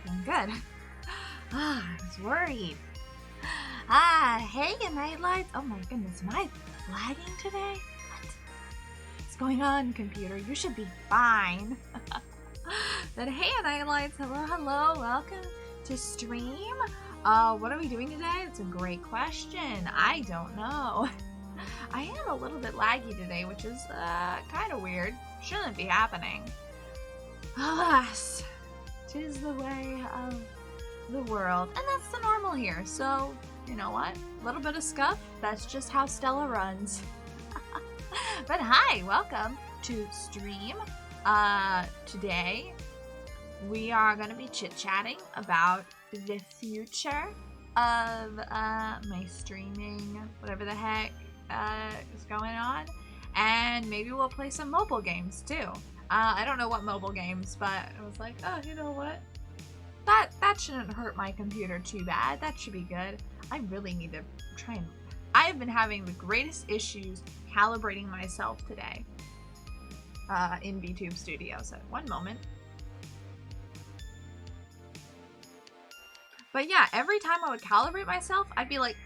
feeling good. I was worried. Heya Nightlights. Oh my goodness, am I lagging today? What's going on, computer? You should be fine. But Heya Nightlights, hello, welcome to stream. What are we doing today? It's a great question. I don't know. I am a little bit laggy today, which is kind of weird. Shouldn't be happening. Alas, 'tis the way of the world, and that's the normal here. So, you know what? A little bit of scuff. That's just how Stella runs. But hi, welcome to stream. Today we are going to be chit-chatting about the future of my streaming, whatever the heck is going on, and maybe we'll play some mobile games too. I don't know what mobile games, but I was like, oh, you know what? That shouldn't hurt my computer too bad. That should be good. I really need to try and... I have been having the greatest issues calibrating myself today in VTuber Studio. So one moment. But yeah, every time I would calibrate myself, I'd be like,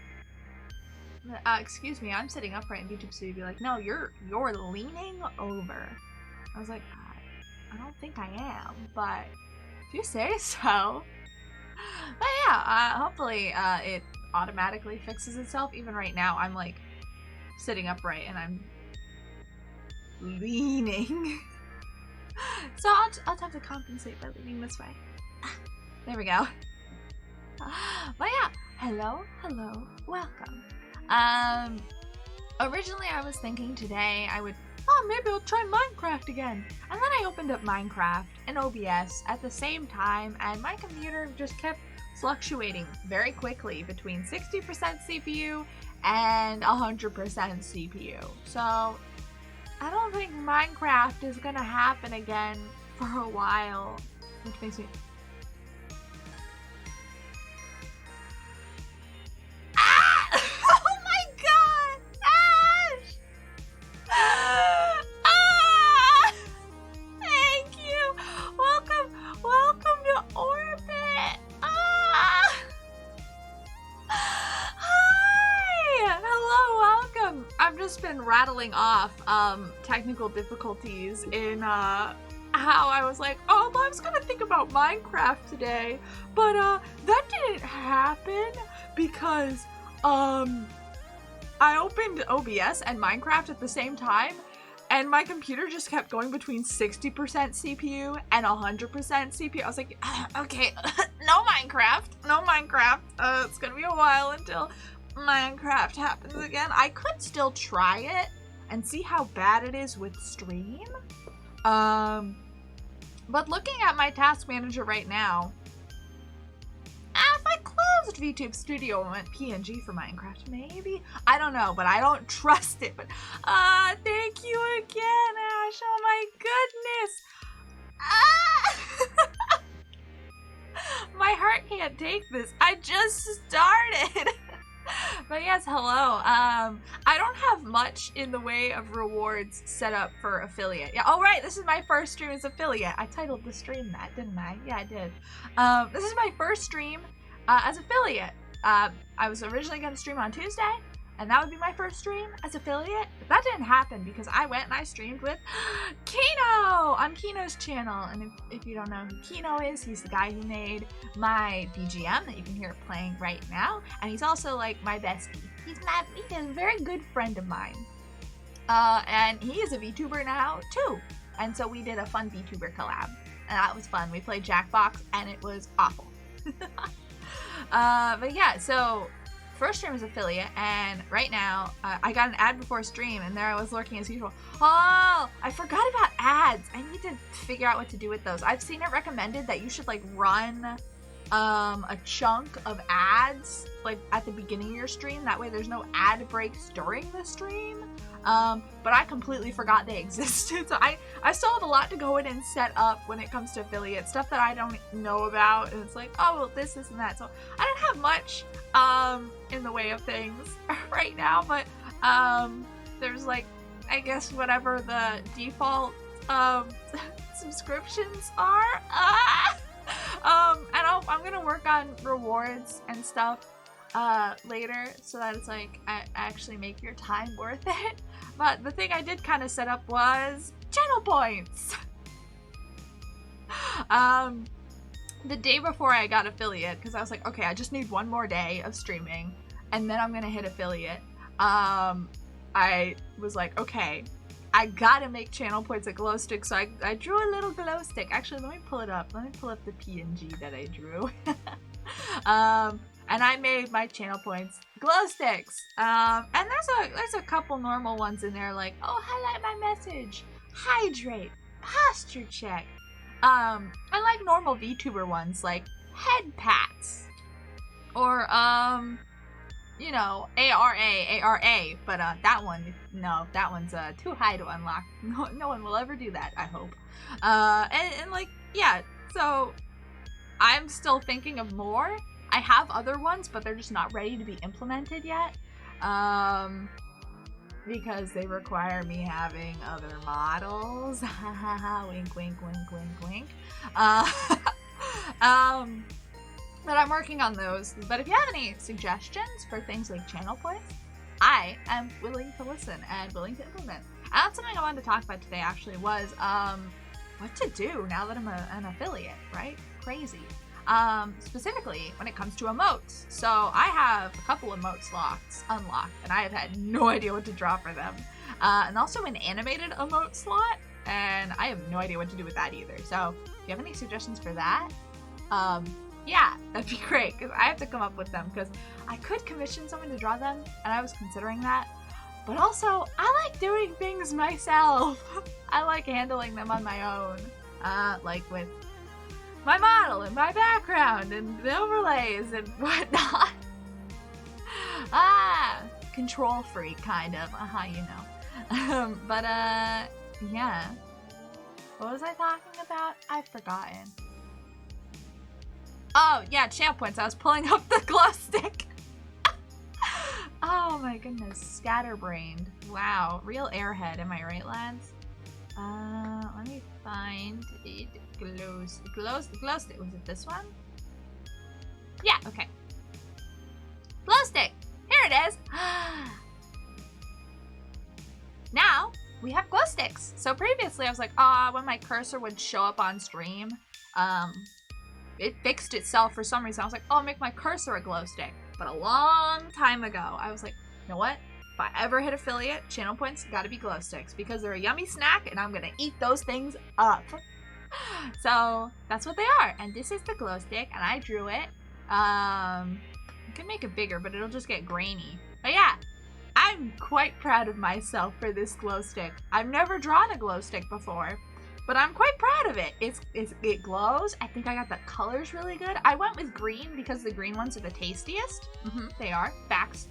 excuse me, I'm sitting upright in VTuber Studio. Be like, no, you're leaning over. I was like, I don't think I am, but if you say so. But yeah, hopefully it automatically fixes itself. Even right now, I'm like sitting upright and I'm leaning. So I'll just have to compensate by leaning this way. There we go. But yeah, hello, welcome. Originally I was thinking today I would, maybe I'll try Minecraft again. And then I opened up Minecraft and OBS at the same time, and my computer just kept fluctuating very quickly between 60% CPU and 100% CPU. So I don't think Minecraft is gonna happen again for a while, which makes me... been rattling off technical difficulties in how I was like, I was gonna think about Minecraft today, but that didn't happen because I opened OBS and Minecraft at the same time, and my computer just kept going between 60% CPU and 100% CPU. I was like, okay, no Minecraft. It's gonna be a while until Minecraft happens again. I could still try it and see how bad it is with stream. But looking at my task manager right now, if I closed VTuber Studio and went PNG for Minecraft, maybe? I don't know, but I don't trust it. But thank you again, Ash. Oh my goodness. My heart can't take this. I just started. But yes, hello. I don't have much in the way of rewards set up for affiliate. Yeah, oh right, this is my first stream as affiliate. I titled the stream that, didn't I? Yeah, I did. This is my first stream as affiliate. I was originally going to stream on Tuesday, and that would be my first stream as affiliate. But that didn't happen because I went and I streamed with Kino on Kino's channel. And if you don't know who Kino is, he's the guy who made my BGM that you can hear playing right now. And he's also like my bestie. He's a very good friend of mine. And he is a VTuber now too. And so we did a fun VTuber collab. And that was fun. We played Jackbox and it was awful. But yeah, so first stream is affiliate, and right now I got an ad before stream, and there I was lurking as usual. Oh, I forgot about ads. I need to figure out what to do with those. I've seen it recommended that you should like run a chunk of ads like at the beginning of your stream. That way there's no ad breaks during the stream. But I completely forgot they existed. So I still have a lot to go in and set up when it comes to affiliate stuff that I don't know about. And it's like, oh, well, this and that. So I don't have much in the way of things right now. But there's like, I guess, whatever the default subscriptions are. And gonna work on rewards and stuff later so that it's like I actually make your time worth it. But the thing I did kind of set up was channel points. The day before I got affiliate, because I was like, okay, I just need one more day of streaming and then I'm gonna hit affiliate. I was like, okay, I gotta make channel points a glow stick, so I drew a little glow stick. Actually, let me pull it up. Let me pull up the PNG that I drew. And I made my channel points glow sticks. And there's a couple normal ones in there, like, oh, highlight my message, hydrate, posture check. I like normal VTuber ones, like head pats, or you know, ARA, but that one, no, that one's too high to unlock. No one will ever do that, I hope. And like, yeah, so I'm still thinking of more. I have other ones, but they're just not ready to be implemented yet, because they require me having other models. Wink, wink, wink, wink, wink. But I'm working on those. But if you have any suggestions for things like channel points, I am willing to listen and willing to implement. And that's something I wanted to talk about today, actually, was what to do now that I'm an affiliate, right? Crazy. Specifically when it comes to emotes. So I have a couple emote slots unlocked, and I have had no idea what to draw for them. And also an animated emote slot, and I have no idea what to do with that either. So if you have any suggestions for that, yeah, that'd be great, because I have to come up with them, because I could commission someone to draw them, and I was considering that. But also, I like doing things myself. I like handling them on my own, like with my model and my background and the overlays and whatnot. Control freak, kind of. You know. But, yeah. What was I talking about? I've forgotten. Oh, yeah, channel points. I was pulling up the glow stick. Oh my goodness, scatterbrained. Wow, real airhead, am I right, lads? Let me find it. Glow stick. Was it this one? Yeah, okay. Glow stick! Here it is! Now, we have glow sticks. So previously I was like, when my cursor would show up on stream, it fixed itself for some reason. I was like, I'll make my cursor a glow stick. But a long time ago, I was like, you know what? If I ever hit affiliate, channel points gotta be glow sticks, because they're a yummy snack and I'm gonna eat those things up. So that's what they are. And this is the glow stick, and I drew it. I can make it bigger, but it'll just get grainy. But yeah, I'm quite proud of myself for this glow stick. I've never drawn a glow stick before, but I'm quite proud of it. It glows. I think I got the colors really good. I went with green because the green ones are the tastiest. They are. Facts.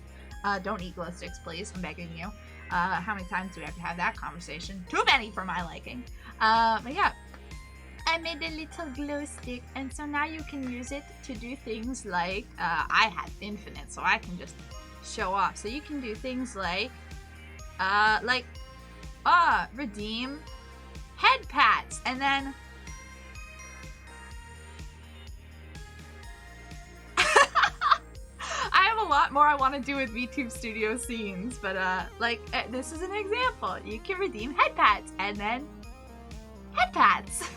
Don't eat glow sticks, please. I'm begging you. How many times do we have to have that conversation? Too many for my liking. But yeah, I made a little glow stick, and so now you can use it to do things like, I have infinite, so I can just show off. So you can do things like, redeem head pats, and then I have a lot more I want to do with VTube Studio scenes, but this is an example. You can redeem head pats, and then head pats.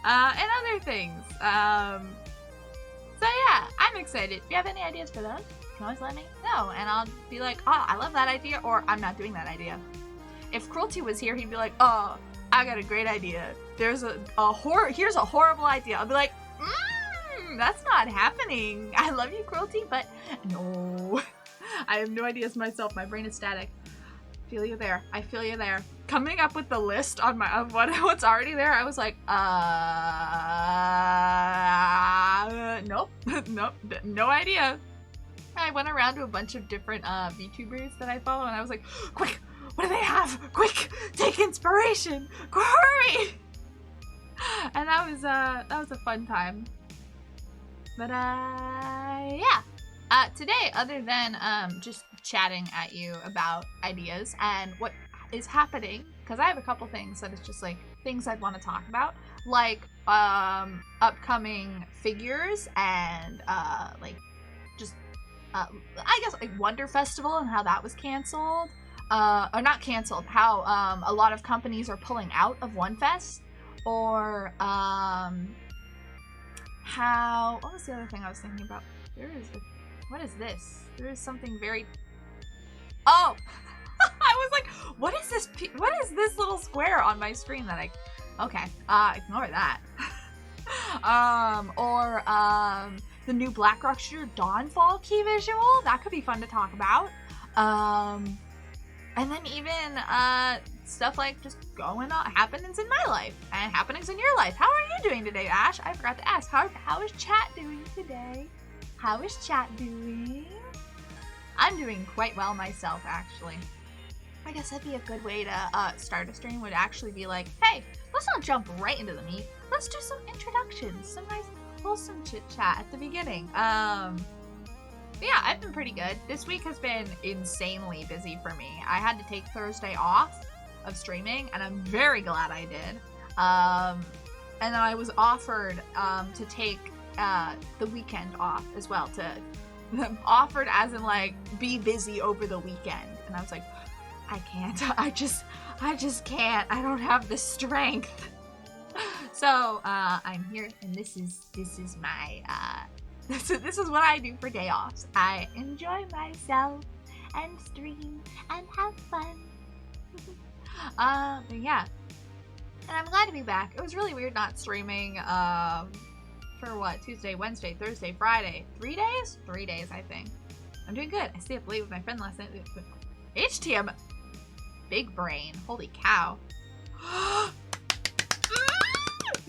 And other things. So yeah, I'm excited. If you have any ideas for those, you can always let me know, and I'll be like, oh, I love that idea, or I'm not doing that idea. If Cruelty was here, he'd be like, oh, I got a great idea. Here's a horrible idea. I'll be like, that's not happening. I love you, Cruelty, but no. I have no ideas myself. My brain is static. Feel you there. I feel you there. Coming up with the list on of what's already there, I was like, nope, nope, no idea. I went around to a bunch of different VTubers that I follow, and I was like, quick, what do they have? Quick, take inspiration, hurry! And that was a fun time. But yeah. Today, other than just chatting at you about ideas and what is happening, because I have a couple things that it's just like, things I'd want to talk about, like upcoming figures and like just I guess like Wonder Festival and how that was canceled, or not canceled, how a lot of companies are pulling out of One Fest, or how, what was the other thing I was thinking about? What is this? There is something very, oh, I was like, what is this little square on my screen that okay, ignore that. Or the new Blackrock Shooter Dawnfall key visual, that could be fun to talk about. And then even stuff like just going on, happenings in my life and happenings in your life. How are you doing today, Ash? I forgot to ask. How is chat doing today? How is chat doing? I'm doing quite well myself, actually. I guess that'd be a good way to start a stream, would actually be like, hey, let's not jump right into the meat. Let's do some introductions, some nice wholesome chit chat at the beginning. Yeah, I've been pretty good. This week has been insanely busy for me. I had to take Thursday off of streaming, and I'm very glad I did. And then I was offered to take the weekend off as well, offered as in like be busy over the weekend, and I was like, I can't. I just can't. I don't have the strength. So I'm here, and this is my this is what I do for day offs. I enjoy myself and stream and have fun. But yeah, and I'm glad to be back. It was really weird not streaming for what, Tuesday, Wednesday, Thursday, Friday, 3 days? 3 days, I think. I'm doing good. I stayed up late with my friend last night. HTM, big brain. Holy cow.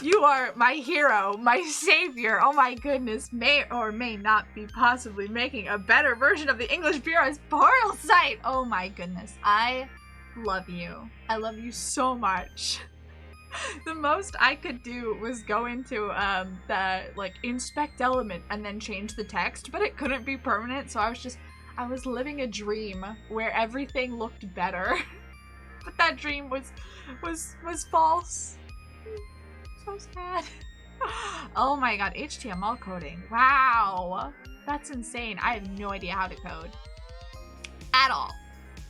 You are my hero, my savior. Oh my goodness, may or may not be possibly making a better version of the English Bureau's portal site. Oh my goodness, I love you. I love you so much. The most I could do was go into the like inspect element and then change the text, but it couldn't be permanent, so I was living a dream where everything looked better. But that dream was false. So sad. Oh my god, HTML coding. Wow. That's insane. I have no idea how to code. At all.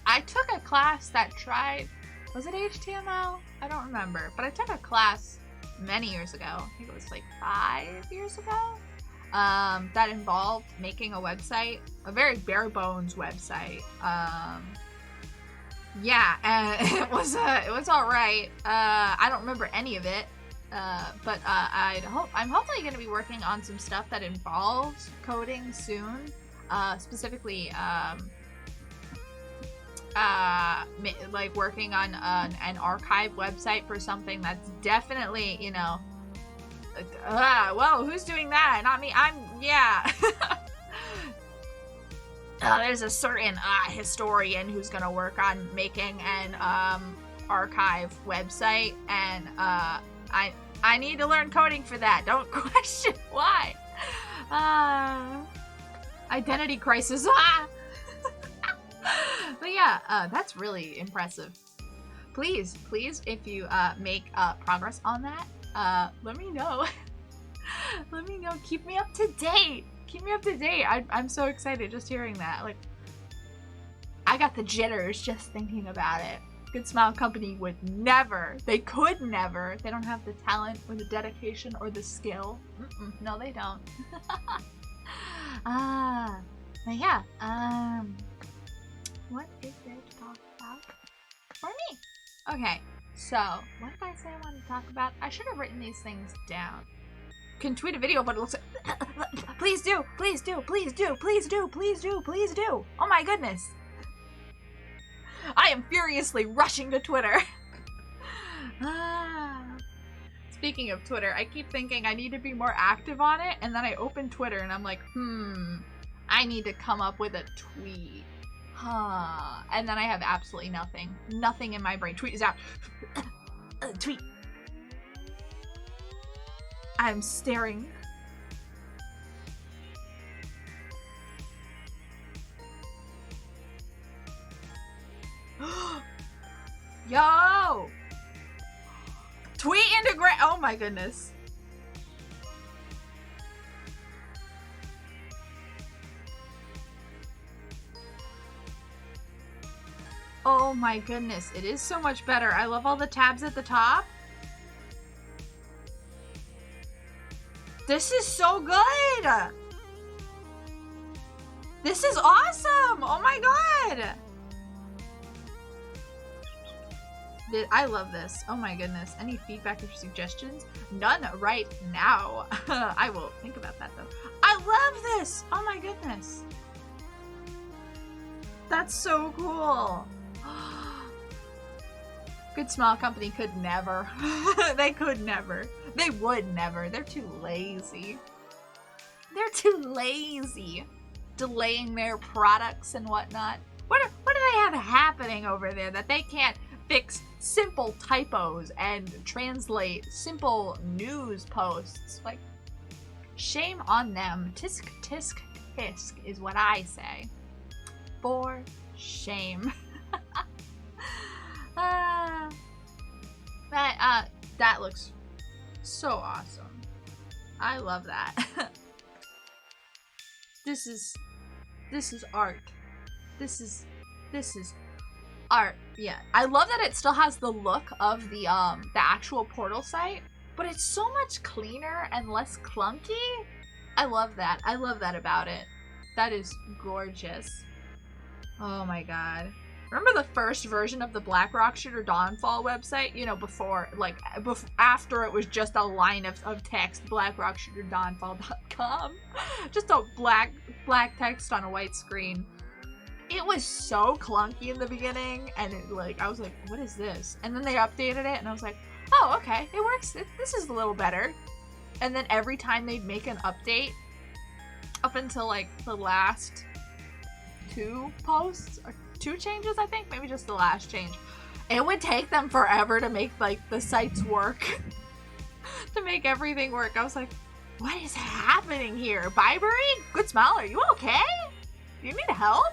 I took a class that tried, was it HTML? I don't remember, but I took a class many years ago. I think it was like 5 years ago. That involved making a website, a very bare bones website. Yeah, and it was all right. I don't remember any of it. But I'm hopefully going to be working on some stuff that involves coding soon, specifically like working on an archive website for something that's definitely, you know, whoa, who's doing that? Not me. Yeah. There's a certain historian who's going to work on making an archive website, and I need to learn coding for that. Don't question why. Identity crisis. But yeah, that's really impressive. Please, if you make progress on that, let me know. Let me know. Keep me up to date. I'm so excited just hearing that. Like, I got the jitters just thinking about it. Good Smile Company would never, they could never, they don't have the talent or the dedication or the skill. No, they don't. But yeah, what is there to talk about for me? Okay, so, what did I say I wanted to talk about? I should have written these things down. Can tweet a video, but it looks like, please do. Oh my goodness. I am furiously rushing to Twitter. Speaking of Twitter, I keep thinking I need to be more active on it, and then I open Twitter and I'm like, I need to come up with a tweet. And then I have absolutely nothing. Nothing in my brain. Tweet is out. Tweet. I'm staring. Yo! Sweet integration. Oh my goodness. Oh my goodness. It is so much better. I love all the tabs at the top. This is so good. This is awesome. Oh my god. I love this. Oh my goodness. Any feedback or suggestions? None right now. I will think about that though. I love this. Oh my goodness. That's so cool. Good Smile Company could never. They could never. They would never. They're too lazy. They're too lazy. Delaying their products and whatnot. What do they have happening over there that they can't fix simple typos and translate simple news posts? Like, shame on them. Tisk, tisk, tisk is what I say. For shame. That looks so awesome. I love that. This is art. This is art. Yeah, I love that it still has the look of the actual portal site, but it's so much cleaner and less clunky. I love that. I love that about it. That is gorgeous. Oh my god. Remember the first version of the Black Rock Shooter Dawnfall website? You know, after it was just a line of text, blackrockshooterdawnfall.com. Just a black text on a white screen. It was so clunky in the beginning, and I was like, what is this? And then they updated it, and I was like, oh, okay, it works. This is a little better. And then every time they'd make an update, up until like the last 2 posts, or 2 changes, I think, maybe just the last change, it would take them forever to make like the sites work. To make everything work. I was like, what is happening here? Byberry? Good Smile, are you okay? Do you need help?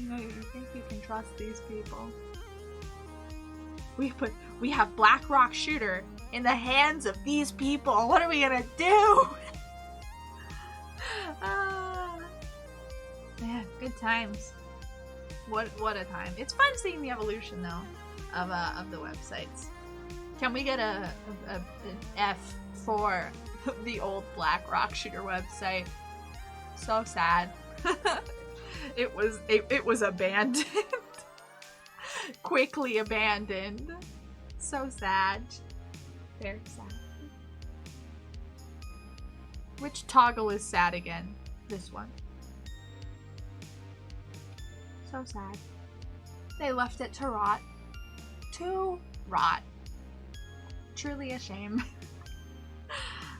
You think you can trust these people? We have Black Rock Shooter in the hands of these people. What are we gonna do? Man, good times. What a time. It's fun seeing the evolution though of the websites. Can we get an F for the old Black Rock Shooter website? So sad. It was abandoned. Quickly abandoned. So sad. Very sad. Which toggle is sad again? This one. So sad. They left it to rot. To rot. Truly a shame.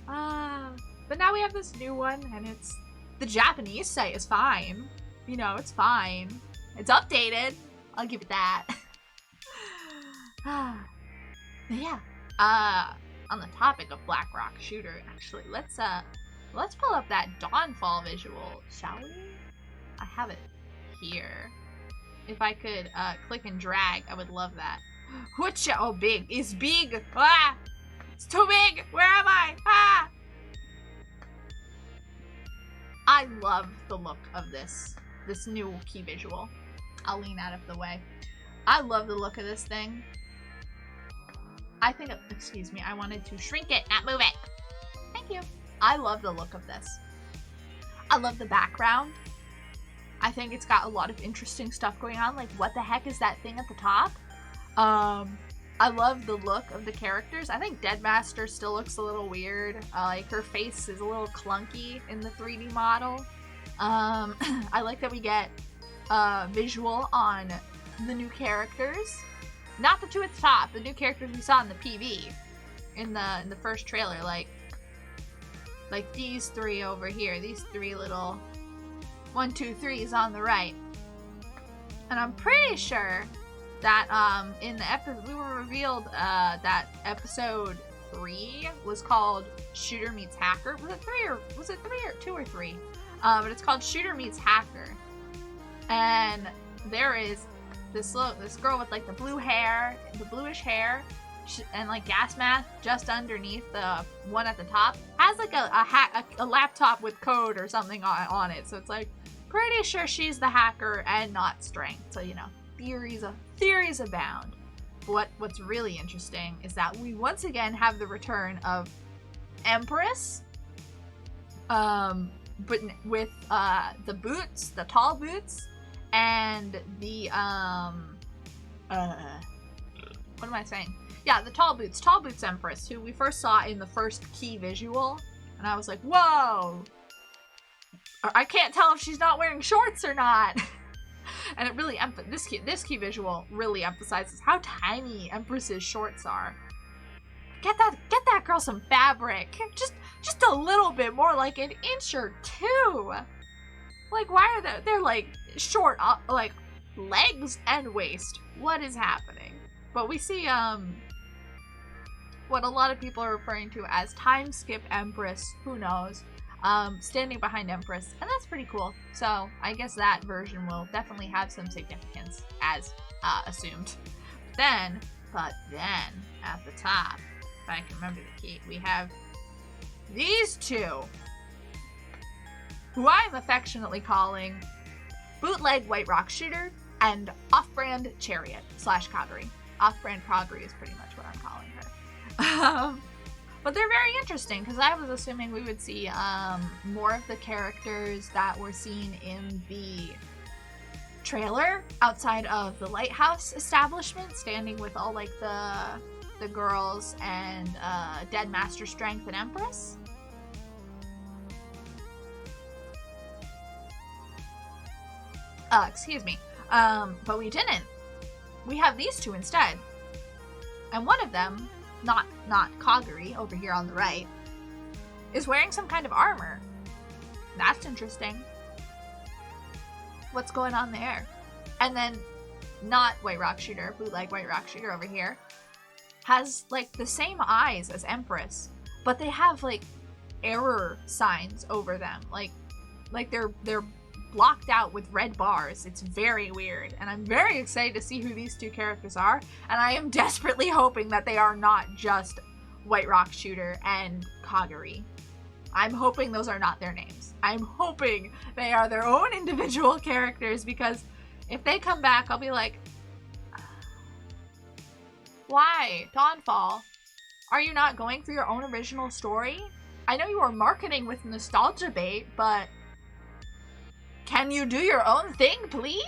But now we have this new one, and the Japanese site is fine. You know, it's fine. It's updated. I'll give it that. But yeah. On the topic of Black Rock Shooter, actually, let's pull up that Dawnfall visual, shall we? I have it here. If I could click and drag, I would love that. Whatcha? Oh, big. It's big. Ah! It's too big. Where am I? Ah! I love the look of this new key visual. I'll lean out of the way. I love the look of this thing. I think, excuse me, I wanted to shrink it, not move it. Thank you. I love the look of this. I love the background. I think it's got a lot of interesting stuff going on. Like, what the heck is that thing at the top? I love the look of the characters. I think Deadmaster still looks a little weird. Like, her face is a little clunky in the 3D model. I like that we get visual on the new characters. Not the 2 at the top, the new characters we saw in the PV. In the first trailer, like these 3 over here. These 3 little 1, 2, 3s on the right. And I'm pretty sure that in the episode we were revealed that episode 3 was called Shooter Meets Hacker. Was it 3 or 2 or 3? But it's called Shooter Meets Hacker. And there is this girl with like the blue hair, the bluish hair, and like gas mask just underneath the one at the top, has like a laptop with code or something on it. So it's like pretty sure she's the hacker and not Strength. So you know, theories abound. But what's really interesting is that we once again have the return of Empress, but with the boots, the tall boots, and the what am I saying? Yeah, the tall boots Empress, who we first saw in the first key visual, and I was like, whoa! I can't tell if she's not wearing shorts or not. And it really this key visual really emphasizes how tiny Empress's shorts are. Get that girl some fabric. Just a little bit more, like an inch or two. Like, why are they're like short, like legs and waist? What is happening? But we see what a lot of people are referring to as time skip Empress. Who knows? Standing behind Empress, and that's pretty cool. So I guess that version will definitely have some significance, as assumed. But then at the top, if I can remember the key, we have these two, who I'm affectionately calling Bootleg White Rock Shooter and Off-Brand Chariot / Coggery. Off-Brand Coggery is pretty much what I'm calling her. But they're very interesting, because I was assuming we would see more of the characters that were seen in the trailer outside of the lighthouse establishment, standing with all like the girls and Dead Master, Strength, and Empress. Excuse me. But we didn't. We have these two instead. And one of them, not Coggery, over here on the right, is wearing some kind of armor. That's interesting. What's going on there? And then, not White Rock Shooter, Bootleg White Rock Shooter over here, has like the same eyes as Empress, but they have like error signs over them. Like they're blocked out with red bars. It's very weird, and I'm very excited to see who these two characters are, and I am desperately hoping that they are not just White Rock Shooter and Coggery. I'm hoping those are not their names. I'm hoping they are their own individual characters, because if they come back, I'll be like, why, Dawnfall? Are you not going for your own original story? I know you are marketing with nostalgia bait, but can you do your own thing, please?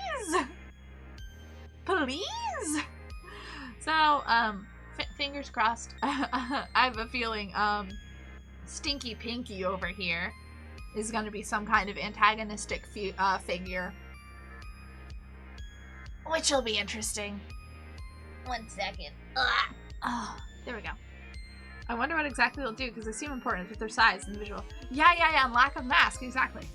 Please? So, fingers crossed. I have a feeling, Stinky Pinky over here is going to be some kind of antagonistic figure. Which will be interesting. 1 second. Oh, there we go. I wonder what exactly they'll do, because they seem important with their size and the visual. Yeah, and lack of mask, exactly.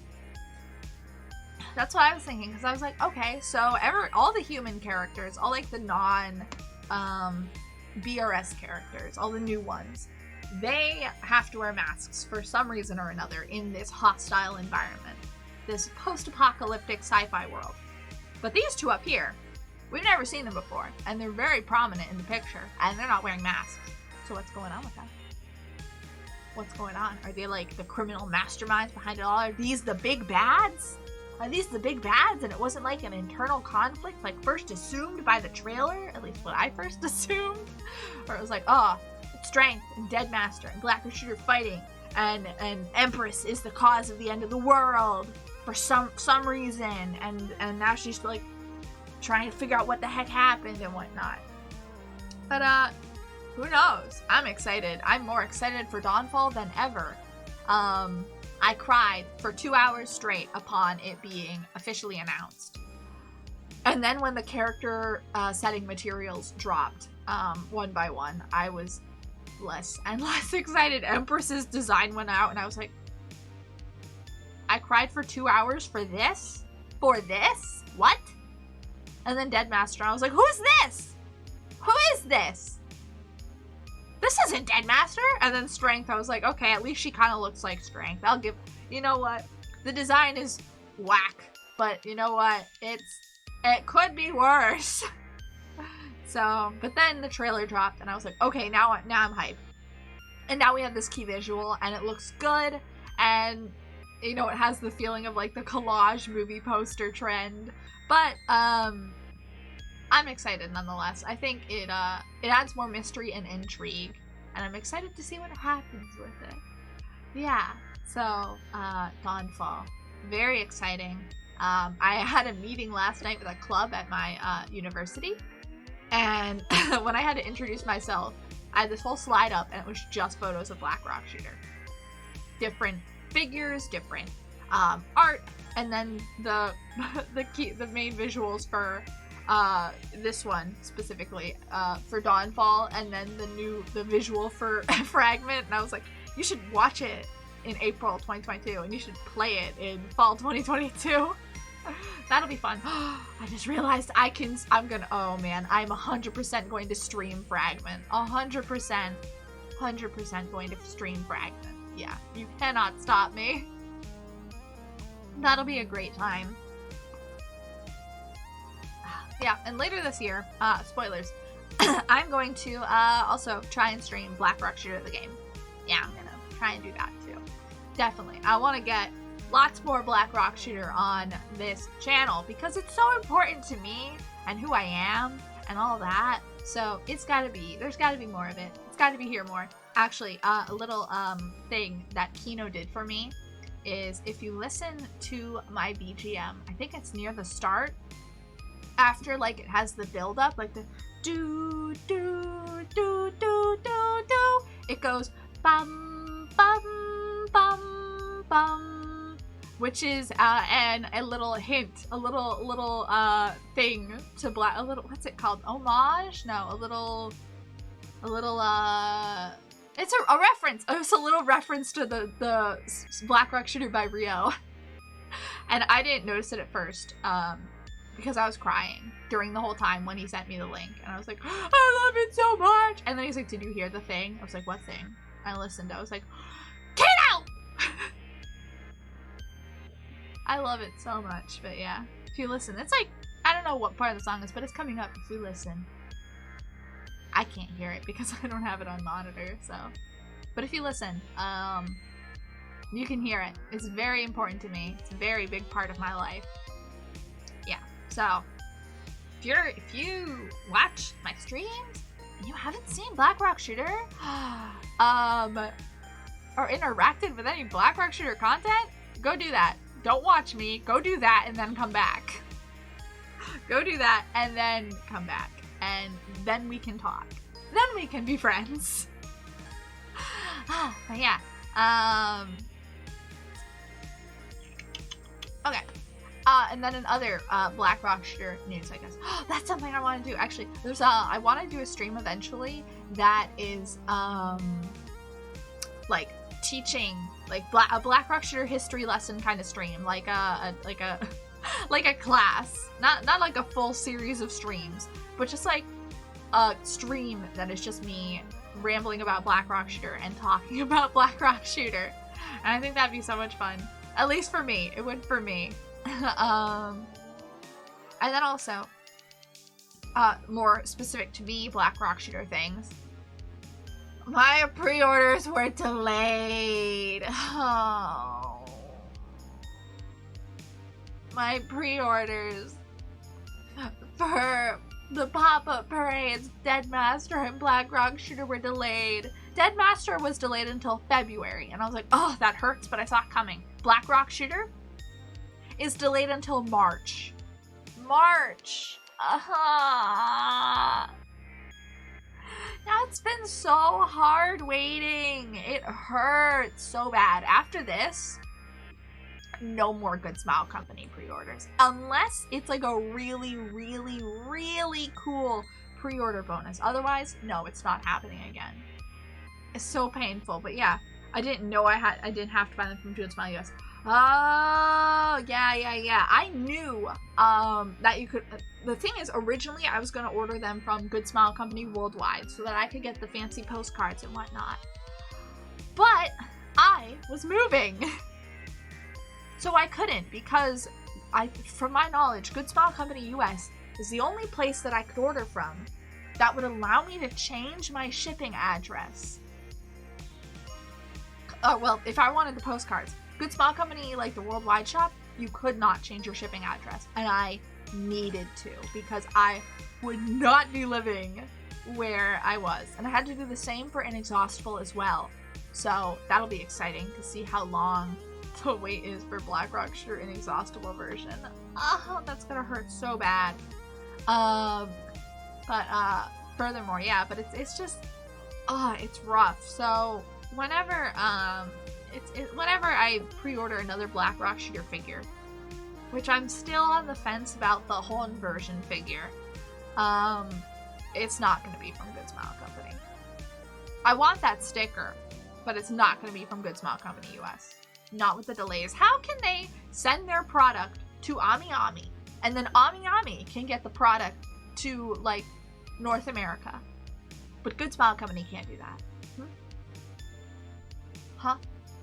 That's what I was thinking, because I was like, okay, so all the human characters, all like the non-BRS characters, all the new ones, they have to wear masks for some reason or another in this hostile environment, this post-apocalyptic sci-fi world. But these two up here, we've never seen them before, and they're very prominent in the picture, and they're not wearing masks. So what's going on with that? What's going on? Are they like the criminal masterminds behind it all? Are these the big bads? Are these the big bads, and it wasn't like an internal conflict like first assumed by the trailer? At least what I first assumed? Or it was like, oh, Strength and Dead Master and Black Shooter fighting, and Empress is the cause of the end of the world for some reason, and now she's like trying to figure out what the heck happened and whatnot. But who knows? I'm excited. I'm more excited for Dawnfall than ever. I cried for 2 hours straight upon it being officially announced. And then when the character setting materials dropped one by one, I was less and less excited. Empress's design went out, and I was like, I cried for 2 hours for this? For this? What? And then Dead Master, I was like, who's this? Who is this? This isn't Dead Master. And then Strength, I was like, okay, at least she kind of looks like Strength. I'll give, you know what? The design is whack, but you know what? It could be worse. So, but then the trailer dropped and I was like, okay, now I'm hyped. And now we have this key visual and it looks good, and you know, it has the feeling of like the collage movie poster trend. But I'm excited nonetheless. I think it adds more mystery and intrigue, and I'm excited to see what happens with it. Yeah, so Dawnfall, very exciting. I had a meeting last night with a club at my university, and when I had to introduce myself, I had this whole slide up and it was just photos of Black Rock Shooter. Different figures, different art, and then the main visuals for this one specifically for Dawnfall, and then the visual for Fragment. And I was like, you should watch it in April 2022 and you should play it in fall 2022. That'll be fun. I just realized I'm gonna, oh man, I'm 100% going to stream Fragment. 100% going to stream Fragment. Yeah, you cannot stop me. That'll be a great time. Yeah, and later this year, spoilers, I'm going to also try and stream Black Rock Shooter the game. Yeah, I'm gonna try and do that too. Definitely. I want to get lots more Black Rock Shooter on this channel because it's so important to me and who I am and all that. So there's gotta be more of it. It's gotta be here more. Actually, a little thing that Kino did for me is if you listen to my BGM, I think it's near the start, after like it has the build up, like the do do do do do do, it goes bum bum bum bum, which is and a little hint, a little thing to Black, a little, what's it called, homage? No, a little it's a reference. It's a little reference to the Black Rock Shooter by Rio. And I didn't notice it at first because I was crying during the whole time when he sent me the link. And I was like, I love it so much. And then he's like, did you hear the thing? I was like, what thing? I listened. I was like, Kino! I love it so much. But yeah, if you listen, it's like, I don't know what part of the song is, but it's coming up if you listen. I can't hear it because I don't have it on monitor, so. But if you listen, you can hear it. It's very important to me. It's a very big part of my life. Yeah, so if you watch my streams and you haven't seen Black Rock Shooter, or interacted with any Black Rock Shooter content, go do that. Don't watch me. Go do that and then come back. Go do that and then come back. And then we can talk. Then we can be friends. But yeah. Okay. And then in other Black Rock Shooter news, I guess. That's something I want to do. Actually, there's I want to do a stream eventually that is like teaching like a Black Rock Shooter history lesson kind of stream, like a class, not like a full series of streams, but just like a stream that is just me rambling about Black Rock Shooter and talking about Black Rock Shooter. And I think that'd be so much fun. At least for me. It would for me. And then also, more specific to me, Black Rock Shooter things. My pre-orders were delayed. Oh. My pre-orders for the pop-up parades, Deadmaster and Black Rock Shooter were delayed. Deadmaster was delayed until February, and I was like, oh, that hurts, but I saw it coming. Black Rock Shooter is delayed until March. March. Now it's been so hard waiting. It hurts so bad. After this, no more Good Smile Company pre-orders. Unless it's like a really, really, really cool pre-order bonus. Otherwise, no, it's not happening again. It's so painful. But yeah, I didn't know I didn't have to buy them from Good Smile US. Oh, yeah. I knew that you could. The thing is, originally I was going to order them from Good Smile Company worldwide so that I could get the fancy postcards and whatnot. But I was moving. So I couldn't, because from my knowledge, Good Smile Company US is the only place that I could order from that would allow me to change my shipping address. Well, if I wanted the postcards. Good Smile Company, like the worldwide shop, you could not change your shipping address. And I needed to, because I would not be living where I was. And I had to do the same for Inexhaustible as well. So that'll be exciting to see how long the wait is for Black Rock's Inexhaustible version. Oh, that's gonna hurt so bad. Furthermore, yeah, but it's just, it's rough. So whenever whenever I pre-order another Black Rock Shooter figure, which I'm still on the fence about the Horn version figure, it's not going to be from Good Smile Company. I want that sticker, but it's not going to be from Good Smile Company US. Not with the delays. How can they send their product to Ami, and then Ami can get the product to, like, North America, but Good Smile Company can't do that? Huh?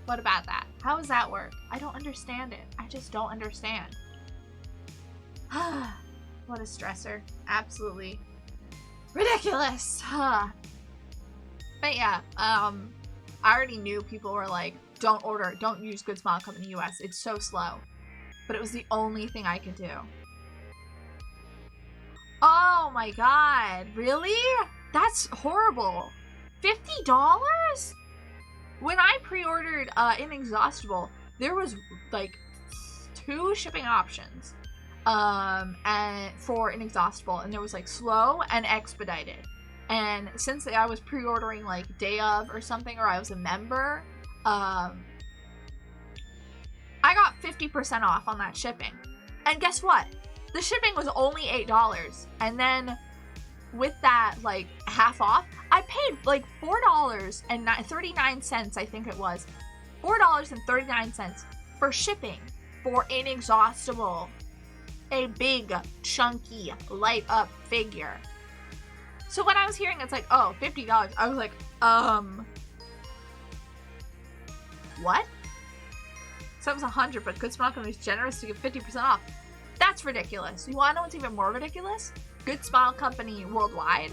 What about that? How does that work? I don't understand it. I just don't understand. What a stressor. Absolutely ridiculous. But yeah, I already knew people were like, don't use Good Smile Company US. It's so slow. But it was the only thing I could do. Oh my god. Really? That's horrible. $50? When I pre-ordered Inexhaustible, there was like 2 shipping options and for Inexhaustible, and there was like slow and expedited. And since I was pre-ordering like day of or something, or I was a member, I got 50% off on that shipping. And guess what? The shipping was only $8, and then with that, like, half off, I paid, like, $4.39, I think it was. $4.39 for shipping for Inexhaustible. A big, chunky, light-up figure. So when I was hearing it's like, oh, $50, I was like, what? So it was $100, but Good Smile Company is generous to give 50% off. That's ridiculous. You want to know what's even more ridiculous? Good Smile Company worldwide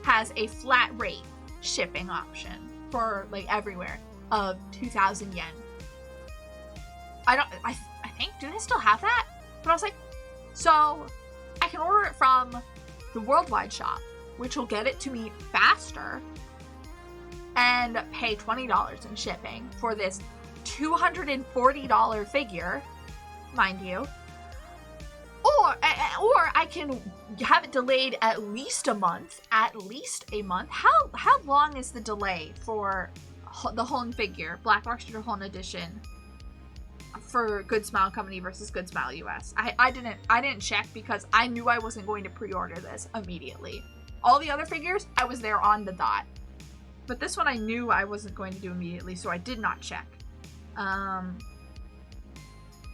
has a flat rate shipping option for, like, everywhere of 2,000 yen. I think, do they still have that? But I was like, so I can order it from the worldwide shop, which will get it to me faster, and pay $20 in shipping for this $240 figure, mind you. Or I can have it delayed at least a month. How long is the delay for the Hon figure, Black Rock Shooter Hon edition, for Good Smile Company versus Good Smile US? I didn't check because I knew I wasn't going to pre-order this immediately. All the other figures, I was there on the dot. But this one I knew I wasn't going to do immediately, so I did not check.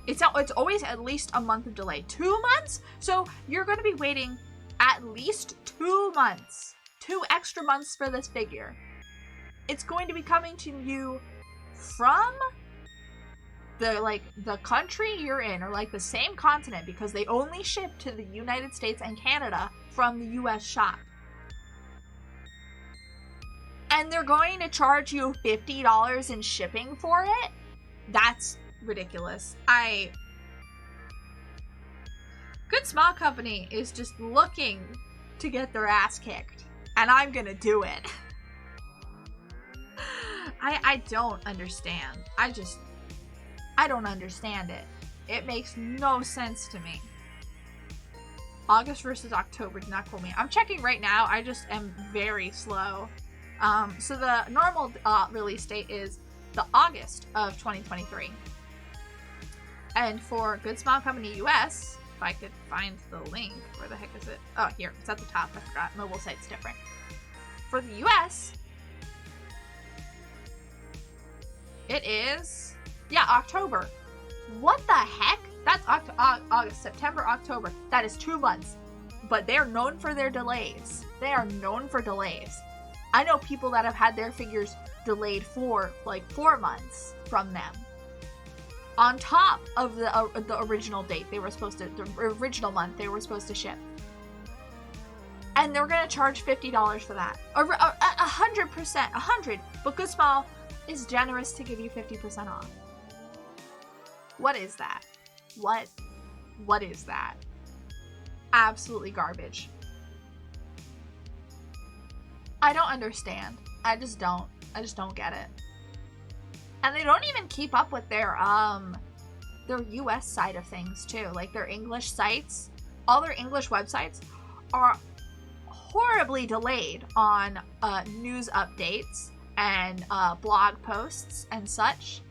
It's always at least a month of delay. 2 months? So you're going to be waiting at least 2 months. 2 extra months for this figure. It's going to be coming to you from the country you're in, or like the same continent, because they only ship to the United States and Canada from the US shop. And they're going to charge you $50 in shipping for it? That's ridiculous. Good Smile Company is just looking to get their ass kicked, and I'm gonna do it. I don't understand. I don't understand it. It makes no sense to me. August versus October did not quote me. I'm checking right now. I just am very slow. So the normal release date is the August of 2023. And for Good Smile Company US, if I could find the link, where the heck is it? Oh, here, it's at the top. I forgot. Mobile site's different. For the US, it is, October. What the heck? That's August, September, October. That is 2 months. But they're known for their delays. They are known for delays. I know people that have had their figures delayed for like 4 months from them. on top of the original date the original month they were supposed to ship. And they're gonna charge $50 for that. 100%, 100. But Good Smile is generous to give you 50% off. What is that? What is that? Absolutely garbage. I don't understand. I just don't get it. And they don't even keep up with their US side of things too. Like their English sites, all their English websites are horribly delayed on news updates and blog posts and such.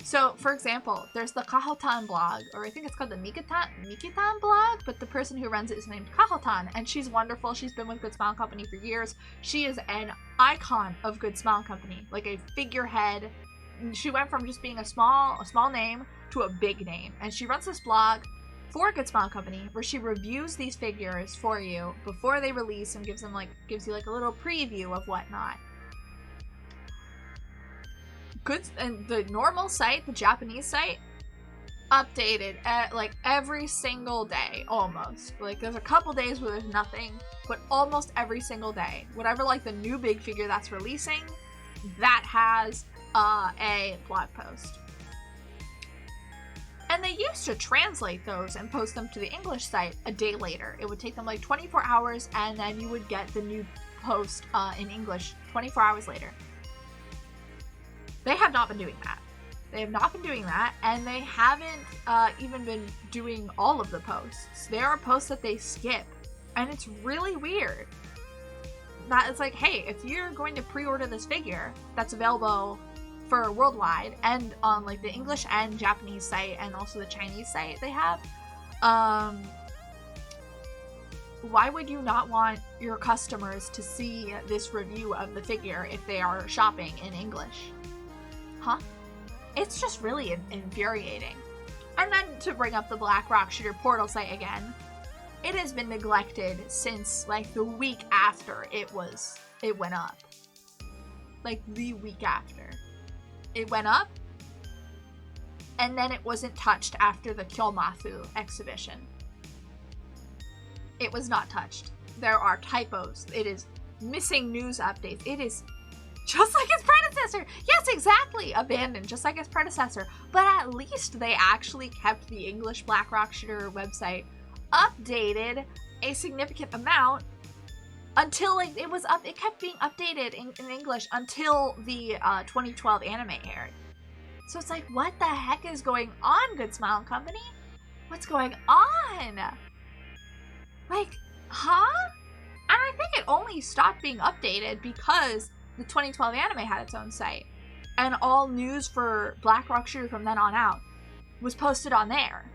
So, for example, there's the Kahotan blog, or I think it's called the Mikitan blog, but the person who runs it is named Kahotan, and she's wonderful. She's been with Good Smile Company for years. She is an icon of Good Smile Company, like a figurehead. She went from just being a small name to a big name, and she runs this blog for Good Smile Company where she reviews these figures for you before they release and gives you like a little preview of whatnot. And the normal site, the Japanese site, updated like every single day, almost. Like there's a couple days where there's nothing, but almost every single day. Whatever like the new big figure that's releasing, that has a blog post. And they used to translate those and post them to the English site a day later. It would take them like 24 hours, and then you would get the new post in English 24 hours later. They have not been doing that. They have not been doing that, and they haven't even been doing all of the posts. There are posts that they skip, and it's really weird. That it's like, hey, if you're going to pre-order this figure that's available for worldwide and on like the English and Japanese site and also the Chinese site they have, why would you not want your customers to see this review of the figure if they are shopping in English? Huh? It's just really infuriating. And then to bring up the Black Rock Shooter portal site again, it has been neglected since like the week after it went up. Like the week after. It went up, and then it wasn't touched after the Kyomafu exhibition. It was not touched. There are typos. It is missing news updates. It is just like its predecessor. Yes, exactly. Abandoned, just like its predecessor. But at least they actually kept the English Black Rock Shooter website updated a significant amount until like it kept being updated in English until the 2012 anime aired. So it's like, what the heck is going on, Good Smile Company? What's going on? Like, huh? And I think it only stopped being updated because the 2012 anime had its own site, and all news for Black Rock Shooter from then on out was posted on there.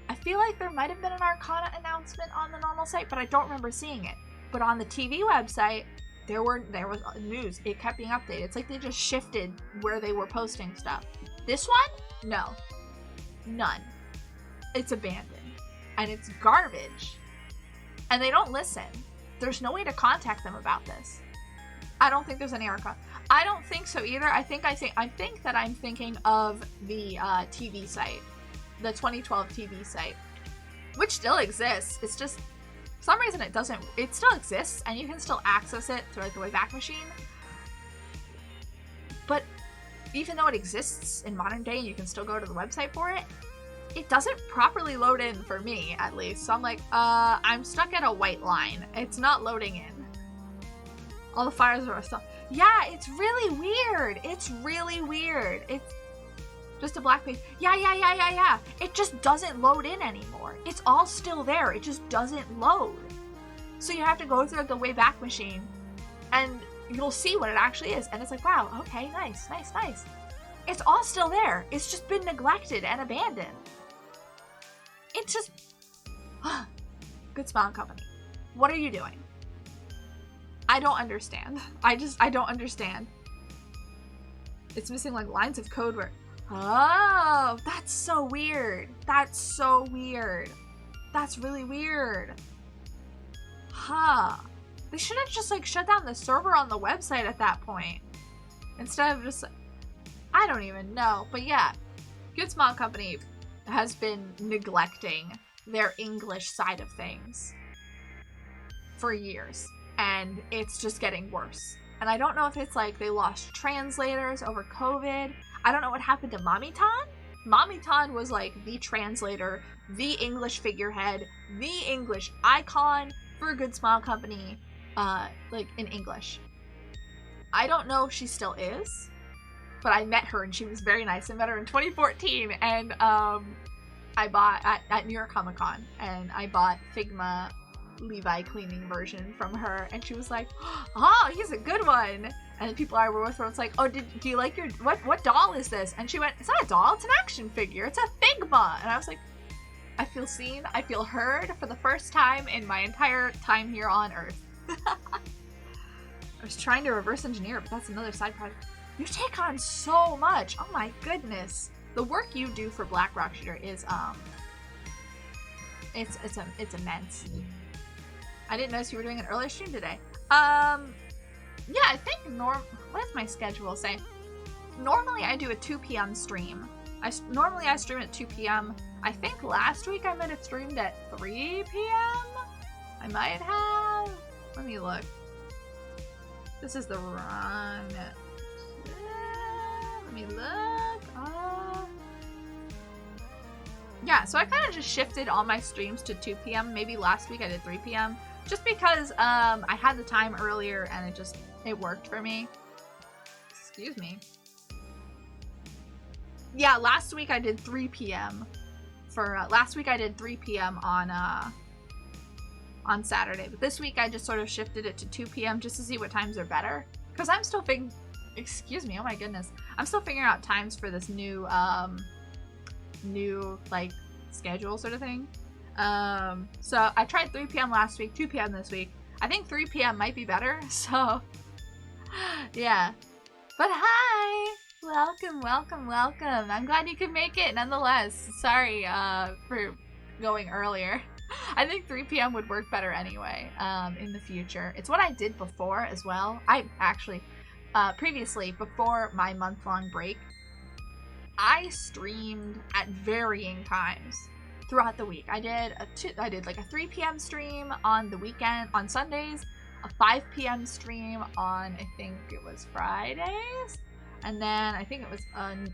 I feel like there might have been an Arcana announcement on the normal site, but I don't remember seeing it. But on the TV website, there was news. It kept being updated. It's like they just shifted where they were posting stuff. This one? No. None. It's abandoned. And it's garbage. And they don't listen. There's no way to contact them about this. I don't think there's any Arcana. I don't think so either. I think that I'm thinking of the TV site. The 2012 TV site. Which still exists. It's just, for some reason it still exists, and you can still access it through like the Wayback Machine. But even though it exists in modern day and you can still go to the website for it, it doesn't properly load in for me, at least. So I'm like, I'm stuck at a white line. It's not loading in. All the fires are stuff. Yeah, it's really weird. It's really weird. It's just a black page. Yeah. It just doesn't load in anymore. It's all still there. It just doesn't load. So you have to go through the Wayback Machine, and you'll see what it actually is. And it's like, wow, okay, nice. It's all still there. It's just been neglected and abandoned. It's just... Good Smile Company. What are you doing? I don't understand. I don't understand. It's missing like lines of code where... Oh, that's so weird. That's so weird. That's really weird. Huh. They should have just like shut down the server on the website at that point. Instead of just... I don't even know. But yeah, Good Smile Company has been neglecting their English side of things for years, and it's just getting worse. And I don't know if it's like they lost translators over COVID. I don't know what happened to Mommy Tan. Mommy Tan was like the translator, the English figurehead, the English icon for Good Smile Company, like in English. I don't know if she still is, but I met her and she was very nice. I met her in 2014, and I bought at New York Comic Con, and I bought Figma Levi cleaning version from her, and she was like, "Oh, he's a good one." And the people I were with were like, "Oh, do you like your what doll is this?" And she went, "It's not a doll, it's an action figure. It's a Figma." And I was like, I feel seen, I feel heard for the first time in my entire time here on Earth. I was trying to reverse engineer, but that's another side project. You take on so much. Oh my goodness. The work you do for Black Rock Shooter is it's immense. I didn't notice you were doing an earlier stream today. Yeah, I think what does my schedule say? Normally I do a 2 p.m. stream. Normally I stream at 2 p.m. I think last week I might have streamed at 3 p.m. I might have. Let me look. This is the wrong. Let me look. Yeah, so I kind of just shifted all my streams to 2 p.m. Maybe last week I did 3 p.m. Just because I had the time earlier and it worked for me. Excuse me. Yeah, last week I did 3 p.m. Last week I did 3 p.m. on Saturday, but this week I just sort of shifted it to 2 p.m. just to see what times are better. Because I'm still excuse me, oh my goodness. I'm still figuring out times for this new like schedule sort of thing. So I tried 3 p.m. last week, 2 p.m. this week. I think 3 p.m. might be better, so yeah. But hi! Welcome, welcome, welcome. I'm glad you could make it nonetheless. Sorry for going earlier. I think 3 p.m. would work better anyway in the future. It's what I did before as well. I actually, previously, before my month-long break, I streamed at varying times throughout the week. I did like a 3 p.m. stream on the weekend, on Sundays, a 5 p.m. stream on, I think it was Fridays, and then I think it was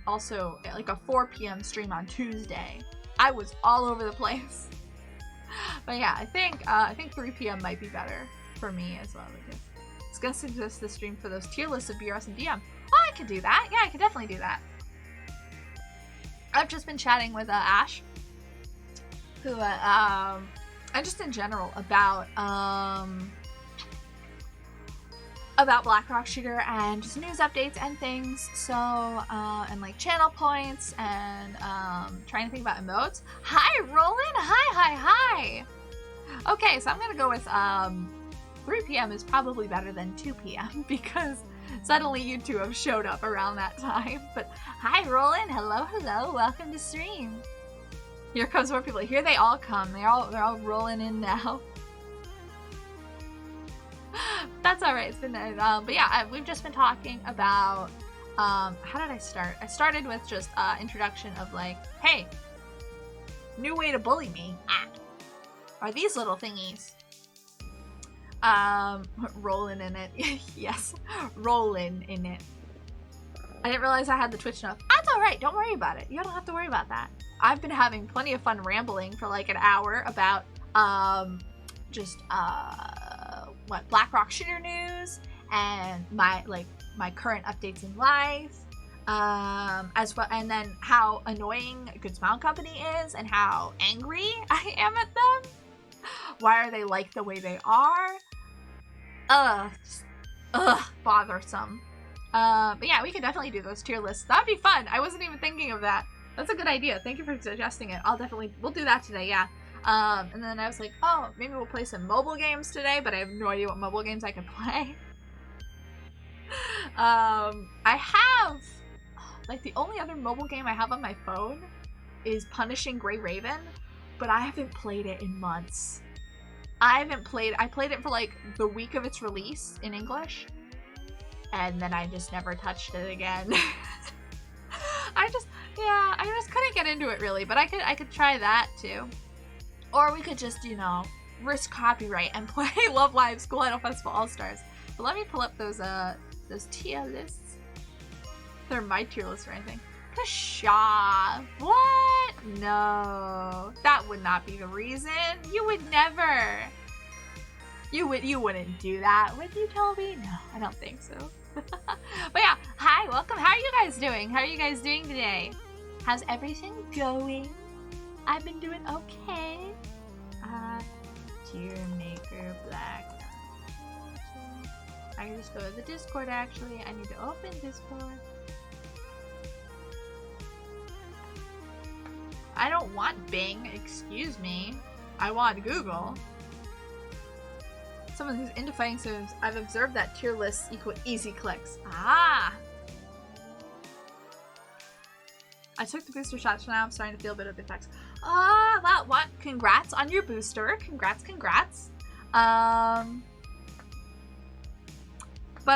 also like a 4 p.m. stream on Tuesday. I was all over the place. But yeah, I think 3 p.m. might be better for me as well. It's gonna suggest the stream for those tier lists of BRS and DM. Oh, I could do that. Yeah, I could definitely do that. I've just been chatting with Ash, who and just in general about Black Rock Shooter and just news updates and things. So and like channel points and trying to think about emotes. Hi Roland, hi. Okay, so I'm gonna go with 3 p.m. is probably better than 2 p.m. because suddenly you two have showed up around that time. But hi Roland, hello, welcome to stream. Here comes more people. Here they all come. They're all rolling in now. That's all right. It's been but yeah, we've just been talking about how did I start? I started with just introduction of like, hey, new way to bully me are these little thingies. Rolling in it. Yes, rolling in it. I didn't realize I had the Twitch enough. That's all right. Don't worry about it. You don't have to worry about that. I've been having plenty of fun rambling for like an hour about just what Black Rock Shooter news and my current updates in life, as well, and then how annoying Good Smile Company is and how angry I am at them. Why are they like the way they are? Bothersome. But yeah, we could definitely do those tier lists. That'd be fun. I wasn't even thinking of that. That's a good idea. Thank you for suggesting it. We'll do that today, yeah. And then I was like, oh, maybe we'll play some mobile games today, but I have no idea what mobile games I can play. I have, like, the only other mobile game I have on my phone is Punishing Grey Raven, but I haven't played it in months. I played it for, like, the week of its release in English, and then I just never touched it again. I just couldn't get into it really, but I could try that too. Or we could just, you know, risk copyright and play Love Live School Idol Festival All-Stars. But let me pull up those tier lists. They're my tier lists or anything. Kasha. What? No. That would not be the reason. You would never. You wouldn't do that, would you, Toby? No, I don't think so. But yeah, hi, welcome. How are you guys doing? How are you guys doing today? How's everything going? I've been doing okay. Tier maker black. I can just go to the Discord actually. I need to open Discord. I don't want Bing, excuse me. I want Google. Someone who's into fighting sims, I've observed that tier lists equal easy clicks. Ah! I took the booster shot, so now I'm starting to feel a bit of the effects. Ah, well, what? Congrats on your booster. Congrats. But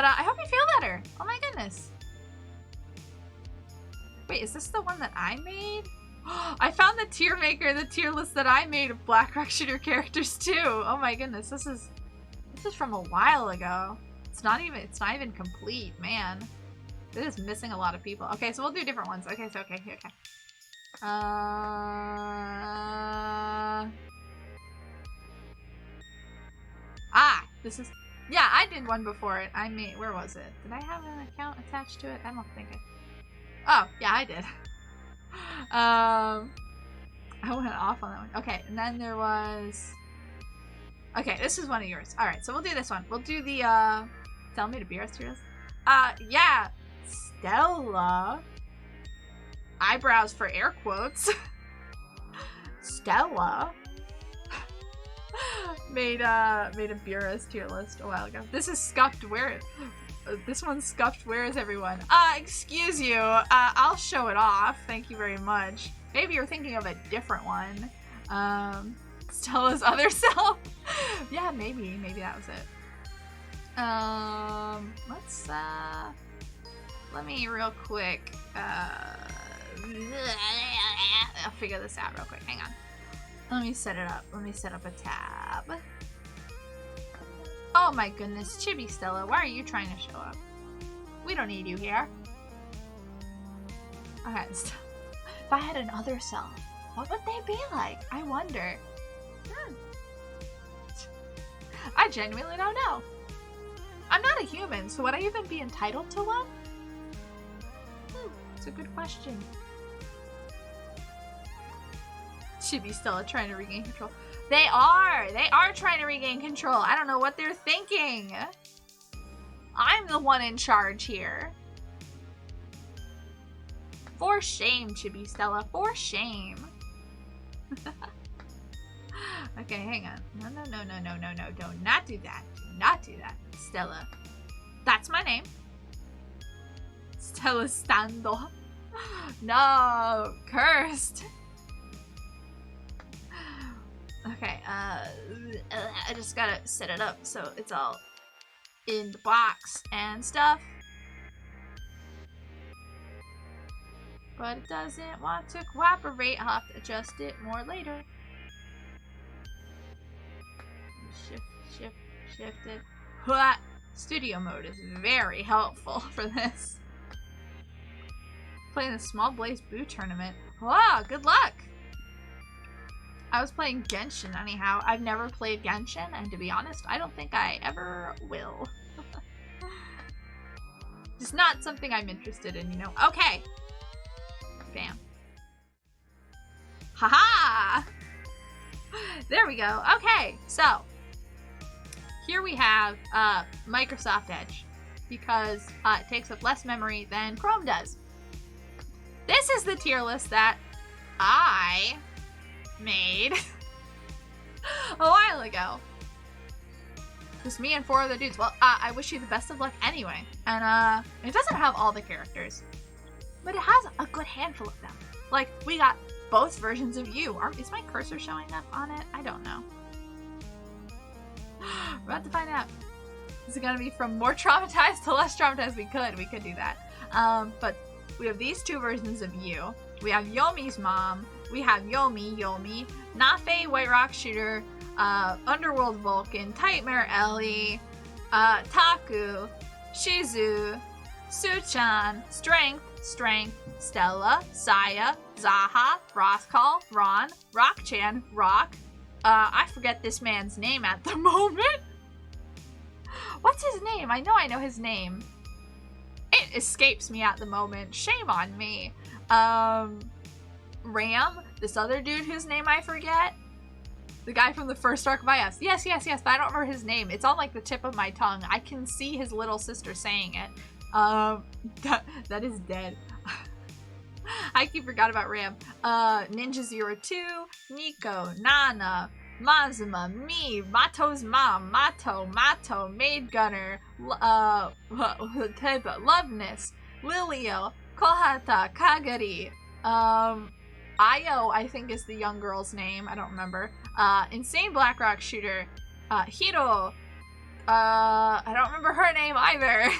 I hope you feel better. Oh my goodness. Wait, is this the one that I made? I found the tier maker, the tier list that I made of Black Rock Shooter characters too. Oh my goodness, this is from a while ago. It's not even complete, man. This is missing a lot of people. Okay, so we'll do different ones. Okay, so okay. This is, yeah, I did one before it. I made, where was it? Did I have an account attached to it? I don't think oh, yeah, I did. I went off on that one. Okay, and then there was... Okay, this is one of yours. Alright, so we'll do this one. We'll do the, tell me to be our serious. Yeah. Stella. Eyebrows for air quotes. Stella. made a Bureau's tier list a while ago. This is scuffed. Where... This one's scuffed. Where is everyone? Excuse you. I'll show it off. Thank you very much. Maybe you're thinking of a different one. Stella's other self. Yeah, maybe that was it. Let's, let me real quick, I'll figure this out real quick. Hang on. Let me set it up. Let me set up a tab. Oh my goodness, Chibi Stella, why are you trying to show up? We don't need you here. Okay, if I had another self, what would they be like? I wonder. I genuinely don't know. I'm not a human, so would I even be entitled to one? It's a good question. Chibi Stella trying to regain control. They are trying to regain control. I don't know what they're thinking. I'm the one in charge here. For shame, Chibi Stella. For shame. Okay, hang on. No. Do not do that. Do not do that. Stella. That's my name. Stella Stando. No. Cursed. Okay, I just gotta set it up so it's all in the box and stuff. But it doesn't want to cooperate. I'll have to adjust it more later. Shift it. Studio mode is very helpful for this. Playing the Small Blaze Boo tournament. Wow, good luck! I was playing Genshin anyhow. I've never played Genshin, and to be honest, I don't think I ever will. It's not something I'm interested in, you know? Okay! Bam. Haha! There we go. Okay, so here we have Microsoft Edge because it takes up less memory than Chrome does. This is the tier list that I made a while ago. Just me and 4 other dudes. Well, I wish you the best of luck anyway. And it doesn't have all the characters, but it has a good handful of them. Like, we got both versions of you. Is my cursor showing up on it? I don't know. We're about to find out. Is it gonna be from more traumatized to less traumatized? We could do that. But we have these two versions of you. We have Yomi's mom. We have Yomi, Nafe, White Rock Shooter, Underworld Vulcan, Tightmare Ellie, Taku, Shizu, Suchan, Strength, Stella, Saya, Zaha, Rothcall, Ron, Rock-chan, Rock. I forget this man's name at the moment. What's his name? I know his name. It escapes me at the moment. Shame on me. Ram, this other dude whose name I forget. The guy from the first arc of IS. Yes, but I don't remember his name. It's on like the tip of my tongue. I can see his little sister saying it. That is dead. I keep forgot about Ram. Ninja02, Nico, Nana, Mazuma, me, Mato's mom, Mato, Maid Gunner, Loveness, Lilio, Kohata, Kagari, Ayo, I think is the young girl's name. I don't remember. Insane Black Rock Shooter, Hiro, I don't remember her name either.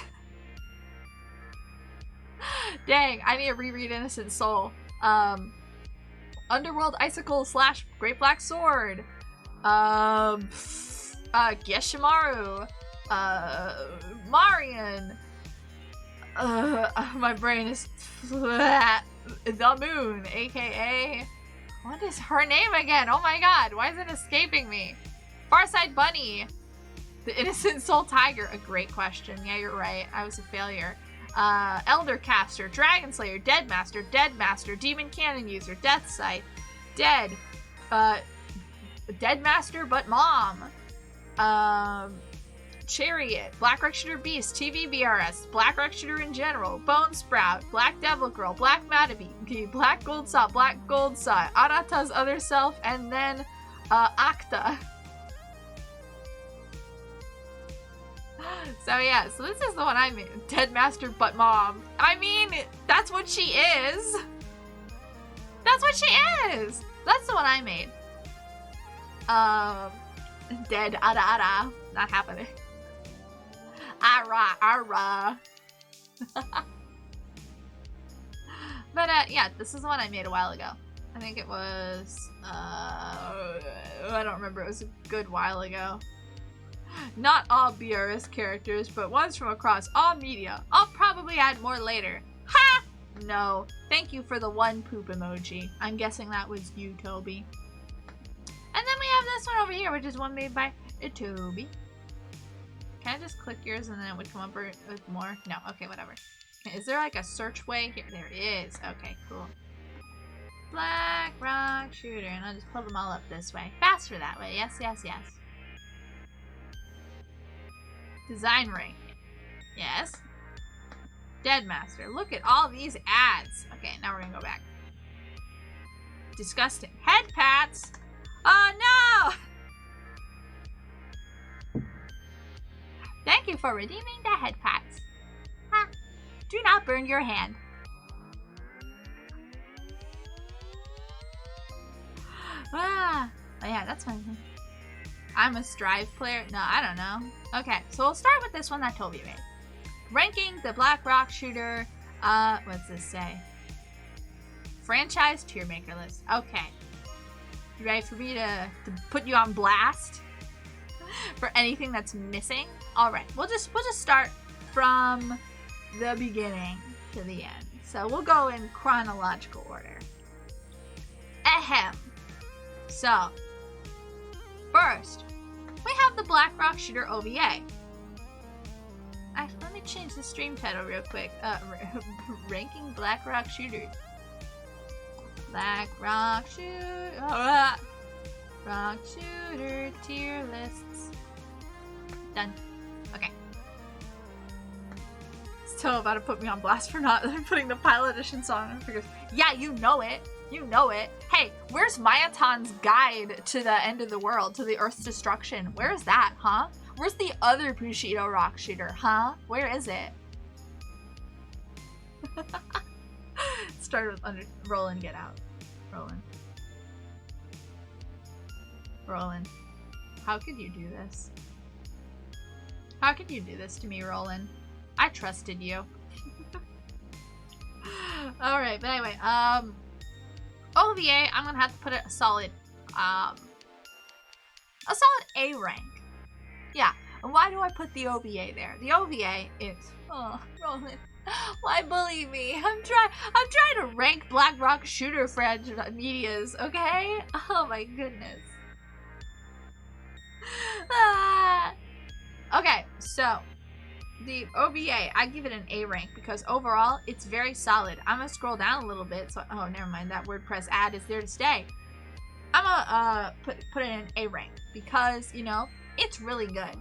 Dang, I need to reread Innocent Soul. Underworld Icicle / Great Black Sword. Geshimaru. Marion. My brain is flat. The Moon, aka... What is her name again? Oh my god, why is it escaping me? Farside Bunny. The Innocent Soul Tiger. A great question. Yeah, you're right. I was a failure. Eldercaster, Dragon Slayer, Deadmaster, Demon Cannon User, Death Sight, Dead, Deadmaster but Mom, Chariot, Black Rock Shooter Beast, TV BRS, Black Rock Shooter in general, Bone Sprout, Black Devil Girl, Black Matabi, Black Gold Saw, Arata's other self, and then Akta. So yeah, so this is the one I made. Deadmaster but Mom. I mean, that's what she is. That's what she is. That's the one I made. Dead Ara. Not happening. Ara. But yeah, this is the one I made a while ago. I think it was, I don't remember. It was a good while ago. Not all BRS characters, but ones from across all media. I'll probably add more later. Ha! No. Thank you for the one poop emoji. I'm guessing that was you, Toby. And then we have this one over here, which is one made by Toby. Can I just click yours and then it would come up with more? No. Okay, whatever. Is there like a search way? Here, there is. Okay, cool. Black Rock Shooter. And I'll just pull them all up this way. Faster that way. Yes. Design rank. Yes. Deadmaster. Look at all these ads. Okay, now we're gonna go back. Disgusting. Head pats. Oh no! Thank you for redeeming the head pats. Ha. Do not burn your hand. Ah. Oh yeah, that's fine. I'm a Strive player. No, I don't know. Okay, so we'll start with this one that Toby made. Ranking the Black Rock Shooter, what's this say? Franchise tier maker list. Okay. You ready for me to put you on blast? For anything that's missing? Alright, we'll just start from the beginning to the end. So we'll go in chronological order. Ahem. So, first, we have the Black Rock Shooter OVA. Actually, let me change the stream title real quick. Ranking Black Rock Shooter. Black Rock Shooter. Rock Shooter tier lists. Done. Okay. Still about to put me on blast for not putting the Pilot Edition song on. Because, yeah, you know it. You know it. Hey, where's Mayatan's guide to the end of the world, to the Earth's destruction? Where's that, huh? Where's the other Bushido Rock Shooter, huh? Where is it? Started with Roland, get out. Roland. How could you do this? How could you do this to me, Roland? I trusted you. Alright, but anyway, OVA, I'm gonna have to put it a solid A rank. Yeah, and why do I put the OVA there? The OVA is, oh, Roland, why bully me? I'm trying to rank Black Rock Shooter medias, okay? Oh my goodness. Okay, so the OVA, I give it an A rank because overall it's very solid. I'm gonna scroll down a little bit. So, oh, never mind. That WordPress ad is there to stay. I'm gonna put it in an A rank because, you know, it's really good.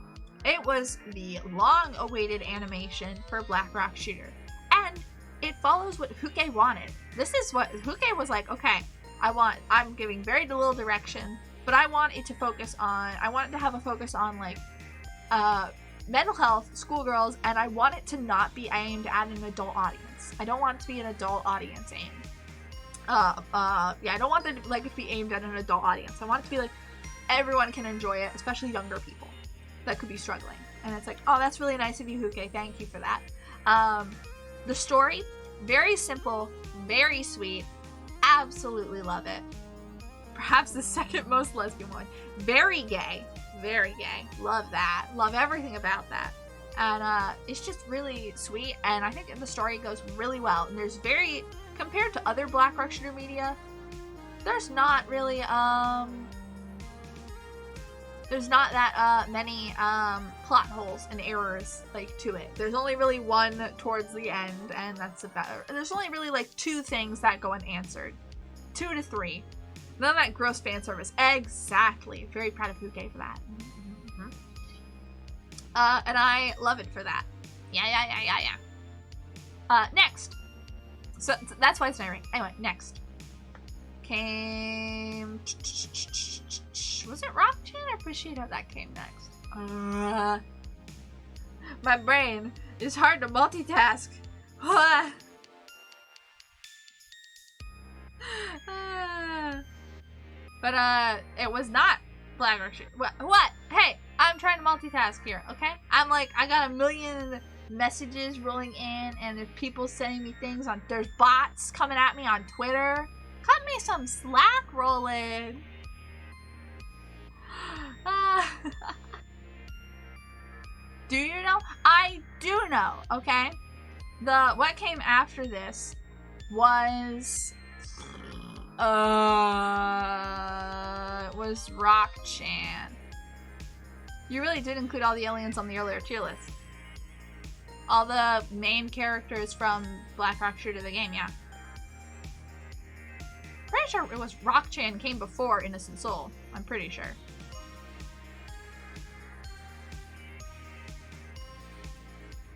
It was the long-awaited animation for Black Rock Shooter, and it follows what Huke wanted. This is what Huke was like. Okay, I'm giving very little direction, but I want it to focus on. I want it to have a focus on like mental health, schoolgirls, and I want it to not be aimed at an adult audience. I don't want it to be an adult audience aimed. Yeah, I don't want it to be aimed at an adult audience. I want it to be like everyone can enjoy it, especially younger people that could be struggling. And it's like, oh, that's really nice of you, Huke. Thank you for that. The story, very simple, very sweet. Absolutely love it. Perhaps the second most lesbian one. Very gay. Very gay. Love that. Love everything about that. And it's just really sweet, and I think the story goes really well. And there's compared to other Black Rock Shooter media, there's not really there's not that many plot holes and errors to it. There's only really one towards the end, and that's about it. There's only really 2 things that go unanswered. 2 to 3. None of that gross fan service. Exactly. Very proud of Huke for that. Mm-hmm. And I love it for that. Yeah. Next. So that's why it's my rank. Anyway, next. Came... Was it Rock-chan or Bushido that came next? My brain is hard to multitask. But it was not Black Rock Shooter. What? Hey, I'm trying to multitask here, okay? I got a million messages rolling in, and there's people sending me things there's bots coming at me on Twitter. Cut me some slack, Roland. Do you know? I do know, okay? What came after this was it was Rock-chan. You really did include all the aliens on the earlier tier list. All the main characters from Black Rock Shooter the game, yeah. Pretty sure it was Rock-chan came before Innocent Soul. I'm pretty sure.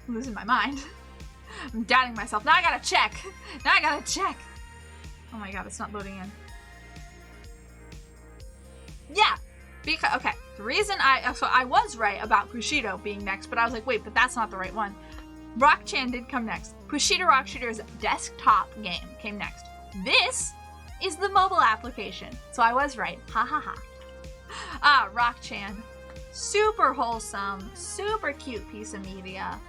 I'm losing my mind. I'm doubting myself. Now I gotta check. Oh my god, it's not loading in. Yeah, because, okay, the reason I was right about Bushido being next, but I was like, wait, but that's not the right one. Rock-chan did come next. Bushido Rock Shooter's desktop game came next. This is the mobile application, so I was right. Ha ha ha. Rock-chan. Super wholesome, super cute piece of media.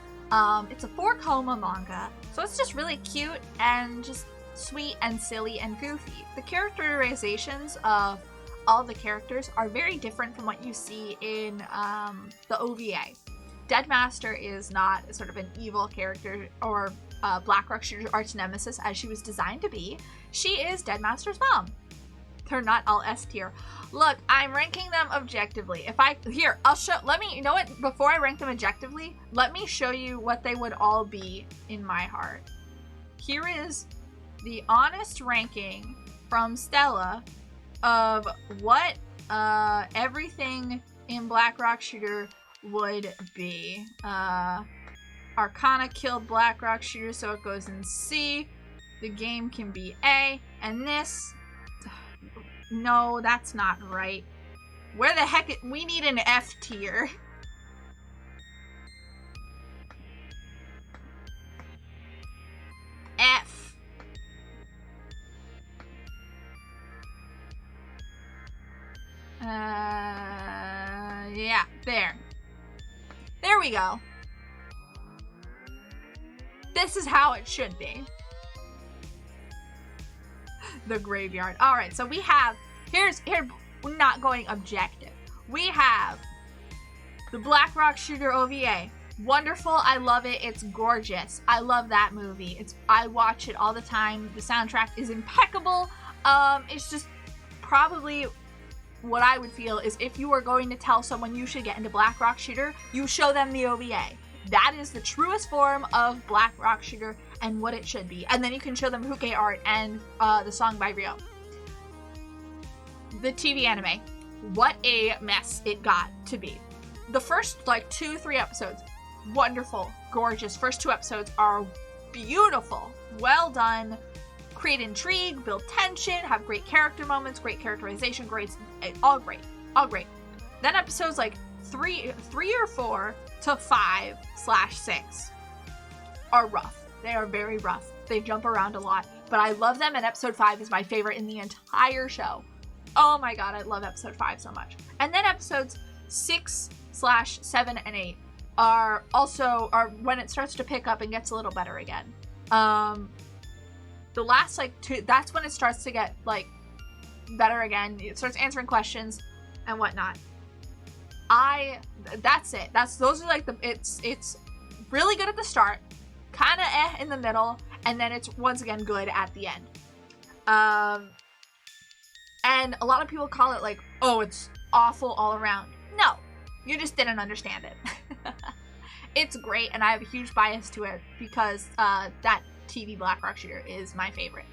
It's a 4-coma manga, so it's just really cute and just sweet and silly and goofy. The characterizations of all the characters are very different from what you see in the OVA. Deadmaster is not sort of an evil character or Black Rock Shooter's arch nemesis as she was designed to be. She is Deadmaster's mom. They're not all S tier. Look, I'm ranking them objectively. You know what? Before I rank them objectively, let me show you what they would all be in my heart. Here is the honest ranking from Stella of what everything in Black Rock Shooter would be. Arcana killed Black Rock Shooter, so it goes in C. The game can be A. And this... No, that's not right. Where the heck... We need an F tier. F. Yeah, there. There we go. This is how it should be. The graveyard. All right, so we have, here, we're not going objective. We have the Black Rock Shooter OVA. Wonderful. I love it. It's gorgeous. I love that movie. I watch it all the time. The soundtrack is impeccable. It's just probably what I would feel is if you were going to tell someone you should get into Black Rock Shooter, you show them the OVA. That is the truest form of Black Rock Shooter and what it should be. And then you can show them Houke art and the song by Ryo. The TV anime. What a mess it got to be. The first, 2-3 episodes, wonderful, gorgeous. First 2 episodes are beautiful, well done, create intrigue, build tension, have great character moments, great characterization, all great. Then episodes 3 or 4 to 5/6 are rough. They are very rough. They jump around a lot, but I love them, and episode 5 is my favorite in the entire show. Oh my god, I love episode 5 so much. And then episodes 6/7 and 8 are when it starts to pick up and gets a little better again. The last 2, that's when it starts to get better again. It starts answering questions and whatnot. That's it. Those are it's really good at the start, kind of in the middle, and then it's once again good at the end. And a lot of people call it oh, it's awful all around. No, you just didn't understand it. It's great, and I have a huge bias to it because that TV Black Rock Shooter is my favorite.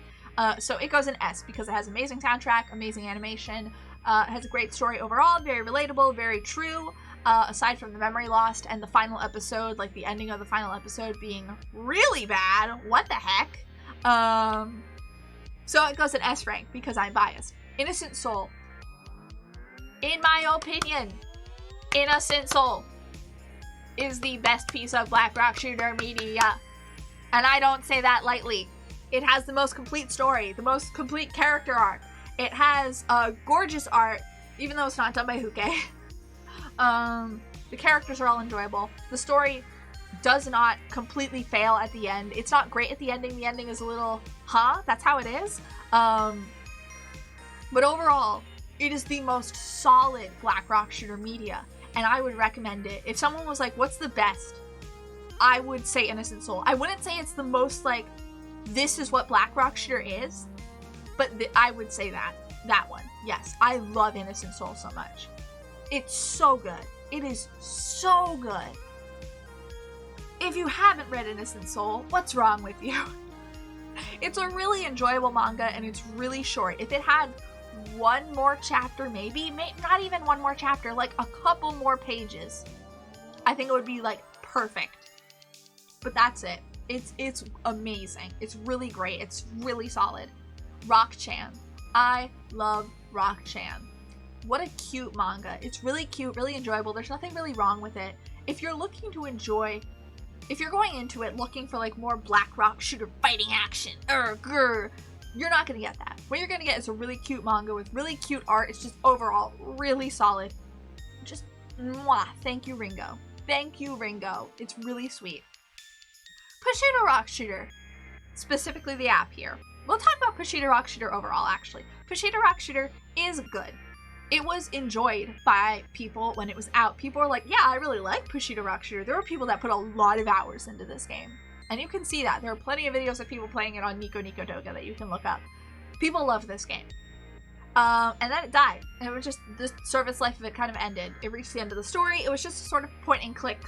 So it goes in S because it has amazing soundtrack, amazing animation, it has a great story overall, very relatable, very true, aside from the memory lost and the final episode, the ending of the final episode being really bad. What the heck? So it goes in S rank because I'm biased. Innocent Soul. In my opinion, Innocent Soul is the best piece of Black Rock Shooter media. And I don't say that lightly. It has the most complete story, the most complete character arc. It has gorgeous art, even though it's not done by Houke. The characters are all enjoyable. The story does not completely fail at the end. It's not great at the ending. The ending is a little, that's how it is. But overall, it is the most solid Black Rock Shooter media, and I would recommend it. If someone was what's the best? I would say Innocent Soul. I wouldn't say it's the most this is what Black Rock Shooter is, but I would say that one. Yes, I love Innocent Soul so much. It's so good. It is so good. If you haven't read Innocent Soul, what's wrong with you? It's a really enjoyable manga, and it's really short. If it had one more chapter, maybe not even one more chapter, a couple more pages, I think it would be perfect. But that's it. It's amazing. It's really great. It's really solid. Rock-chan. I love Rock-chan. What a cute manga. It's really cute, really enjoyable. There's nothing really wrong with it. If you're looking to enjoy, if you're going into it looking for more Black Rock Shooter fighting action, you're not going to get that. What you're going to get is a really cute manga with really cute art. It's just overall really solid. Just, mwah. Thank you, Ringo. Thank you, Ringo. It's really sweet. Kushida Rock Shooter. Specifically the app here. We'll talk about Kushida Rock Shooter overall, actually. Kushida Rock Shooter is good. It was enjoyed by people when it was out. People were like, yeah, I really like Kushida Rock Shooter. There were people that put a lot of hours into this game. And you can see that. There are plenty of videos of people playing it on Nico Nico Doga that you can look up. People love this game. And then it died. And it was just, the service life of it kind of ended. It reached the end of the story. It was just a sort of point and click,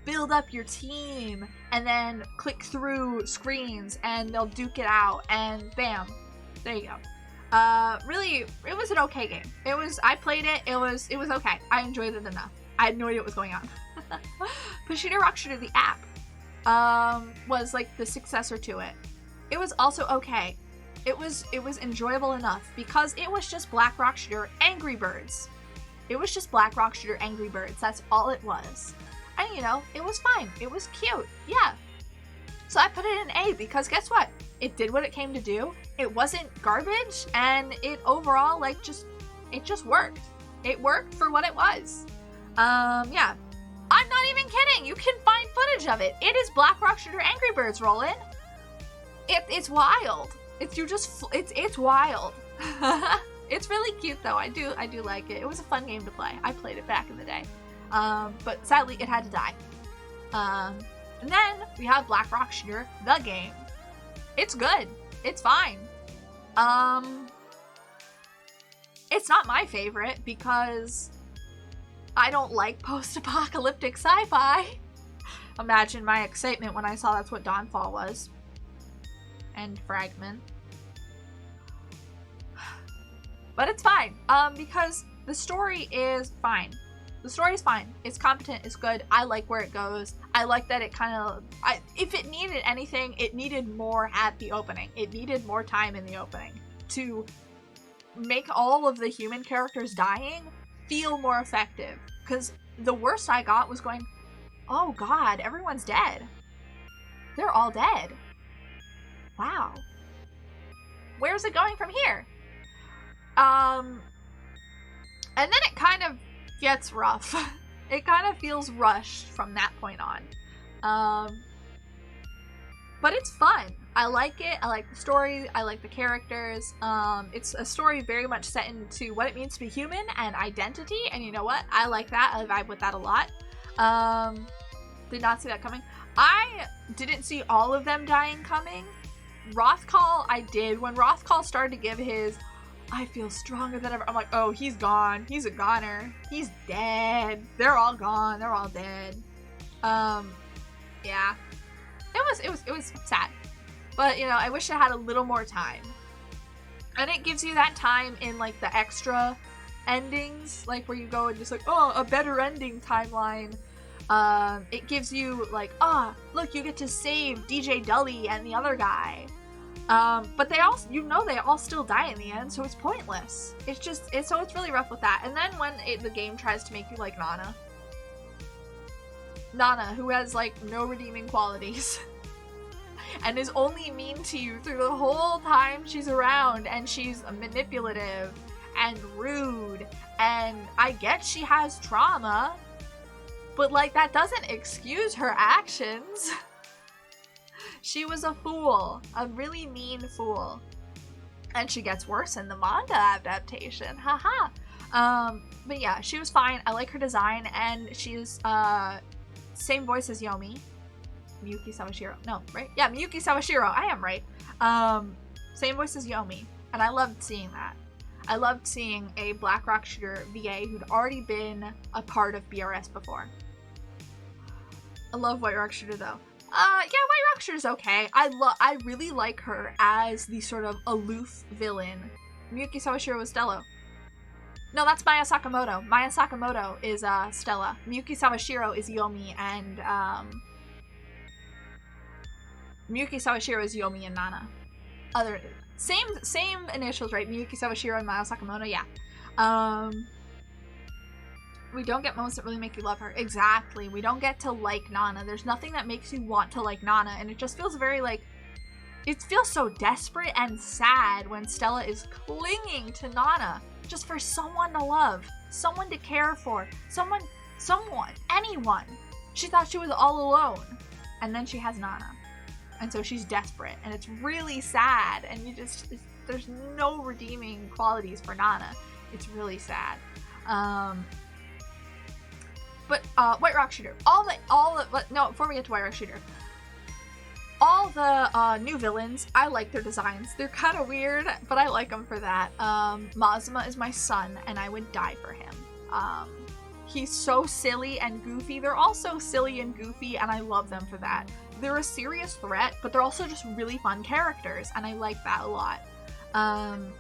build up your team, and then click through screens, and they'll duke it out, and bam. There you go. Really, it was an okay game. I played it, it was okay. I enjoyed it enough. I had no idea what was going on. Kushida Rock Shooter, the app, was the successor to it. It was also okay. It was enjoyable enough because it was just Black Rock Shooter Angry Birds. It was just Black Rock Shooter Angry Birds. That's all it was. And it was fine. It was cute. Yeah. So I put it in A because guess what? It did what it came to do. It wasn't garbage, and it overall it just worked. It worked for what it was. Yeah. I'm not even kidding. You can find footage of it. It is Black Rock Shooter Angry Birds, Roland. It's wild. it's wild. It's really cute though. I do like it. It was a fun game to play. I played it back in the day. But sadly it had to die. And then we have Black Rock Shooter, the game. It's good. It's fine. It's not my favorite because I don't like post-apocalyptic sci-fi. Imagine my excitement when I saw that's what Dawnfall was. And Fragment. But it's fine, because the story is fine. The story is fine. It's competent, it's good. I like where it goes. I like that it kind of... if it needed anything, it needed more at the opening. It needed more time in the opening to make all of the human characters dying feel more effective. Because the worst I got was going, oh god, everyone's dead. They're all dead. Wow. Where's it going from here? And then it kind of gets rough. It kind of feels rushed from that point on. But it's fun. I like it. I like the story. I like the characters. It's a story very much set into what it means to be human and identity. And you know what? I like that. I vibe with that a lot. Did not see that coming. I didn't see all of them dying coming. Rothcall, I did. When Rothcall started to give his, I feel stronger than ever, I'm like, oh, he's gone. He's a goner. He's dead. They're all gone. They're all dead. Yeah. It was sad. But, you know, I wish it had a little more time. And it gives you that time in, like, the extra endings, like, where you go and just, like, oh, a better ending timeline. It gives you, like, look, you get to save DJ Dully and the other guy. But they all, you know, they all still die in the end, so it's pointless. It's just, so it's really rough with that. And then when the game tries to make you like Nana. Nana, who has, like, no redeeming qualities. And is only mean to you through the whole time she's around, and she's manipulative and rude, and I get she has trauma, but, like, that doesn't excuse her actions. She was a fool, a really mean fool, and she gets worse in the manga adaptation, haha. But yeah, she was fine. I like her design, and she's same voice as Yomi. Miyuki Sawashiro. No, right? Yeah, Miyuki Sawashiro. I am right. Same voice as Yomi. And I loved seeing that. I loved seeing a Black Rock Shooter VA who'd already been a part of BRS before. I love White Rock Shooter though. Yeah, White Rock Shooter's okay. I really like her as the sort of aloof villain. Miyuki Sawashiro was Stella. No, that's Maya Sakamoto. Maya Sakamoto is Stella. Miyuki Sawashiro is Yomi, and Miyuki Sawashiro is Yomi and Nana. Same initials, right? Miyuki Sawashiro and Maya Sakamoto, yeah. We don't get moments that really make you love her. Exactly. We don't get to like Nana. There's nothing that makes you want to like Nana, and it just feels very like, it feels so desperate and sad when Stella is clinging to Nana just for someone to love, someone to care for, someone, anyone. She thought she was all alone, and then she has Nana. And so she's desperate, and it's really sad, and there's no redeeming qualities for Nana. It's really sad. But White Rock Shooter, before we get to White Rock Shooter, all the new villains, I like their designs. They're kind of weird, but I like them for that. Mazuma is my son, and I would die for him. He's so silly and goofy. They're all so silly and goofy, and I love them for that. They're a serious threat, but they're also just really fun characters, and I like that a lot. And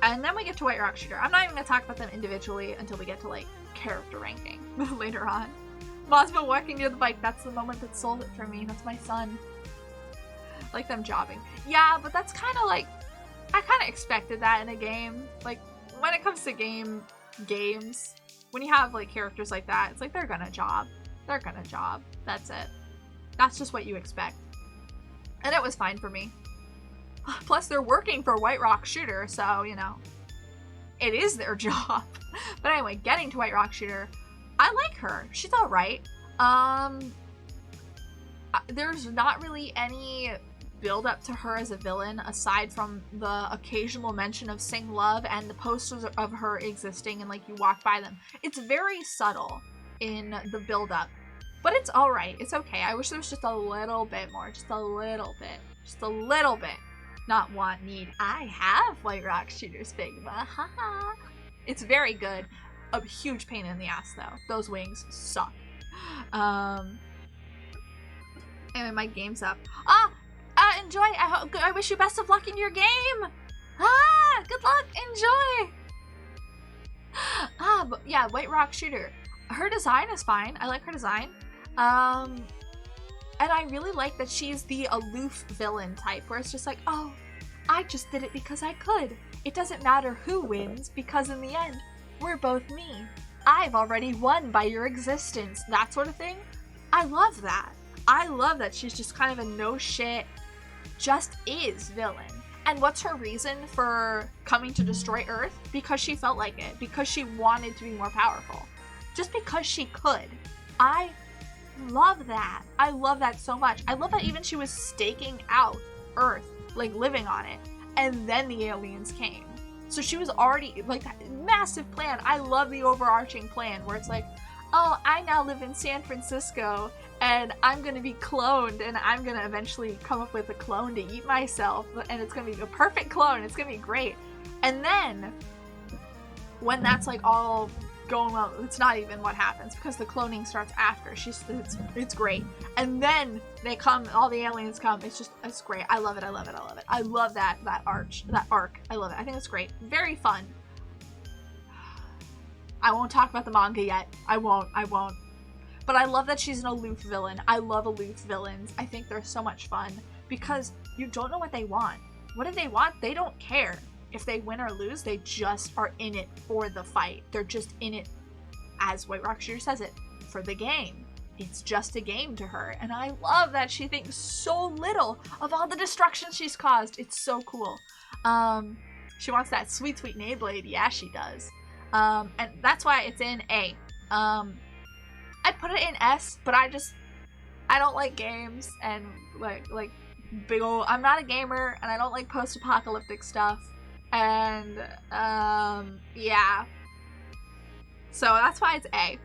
then we get to White Rock Shooter. I'm not even going to talk about them individually until we get to, like, character ranking later on. Mazuma walking near the bike, that's the moment that sold it for me. That's my son. Like them jobbing. Yeah, but that's kind of like, I kind of expected that in a game. Like, when it comes to games, when you have, like, characters like that, it's like, they're gonna job. They're gonna job. That's it. That's just what you expect. And it was fine for me. Plus, they're working for White Rock Shooter, so, you know, it is their job. But anyway, getting to White Rock Shooter, I like her. She's alright. There's not really any build up to her as a villain, aside from the occasional mention of Sing Love and the posters of her existing and like you walk by them. It's very subtle in the build up, but it's all right. It's okay. I wish there was just a little bit more, just a little bit. Not want, need. I have White Rock Shooter's Figma. Haha. It's very good. A huge pain in the ass though. Those wings suck. Anyway, my game's up. Enjoy. I wish you best of luck in your game. Good luck. Enjoy. But yeah, White Rock Shooter. Her design is fine. I like her design. And I really like that she's the aloof villain type, where it's just like, oh, I just did it because I could. It doesn't matter who wins, because in the end, we're both me. I've already won by your existence. That sort of thing. I love that. I love that she's just kind of a no shit, just is villain. And what's her reason for coming to destroy Earth? Because she felt like it. Because she wanted to be more powerful. Just because she could. I love that. I love that so much. I love that even she was staking out Earth, like living on it, and then the aliens came. So she was already, like, that massive plan. I love the overarching plan where it's like, oh, I now live in San Francisco and I'm gonna be cloned and I'm gonna eventually come up with a clone to eat myself, and it's gonna be a perfect clone. It's gonna be great. And then when that's like all going well, it's not even what happens, because the cloning starts after. It's great. And then they come, all the aliens come. It's great. I love it. I love that arc. I love it. I think it's great. Very fun. I won't talk about the manga yet. I won't. But I love that she's an aloof villain. I love aloof villains. I think they're so much fun because you don't know what they want. What do they want? They don't care. If they win or lose, they just are in it for the fight. They're just in it, as White Rock Shooter says it, for the game. It's just a game to her. And I love that she thinks so little of all the destruction she's caused. It's so cool. She wants that sweet, sweet Nayblade. Yeah, she does. And that's why it's in A. I put it in S, but I don't like games and like big old, I'm not a gamer and I don't like post-apocalyptic stuff. And yeah, so that's why it's A.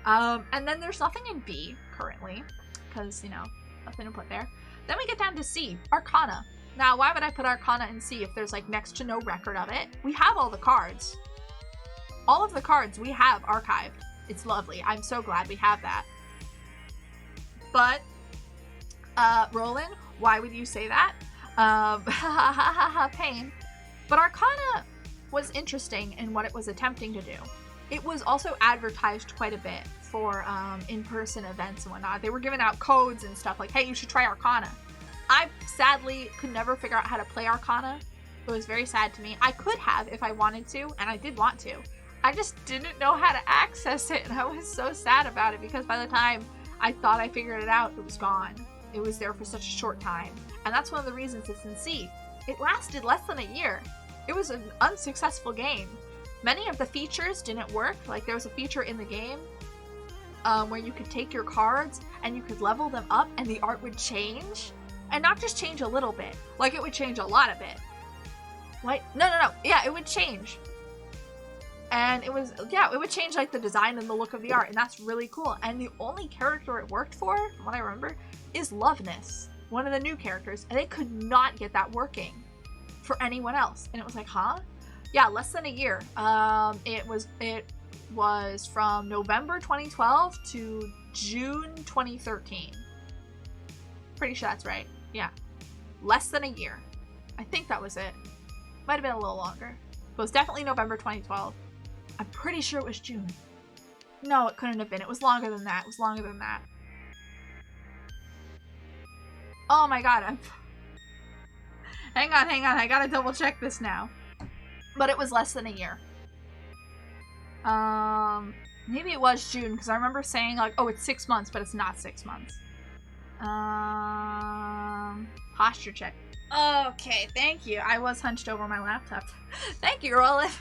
And then there's nothing in B currently, because, you know, nothing to put there. Then we get down to C, Arcana. Now, why would I put Arcana in C if there's like next to no record of it? We have all the cards. All of the cards we have archived. It's lovely. I'm so glad we have that. But, Roland, why would you say that? Pain. But Arcana was interesting in what it was attempting to do. It was also advertised quite a bit for in-person events and whatnot. They were giving out codes and stuff like, hey, you should try Arcana. I sadly could never figure out how to play Arcana. It was very sad to me. I could have if I wanted to, and I did want to. I just didn't know how to access it, and I was so sad about it because by the time I thought I figured it out, it was gone. It was there for such a short time. And that's one of the reasons it's in C. It lasted less than a year. It was an unsuccessful game. Many of the features didn't work. Like, there was a feature in the game where you could take your cards and you could level them up and the art would change. And not just change a little bit. Like, it would change a lot of it. What? No. Yeah, it would change. And it would change, like, the design and the look of the art. And that's really cool. And the only character it worked for, from what I remember, is Loveness. One of the new characters. And they could not get that working for anyone else. And it was like, huh? Yeah, less than a year. It was from November 2012 to June 2013. Pretty sure that's right. Yeah. Less than a year. I think that was it. Might have been a little longer. It was definitely November 2012. I'm pretty sure it was June. No, it couldn't have been. It was longer than that. Oh my god. Hang on. I gotta double check this now. But it was less than a year. Maybe it was June, because I remember saying, like, oh, it's 6 months, but it's not 6 months. Posture check. Okay, thank you. I was hunched over my laptop. Thank you, Roland.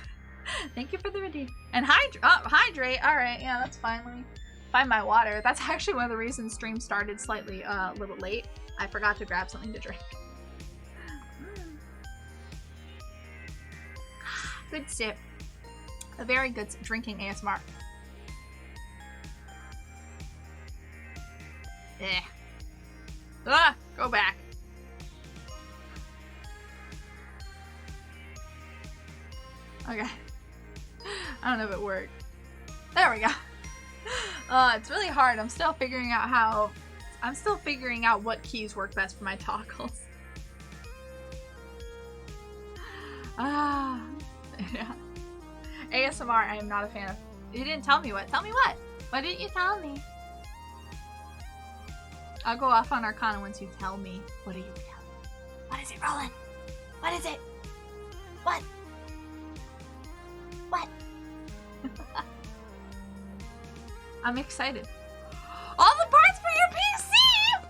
Thank you for the redeem. And hydrate. Alright, yeah, that's fine. find my water. That's actually one of the reasons stream started slightly a little late. I forgot to grab something to drink. Good sip. A very good drinking ASMR. Eh. Ah! Go back. Okay. I don't know if it worked. There we go. It's really hard. I'm still figuring out what keys work best for my toggles. Yeah. ASMR, I am not a fan of. You didn't tell me what. Tell me what? Why didn't you tell me? I'll go off on Arcana once you tell me. What are you telling me? What is it, Roland? What is it? What? What? I'm excited. All the parts for your PC!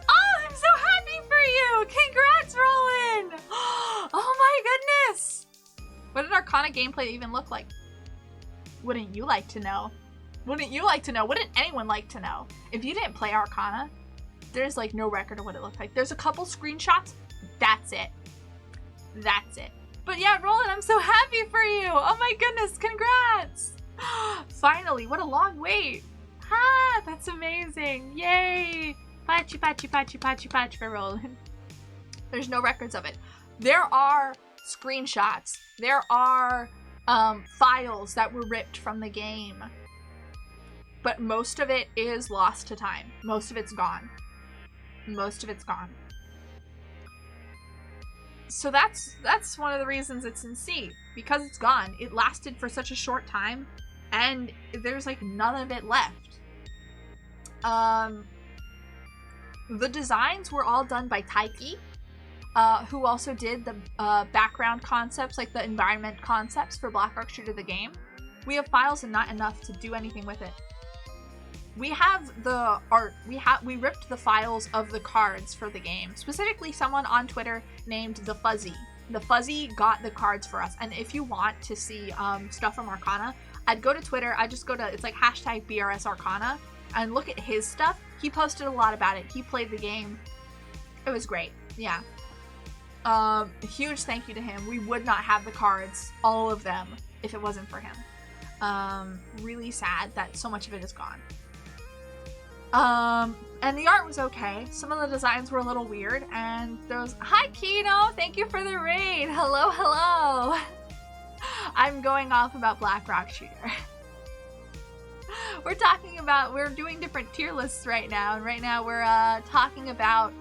Oh, I'm so happy for you! Congrats, Roland! Oh my goodness! What did Arcana gameplay even look like? Wouldn't you like to know? Wouldn't you like to know? Wouldn't anyone like to know? If you didn't play Arcana, there's like no record of what it looked like. There's a couple screenshots. That's it. That's it. But yeah, Roland, I'm so happy for you. Oh my goodness, congrats. Finally, what a long wait. Ah, that's amazing. Yay. Patchy, patchy, patchy, patchy, patchy for Roland. There's no records of it. There are screenshots. There are files that were ripped from the game. But most of it is lost to time. Most of it's gone. Most of it's gone. So that's one of the reasons it's in C. Because it's gone. It lasted for such a short time, and there's like none of it left. The designs were all done by Taiki, who also did the background concepts, like the environment concepts for Blackrock Shooter the game. We have files and not enough to do anything with it. We have the art. We ripped the files of the cards for the game. Specifically, someone on Twitter named The Fuzzy. The Fuzzy got the cards for us. And if you want to see stuff from Arcana, I'd go to Twitter. I'd just go to, it's like hashtag BRS Arcana, and look at his stuff. He posted a lot about it. He played the game. It was great. Yeah. Huge thank you to him. We would not have the cards, all of them, if it wasn't for him. Really sad that so much of it is gone. And the art was okay. Some of the designs were a little weird, and those— Hi, Kino! Thank you for the raid! Hello, hello! I'm going off about Blackrock Shooter. We're doing different tier lists right now, and right now we're talking about,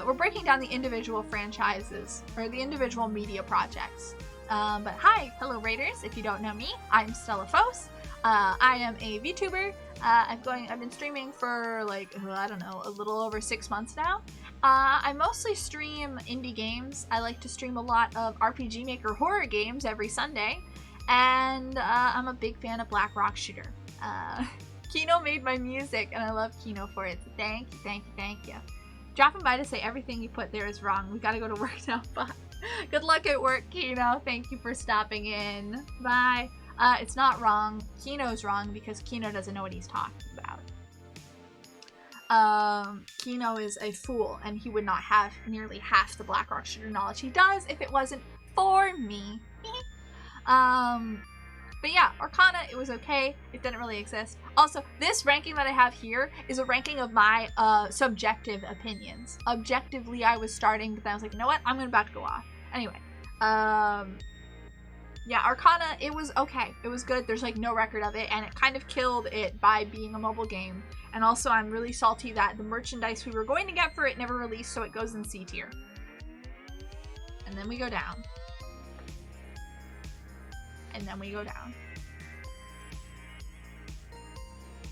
we're breaking down the individual franchises, or the individual media projects. But hi, hello Raiders, if you don't know me, I'm Stella Fos. I am a VTuber. I've been streaming for like, I don't know, a little over 6 months now. I mostly stream indie games. I like to stream a lot of RPG Maker horror games every Sunday. And I'm a big fan of Blackrock Shooter. Kino made my music, and I love Kino for it. So thank you, thank you, thank you. Dropping by to say everything you put there is wrong. We gotta go to work now. Bye. Good luck at work, Kino. Thank you for stopping in. Bye. It's not wrong. Kino's wrong because Kino doesn't know what he's talking about. Kino is a fool, and he would not have nearly half the Blackrock Shooter knowledge he does if it wasn't for me. But yeah, Arcana, it was okay. It didn't really exist. Also, this ranking that I have here is a ranking of my subjective opinions. Objectively, I was starting, but then I was like, you know what? I'm about to go off. Anyway, yeah, Arcana, it was okay. It was good. There's like no record of it, and it kind of killed it by being a mobile game. And also, I'm really salty that the merchandise we were going to get for it never released, so it goes in C tier. And then we go down. And then we go down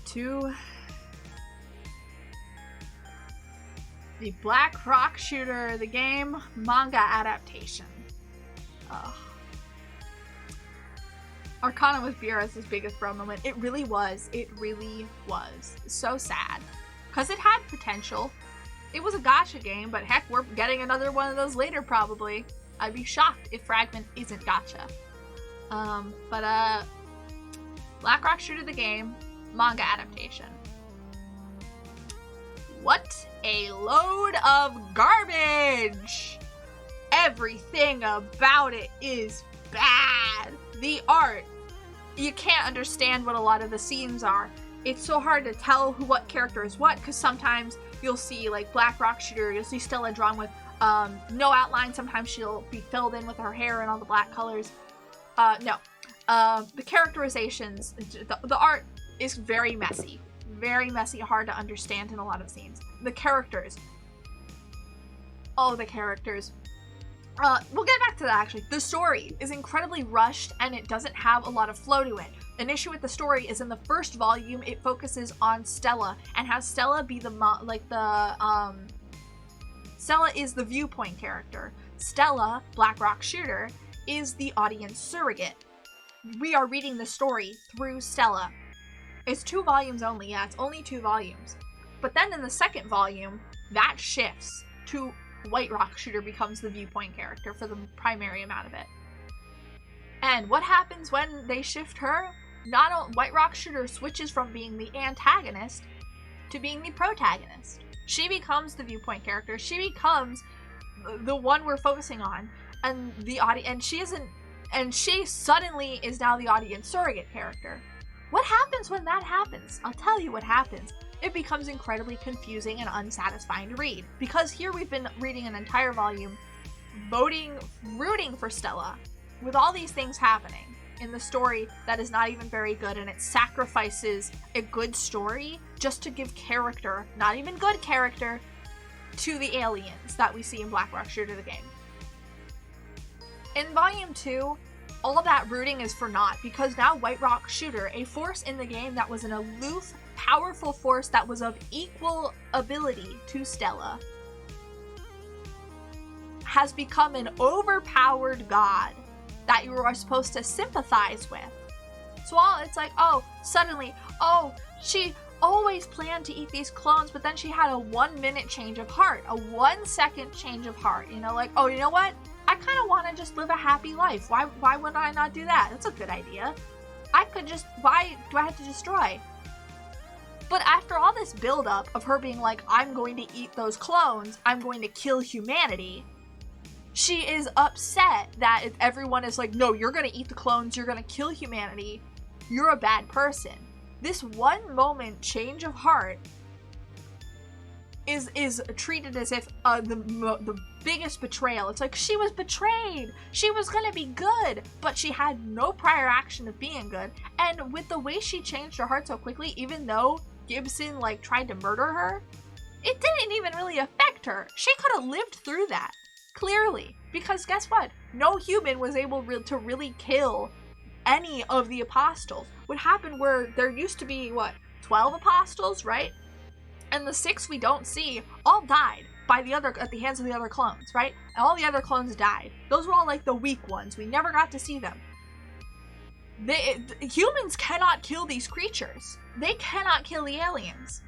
to the Blackrock Shooter, the game manga adaptation. Ugh. Arcana was BRS's biggest bro moment. It really was. It really was. So sad. Because it had potential. It was a gacha game, but heck, we're getting another one of those later probably. I'd be shocked if Fragment isn't gacha. Blackrock Shooter the game, manga adaptation. a load of garbage. Everything about it is bad. The art, you can't understand what a lot of the scenes are. It's so hard to tell what character is what, because sometimes you'll see like Black Rock Shooter, you'll see Stella drawn with no outline. Sometimes she'll be filled in with her hair and all the black colors. The characterizations, the art is very messy, hard to understand in a lot of scenes. The characters, we'll get back to that actually. The story is incredibly rushed and it doesn't have a lot of flow to it. An issue with the story is in the first volume, it focuses on Stella and has Stella be Stella is the viewpoint character. Stella, Black Rock Shooter, is the audience surrogate. We are reading the story through Stella. It's 2 volumes only, yeah, it's only 2 volumes. But then in the second volume, that shifts to White Rock Shooter becomes the viewpoint character for the primary amount of it. And what happens when they shift her? White Rock Shooter switches from being the antagonist to being the protagonist. She becomes the viewpoint character. She becomes the one we're focusing on, and she suddenly is now the audience surrogate character. What happens when that happens? I'll tell you what happens. It becomes incredibly confusing and unsatisfying to read, because here we've been reading an entire volume, rooting for Stella, with all these things happening in the story that is not even very good, and it sacrifices a good story just to give character, not even good character, to the aliens that we see in Black Rock Shooter the game. In Volume 2, all that rooting is for naught, because now White Rock Shooter, a force in the game that was an aloof, powerful force that was of equal ability to Stella, has become an overpowered god that you are supposed to sympathize with. So all it's like, suddenly, she always planned to eat these clones, but then she had a 1-minute change of heart, a 1-second change of heart, you know, like, you know what? I kind of want to just live a happy life. Why would I not do that? That's a good idea. Why do I have to destroy? But after all this buildup of her being like, I'm going to eat those clones, I'm going to kill humanity, she is upset that everyone is like, no, you're going to eat the clones, you're going to kill humanity, you're a bad person. This 1 moment change of heart is treated as if the biggest betrayal. It's like, she was betrayed. She was gonna be good, but she had no prior action of being good. And with the way she changed her heart so quickly, even though Gibson tried to murder her, it didn't even really affect her. She could have lived through that, clearly, because guess what? No human was able to really kill any of the apostles. What happened where there used to be 12 apostles, right? And the 6 we don't see all died at the hands of the other clones, right? And all the other clones died. Those were all the weak ones. We never got to see them. Humans cannot kill these creatures. They cannot kill the aliens.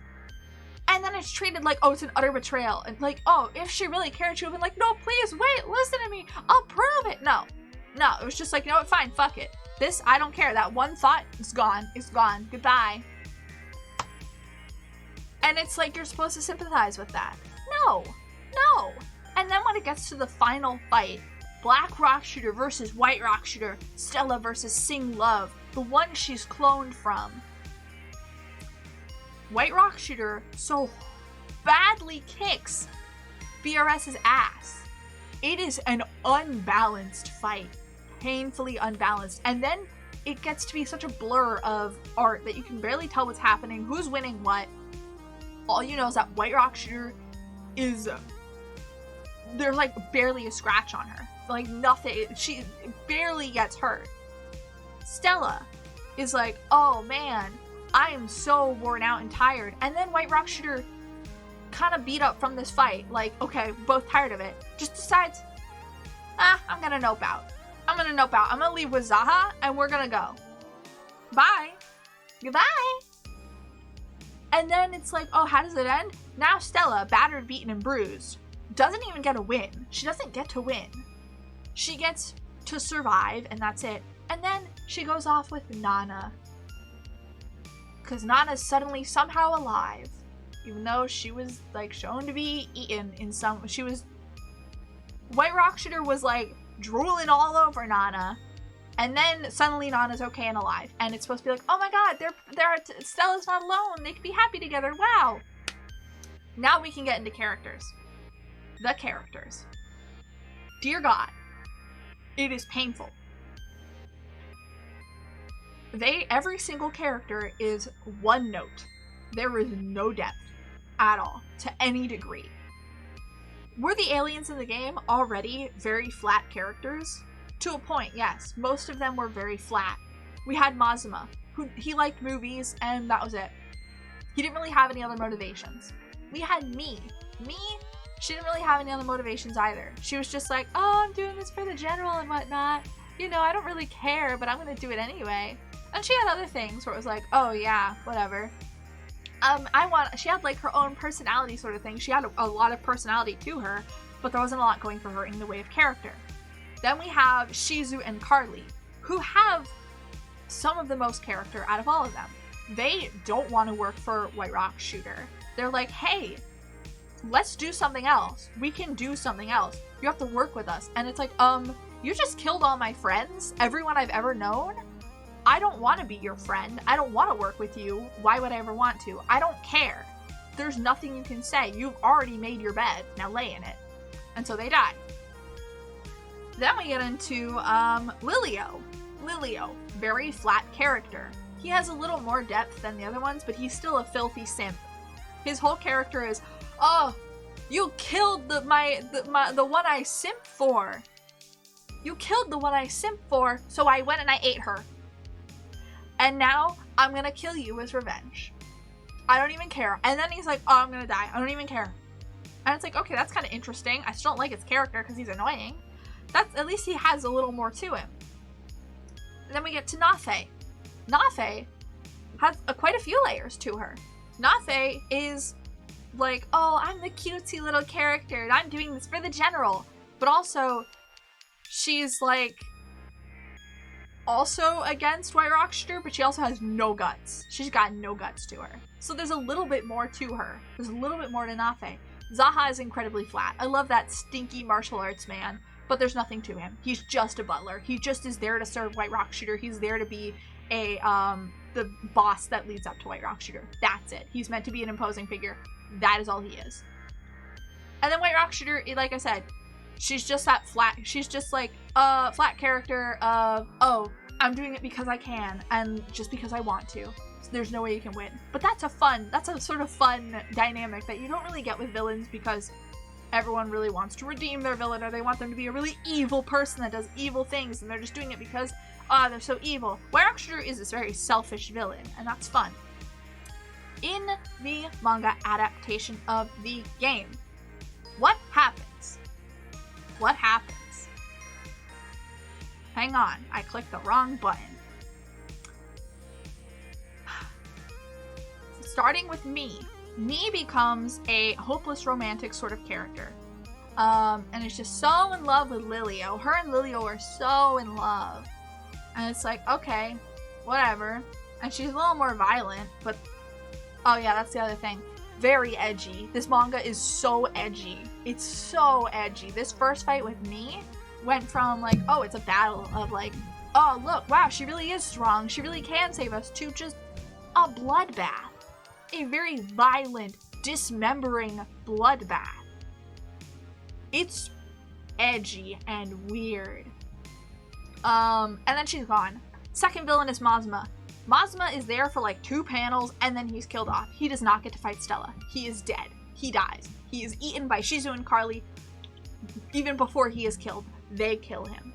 And then it's treated like, it's an utter betrayal. And if she really cared, she would have been like, no, please, wait, listen to me. I'll prove it. No, it was just like, you know what, fine, fuck it. This, I don't care. That one thought is gone. It's gone. Goodbye. And it's like you're supposed to sympathize with that. No. And then when it gets to the final fight, Black Rock Shooter versus White Rock Shooter, Stella versus Sing Love, the one she's cloned from. White Rock Shooter so badly kicks BRS's ass. It is an unbalanced fight. Painfully unbalanced. And then it gets to be such a blur of art that you can barely tell what's happening, who's winning what. All you know is that White Rock Shooter there's barely a scratch on her. Nothing. She barely gets hurt. Stella is like, oh man, I am so worn out and tired. And then White Rock Shooter, kind of beat up from this fight, okay, both tired of it, just decides, I'm gonna nope out. I'm gonna leave with Zaha, and we're gonna go. Bye. Goodbye. And then it's like, how does it end? Now Stella, battered, beaten, and bruised, doesn't even get a win. She doesn't get to win. She gets to survive, and that's it. And then she goes off with Nana. Because Nana's suddenly somehow alive. even though she was like shown to be eaten in some, White Rock Shooter was like drooling all over Nana, and then suddenly Nana's okay and alive, and it's supposed to be like, oh my god, Stella's not alone, they could be happy together, wow. Now we can get into characters. The characters. Dear God, it is painful. Every single character is one note. There is no depth at all, to any degree. Were the aliens in the game already very flat characters? To a point, yes. Most of them were very flat. We had Mazuma, he liked movies, and that was it. He didn't really have any other motivations. We had Me, she didn't really have any other motivations either. She was just like, oh, I'm doing this for the general and whatnot. You know, I don't really care, but I'm gonna do it anyway. And she had other things where it was like, oh yeah, whatever. She had like her own personality sort of thing. She had a lot of personality to her, but there wasn't a lot going for her in the way of character. Then we have Shizu and Carly, who have some of the most character out of all of them. They don't want to work for White Rock Shooter. They're like, hey, let's do something else. We can do something else. You have to work with us. And it's like, you just killed all my friends, everyone I've ever known. I don't want to be your friend. I don't want to work with you. Why would I ever want to? I don't care. There's nothing you can say. You've already made your bed. Now lay in it. And so they die. Then we get into Lilio. Lilio, very flat character. He has a little more depth than the other ones, but he's still a filthy simp. His whole character is, oh, you killed the one I simped for. You killed the one I simped for, so I went and I ate her. And now I'm gonna kill you as revenge. I don't even care. And then he's like, oh, I'm gonna die. I don't even care. And it's like, okay, that's kind of interesting. I still don't like his character because he's annoying. At least he has a little more to him. And then we get to Nafe. Nafe has quite a few layers to her. Nafe is like, oh, I'm the cutesy little character and I'm doing this for the general. But also, she's like also against White Rock Shooter, but she also has no guts. She's got no guts to her. So there's a little bit more to her. There's a little bit more to Nafe. Zaha is incredibly flat. I love that stinky martial arts man, but there's nothing to him. He's just a butler. He just is there to serve White Rock Shooter. He's there to be the boss that leads up to White Rock Shooter. That's it. He's meant to be an imposing figure. That is all he is. And then White Rock Shooter, like I said, she's just that flat. She's just like a flat character of, oh, I'm doing it because I can and just because I want to. So there's no way you can win. But that's a sort of fun dynamic that you don't really get with villains because everyone really wants to redeem their villain or they want them to be a really evil person that does evil things and they're just doing it because, they're so evil. White Rock Shooter is this very selfish villain and that's fun. In the manga adaptation of the game, what happens? What happens? Hang on, I clicked the wrong button. Starting with Me becomes a hopeless romantic sort of character. And is just so in love with Lilio. Her and Lilio are so in love. And it's like, okay, whatever. And she's a little more violent, but oh yeah, that's the other thing. Very edgy. This manga is so edgy. It's so edgy. This first fight with Me went from like, oh, it's a battle of like, oh, look, wow, she really is strong. She really can save us, to just a bloodbath. A very violent, dismembering bloodbath. It's edgy and weird. And then she's gone. Second villain is Mazuma. Mazuma is there for like 2 panels and then he's killed off. He does not get to fight Stella. He is dead. He dies. He is eaten by Shizu and Carly. Even before he is killed, they kill him.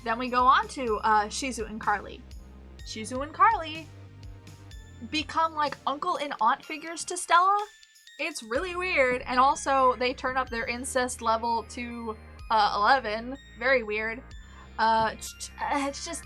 Then we go on to Shizu and Carly. Shizu and Carly become like uncle and aunt figures to Stella. It's really weird. And also they turn up their incest level to 11. Very weird. It's just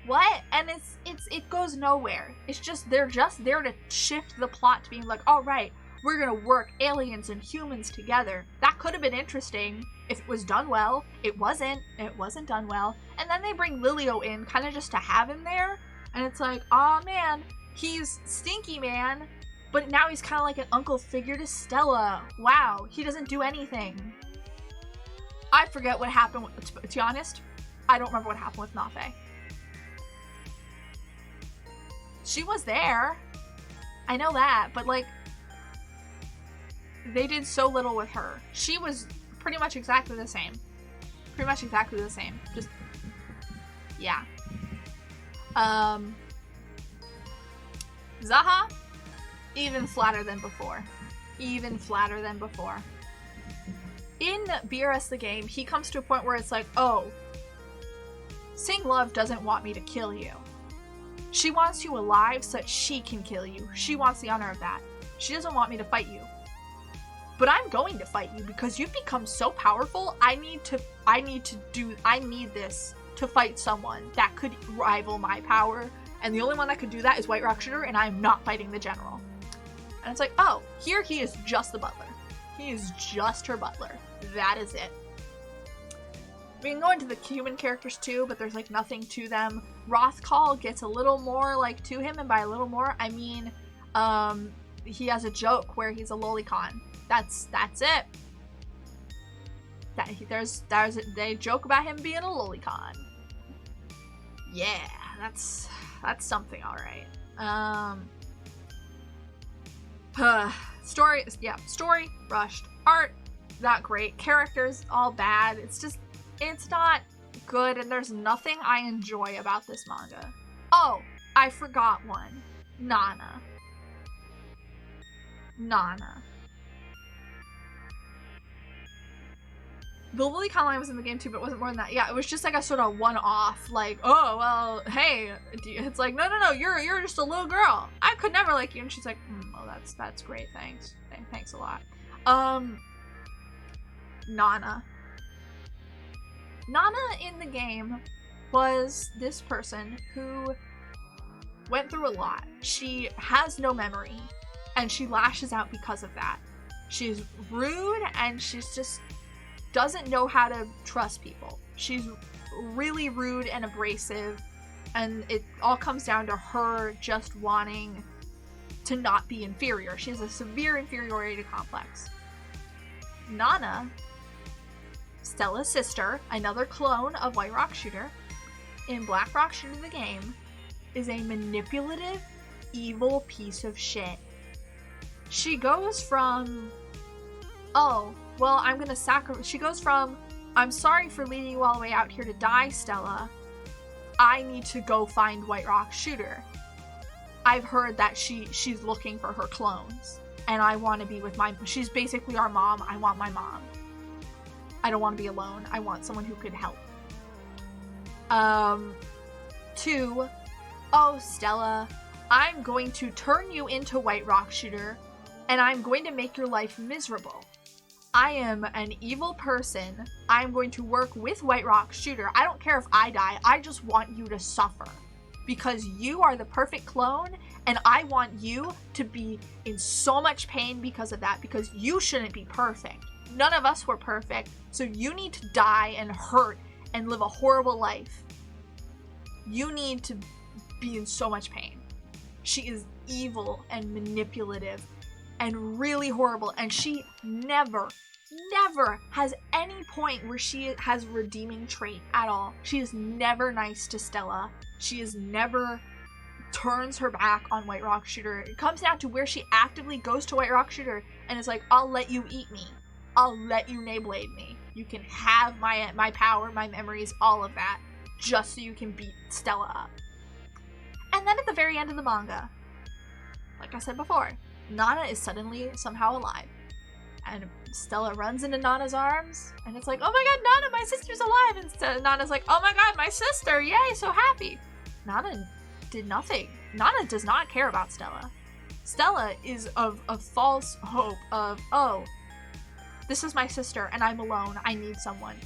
what? And it goes nowhere. It's just they're just there to shift the plot to being like, all right, we're gonna work aliens and humans together. That could have been interesting if it was done well. It wasn't. It wasn't done well. And then they bring Lilio in kind of just to have him there. And it's like, oh man, he's Stinky Man. But now he's kind of like an uncle figure to Stella. Wow, he doesn't do anything. I forget what happened, to be honest. I don't remember what happened with Nafe. She was there. I know that, but like, they did so little with her. She was pretty much exactly the same. Pretty much exactly the same. Just, yeah. Zaha, even flatter than before. Even flatter than before. In BRS the game, he comes to a point where it's like, oh, Sing Love doesn't want me to kill you. She wants you alive so that she can kill you. She wants the honor of that. She doesn't want me to fight you. But I'm going to fight you because you've become so powerful. I need this to fight someone that could rival my power. And the only one that could do that is White Rock Shooter, and I'm not fighting the general. And it's like, oh, here he is just the butler. He is just her butler. That is it. We can go into the human characters too, but there's like nothing to them. Rothcall gets a little more like to him, and by a little more, I mean, he has a joke where he's a lolicon. That's it. They joke about him being a lolicon. Yeah, that's something, all right. Story rushed. Art, not great. Characters, all bad. It's not good, and there's nothing I enjoy about this manga. Oh, I forgot one. Nana. The lolicon line was in the game too, but it wasn't more than that. Yeah, it was just like a sort of one-off, like, oh, well, hey, it's like, no, you're just a little girl. I could never like you. And she's like, oh, that's great, thanks. Thanks a lot. Nana in the game was this person who went through a lot. She has no memory, and she lashes out because of that. She's rude, and she's just doesn't know how to trust people. She's really rude and abrasive, and it all comes down to her just wanting to not be inferior. She has a severe inferiority complex. Nana, Stella's sister, another clone of White Rock Shooter, in Black Rock Shooter the game, is a manipulative, evil piece of shit. She goes from, oh, well, I'm gonna sacrifice. She goes from, I'm sorry for leading you all the way out here to die, Stella. I need to go find White Rock Shooter. I've heard that she's looking for her clones, and I want to be with she's basically our mom. I want my mom. I don't want to be alone. I want someone who could help. 2, oh, Stella, I'm going to turn you into White Rock Shooter, and I'm going to make your life miserable. I am an evil person. I'm going to work with White Rock Shooter. I don't care if I die. I just want you to suffer. Because you are the perfect clone, and I want you to be in so much pain because of that, because you shouldn't be perfect. None of us were perfect, so you need to die and hurt and live a horrible life. You need to be in so much pain. She is evil and manipulative and really horrible, and she never has any point where she has a redeeming trait at all. She is never nice to Stella. She is never turns her back on White Rock Shooter. It comes down to where she actively goes to White Rock Shooter and is like, I'll let you eat me. I'll let you Nayblade me. You can have my power, my memories, all of that, just so you can beat Stella up. And then at the very end of the manga, like I said before, Nana is suddenly somehow alive. And Stella runs into Nana's arms, and it's like, oh my god, Nana, my sister's alive! And Nana's like, oh my god, my sister, yay, so happy! Nana did nothing. Nana does not care about Stella. Stella is of a false hope of, oh, this is my sister, and I'm alone, I need someone.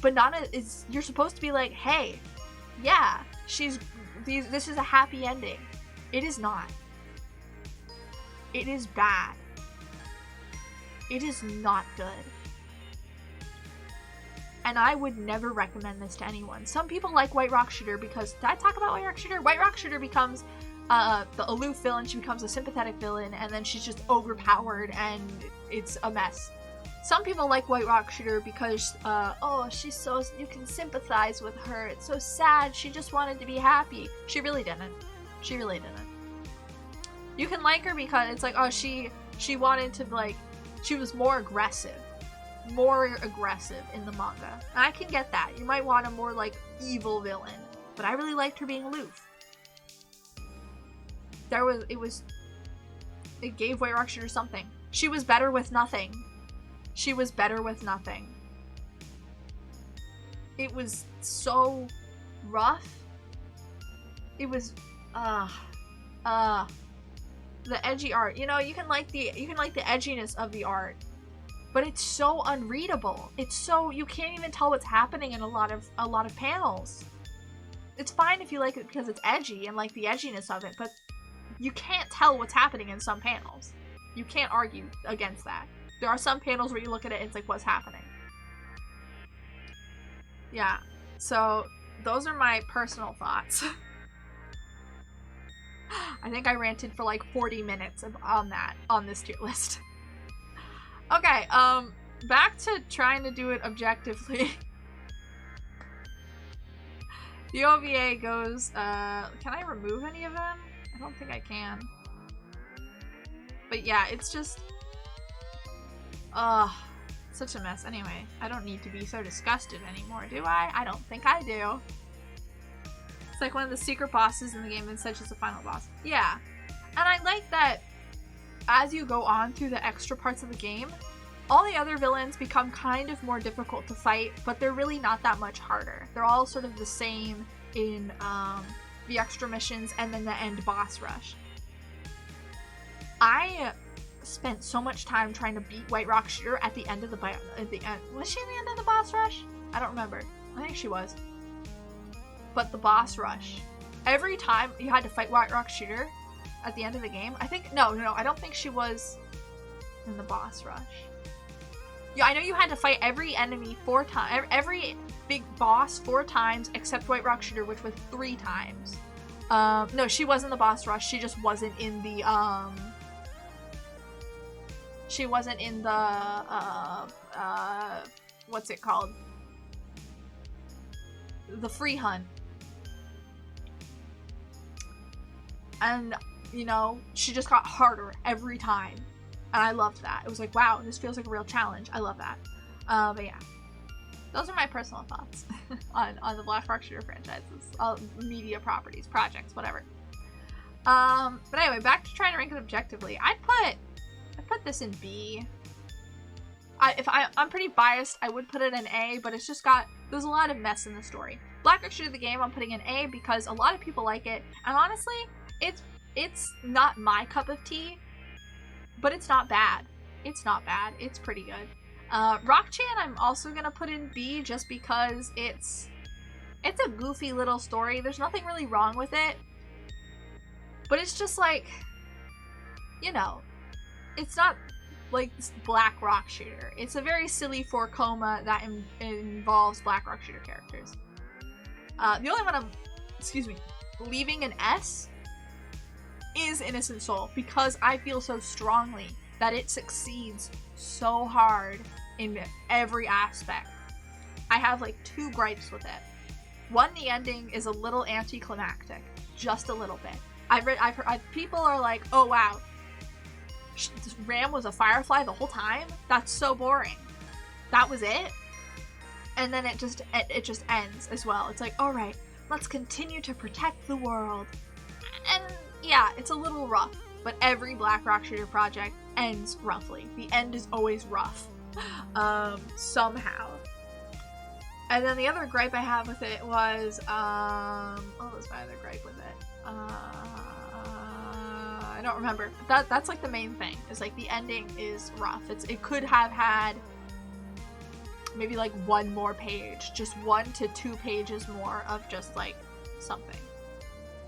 But Nana is, you're supposed to be like, hey, yeah, this is a happy ending. It is not. It is bad. It is not good. And I would never recommend this to anyone. Some people like White Rock Shooter because, did I talk about White Rock Shooter? White Rock Shooter becomes the aloof villain, she becomes a sympathetic villain, and then she's just overpowered, and it's a mess. Some people like White Rock Shooter because, oh, she's so, you can sympathize with her, it's so sad, she just wanted to be happy. She really didn't. She really didn't. You can like her because it's like, oh, she wanted to, like, she was more aggressive in the manga. And I can get that. You might want a more, like, evil villain. But I really liked her being aloof. It gave White Rock Shooter something. She was better with nothing. She was better with nothing. It was so rough. It was, the edgy art. You know, you can like the edginess of the art, but it's so unreadable. It's so, you can't even tell what's happening in a lot of panels. It's fine if you like it because it's edgy and like the edginess of it, but you can't tell what's happening in some panels. You can't argue against that. There are some panels where you look at it and it's like, what's happening? Yeah, so those are my personal thoughts. I think I ranted for like 40 minutes on this tier list. Okay, back to trying to do it objectively. The OVA goes, can I remove any of them? I don't think I can. But yeah, it's just, such a mess. Anyway, I don't need to be so disgusted anymore, do I? I don't think I do. It's like one of the secret bosses in the game and such as the final boss. Yeah. And I like that as you go on through the extra parts of the game, all the other villains become kind of more difficult to fight, but they're really not that much harder. They're all sort of the same in the extra missions and then the end boss rush. I spent so much time trying to beat White Rock Shooter at the end of was she at the end of the boss rush? I don't remember. I think she was. But the boss rush, every time you had to fight White Rock Shooter at the end of the game, I think, no, I don't think she was in the boss rush. Yeah, I know you had to fight every enemy 4 times, every big boss 4 times except White Rock Shooter, which was 3 times. No, she was in the boss rush, she just wasn't in the, what's it called? The free hunt. And, you know, she just got harder every time. And I loved that. It was like, wow, this feels like a real challenge. I love that. But yeah. Those are my personal thoughts on the Black Rock Shooter franchises. Media properties, projects, whatever. But anyway, back to trying to rank it objectively. I put this in B. I'm pretty biased, I would put it in A, but it's just there's a lot of mess in the story. Black Rock Shooter the game, I'm putting in A because a lot of people like it, and honestly, it's not my cup of tea, but it's not bad. It's not bad. It's pretty good. Rock-chan I'm also gonna put in B just because it's a goofy little story. There's nothing really wrong with it, but it's just like, you know, it's not like Black Rock Shooter. It's a very silly 4-coma that involves Black Rock Shooter characters. The only one I'm, leaving an S is Innocent Soul because I feel so strongly that it succeeds so hard in every aspect. I have like 2 gripes with it. One, the ending is a little anticlimactic, just a little bit. I've heard people are like, oh wow, Ram was a firefly the whole time? That's so boring. That was it? And then it just ends as well. It's like, alright, let's continue to protect the world. And yeah, it's a little rough, but every Black Rock Shooter project ends roughly. The end is always rough. Somehow. And then the other gripe I have with it was, what was my other gripe with it? I don't remember. That's like the main thing. It's like the ending is rough. It could have had maybe like 1 more page, just 1 to 2 pages more of just like something.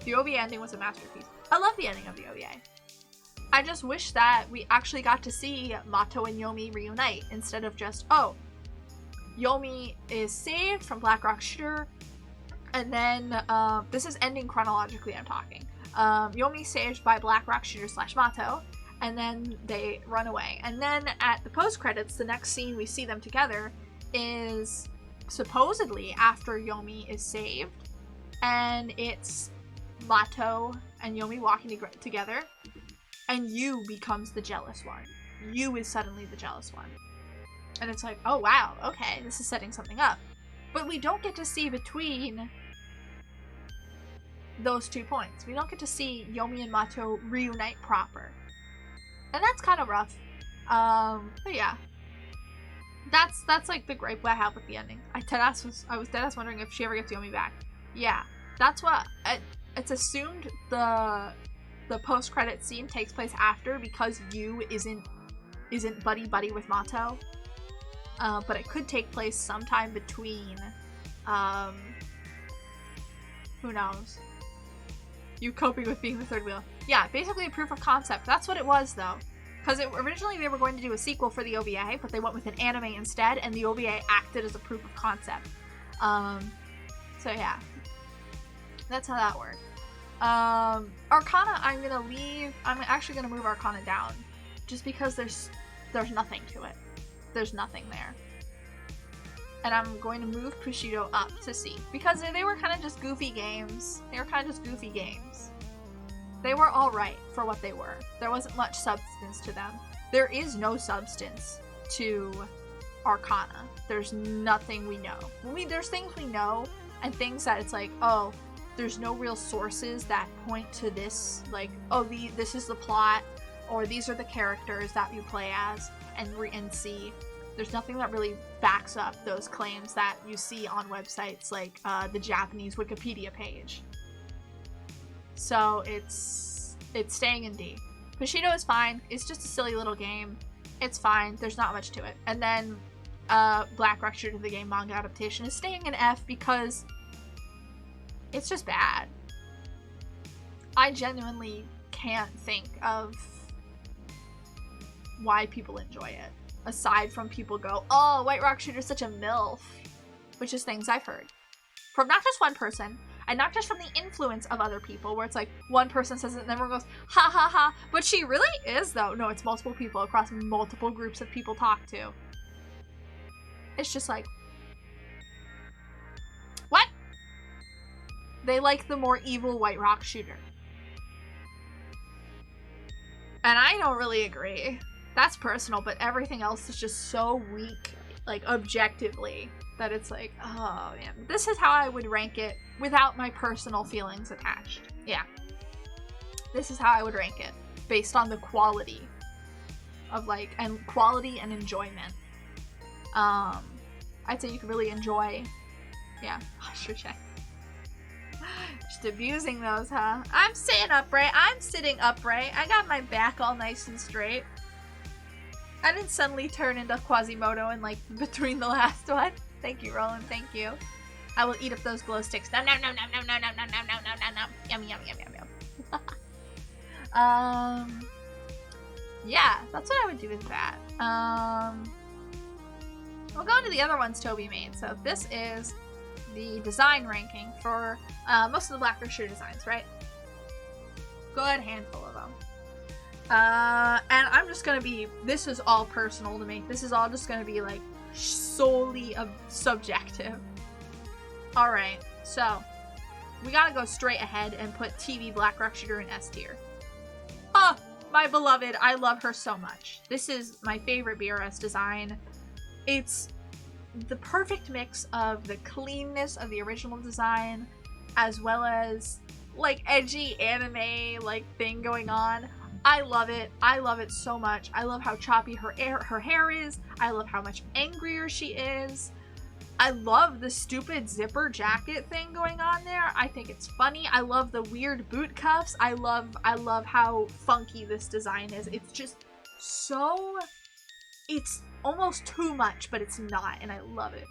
The OVA ending was a masterpiece. I love the ending of the OVA. I just wish that we actually got to see Mato and Yomi reunite instead of just, oh, Yomi is saved from Black Rock Shooter, and then, this is ending chronologically I'm talking. Yomi saved by Black Rock Shooter / Mato, and then they run away. And then at the post-credits, the next scene we see them together is supposedly after Yomi is saved, and it's Mato and Yomi walking together, and Yu becomes the jealous one. Yu is suddenly the jealous one. And it's like, oh wow, okay, this is setting something up. But we don't get to see between those 2 points. We don't get to see Yomi and Mato reunite proper. And that's kind of rough. But yeah. That's like the gripe I have with the ending. I was deadass wondering if she ever gets Yomi back. Yeah. That's what it's assumed the post-credit scene takes place after, because Yu isn't buddy with Mato. But it could take place sometime between, who knows? You coping with being the third wheel. Yeah, basically a proof of concept. That's what it was, though. Because originally they were going to do a sequel for the OVA, but they went with an anime instead, and the OVA acted as a proof of concept. So yeah. That's how that worked. Arcana, I'm actually gonna move Arcana down. Just because there's nothing to it. There's nothing there. And I'm going to move Bushido up to C. Because they were kind of just goofy games. They were alright for what they were. There wasn't much substance to them. There is no substance to Arcana. There's nothing we know. There's things we know, and things that it's like, oh, there's no real sources that point to this, like, oh, this is the plot, or these are the characters that you play as and see. There's nothing that really backs up those claims that you see on websites like the Japanese Wikipedia page. So it's staying in D. Bushido is fine. It's just a silly little game. It's fine. There's not much to it. And then Black Rock Shooter, the game manga adaptation, is staying in F because it's just bad. I genuinely can't think of why people enjoy it. Aside from people go, oh, White Rock Shooter's such a MILF. Which is things I've heard. From not just one person, and not just from the influence of other people, where it's like, one person says it and everyone goes, ha ha ha, but she really is though. No, it's multiple people across multiple groups of people talk to. It's just like, what? They like the more evil White Rock Shooter. And I don't really agree. That's personal, but everything else is just so weak, like, objectively, that it's like, oh, man. This is how I would rank it without my personal feelings attached. Yeah. This is how I would rank it, based on the quality of, like, and quality and enjoyment. I'd say you could really enjoy, yeah, sure check. Just abusing those, huh? I'm sitting upright. I'm sitting upright. I got my back all nice and straight. I didn't suddenly turn into Quasimodo in, like, between the last one. Thank you, Roland. Thank you. I will eat up those glow sticks. No, no, no, no, no, no, no, no, no, no, no, no. Yummy, yummy, yummy, yummy, yum. Yeah, that's what I would do with that. We'll go into the other ones Toby made. So this is the design ranking for most of the Black Rock Shooter designs, right? Good handful of them. And I'm just gonna be, this is all personal to me. This is all just gonna be, like, solely subjective. Alright, so we gotta go straight ahead and put TV Black Rock Shooter in S tier. Oh, my beloved, I love her so much. This is my favorite BRS design. It's the perfect mix of the cleanness of the original design, as well as, like, edgy anime, like, thing going on. I love it. I love it so much. I love how choppy her hair is. I love how much angrier she is. I love the stupid zipper jacket thing going on there. I think it's funny. I love the weird boot cuffs. I love how funky this design is. It's just so, it's almost too much, but it's not, and I love it.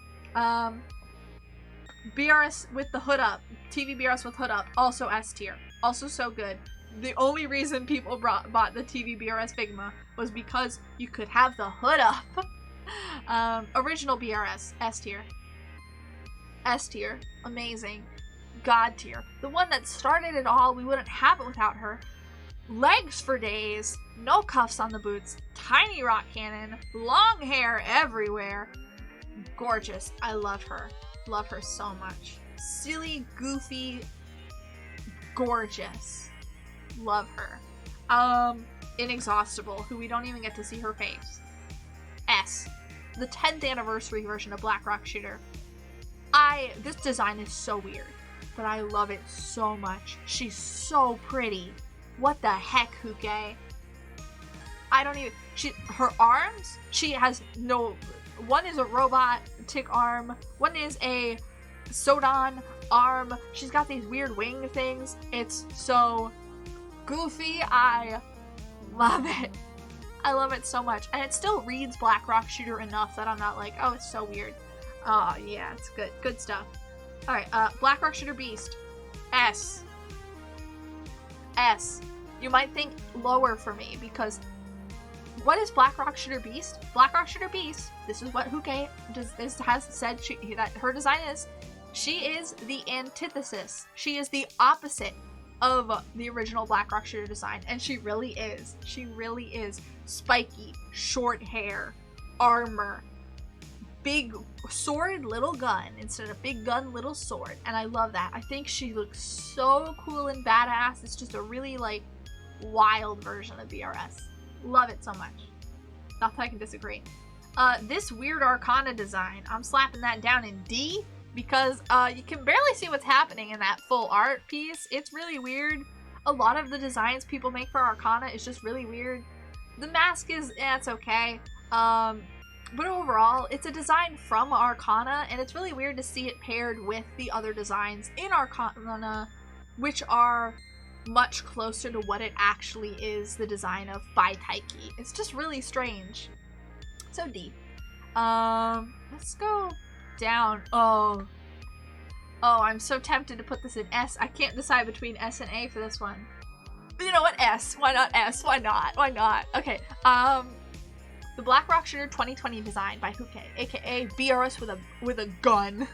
BRS with the hood up. TV BRS with hood up. Also S tier. Also so good. The only reason people bought the TV BRS Figma was because you could have the hood up. Original BRS, S tier. S tier. Amazing. God tier. The one that started it all. We wouldn't have it without her. Legs for days, no cuffs on the boots, tiny rock cannon, long hair everywhere. Gorgeous. I love her. Love her so much. Silly, goofy, gorgeous. Love her. Inexhaustible, who we don't even get to see her face. S. The 10th anniversary version of Black Rock Shooter. This design is so weird, but I love it so much. She's so pretty. What the heck, Huke? Her arms, she has no, one is a robotic arm, one is a Sodon arm, she's got these weird wing things. It's so goofy. I love it. I love it so much. And it still reads Black Rock Shooter enough that I'm not like, oh, it's so weird. Oh, yeah, it's good. Good stuff. Alright, Black Rock Shooter Beast. S. S. You might think lower for me, because what is Black Rock Shooter Beast? Black Rock Shooter Beast, this is what Huke has said that her design is. She is the antithesis. She is the opposite of the original Black Rock Shooter design, and she really is. She really is. Spiky, short hair, armor, big sword, little gun, instead of big gun, little sword, and I love that. I think she looks so cool and badass. It's just a really, like, wild version of BRS. Love it so much. Not that I can disagree. This weird Arcana design, I'm slapping that down in D, because you can barely see what's happening in that full art piece. It's really weird. A lot of the designs people make for Arcana is just really weird. The mask is, it's okay. But overall, it's a design from Arcana, and it's really weird to see it paired with the other designs in Arcana, which are much closer to what it actually is, the design of by Taiki. It's just really strange. So D. Let's go down. Oh, I'm so tempted to put this in S. I can't decide between S and A for this one. You know what? S. Why not S? Why not? Why not? Okay. The Black Rock Shooter 2020 design by Huke, aka BRS with a gun.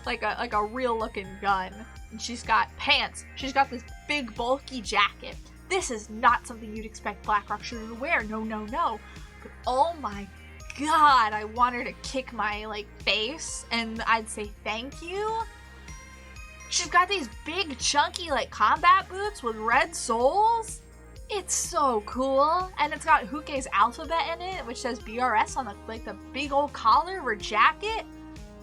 like a real looking gun. And she's got pants. She's got this big bulky jacket. This is not something you'd expect Black Rock Shooter to wear. No, no, no. But oh my god, I want her to kick my, like, face, and I'd say thank you. She's got these big, chunky, like, combat boots with red soles. It's so cool. And it's got Huke's alphabet in it, which says BRS on the, like, the big old collar of her jacket.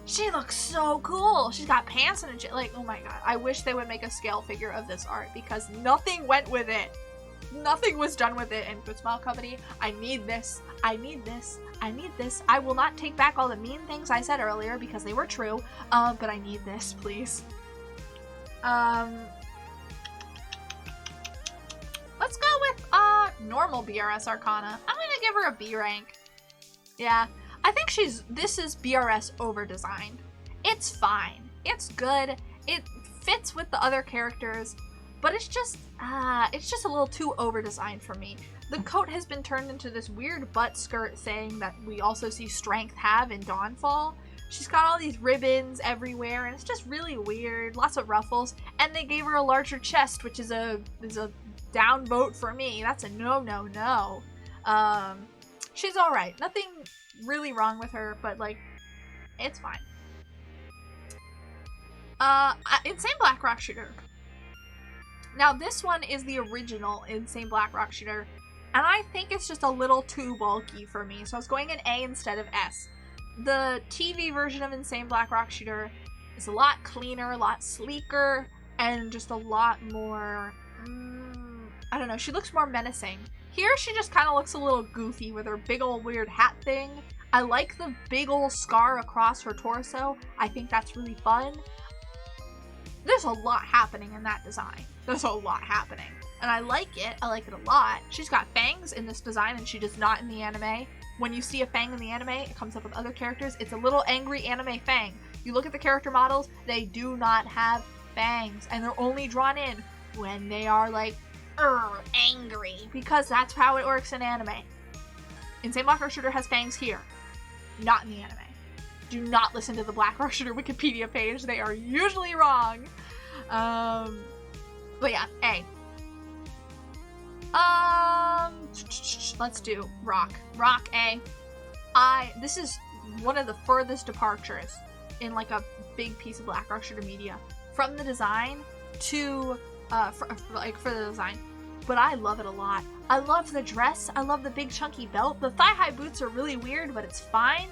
She looks so cool. She's got pants and a, like, oh my god. I wish they would make a scale figure of this art, because nothing went with it. Nothing was done with it. And Good Smile Company, I need this. I need this. I need this. I will not take back all the mean things I said earlier, because they were true. But I need this, please. Let's go with, normal BRS Arcana. I'm gonna give her a B rank. Yeah. I think this is BRS over-designed. It's fine. It's good. It fits with the other characters, but it's just a little too over-designed for me. The coat has been turned into this weird butt skirt thing that we also see Strength have in Dawnfall. She's got all these ribbons everywhere, and it's just really weird. Lots of ruffles, and they gave her a larger chest, which is a down vote for me. That's a no, no, no. She's alright. Nothing really wrong with her, but, like, it's fine. Insane Black Rock Shooter. Now, this one is the original Insane Black Rock Shooter, and I think it's just a little too bulky for me, so I was going in A instead of S. The TV version of Insane Black Rock Shooter is a lot cleaner, a lot sleeker, and just a lot more, I don't know, she looks more menacing. Here, she just kind of looks a little goofy with her big old weird hat thing. I like the big old scar across her torso. I think that's really fun. There's a lot happening in that design. There's a lot happening. And I like it. I like it a lot. She's got fangs in this design, and she does not in the anime. When you see a fang in the anime, it comes up with other characters. It's a little angry anime fang. You look at the character models, they do not have fangs. And they're only drawn in when they are, like, angry, because that's how it works in anime. Insane Black Rock Shooter has fangs here, not in the anime. Do not listen to the Blackrock Shooter Wikipedia page. They are usually wrong. But yeah, A. Let's do Rock. Rock A. This is one of the furthest departures in like a big piece of Blackrock Shooter media from the design to for the design. But I love it a lot. I love the dress. I love the big chunky belt. The thigh-high boots are really weird, but it's fine.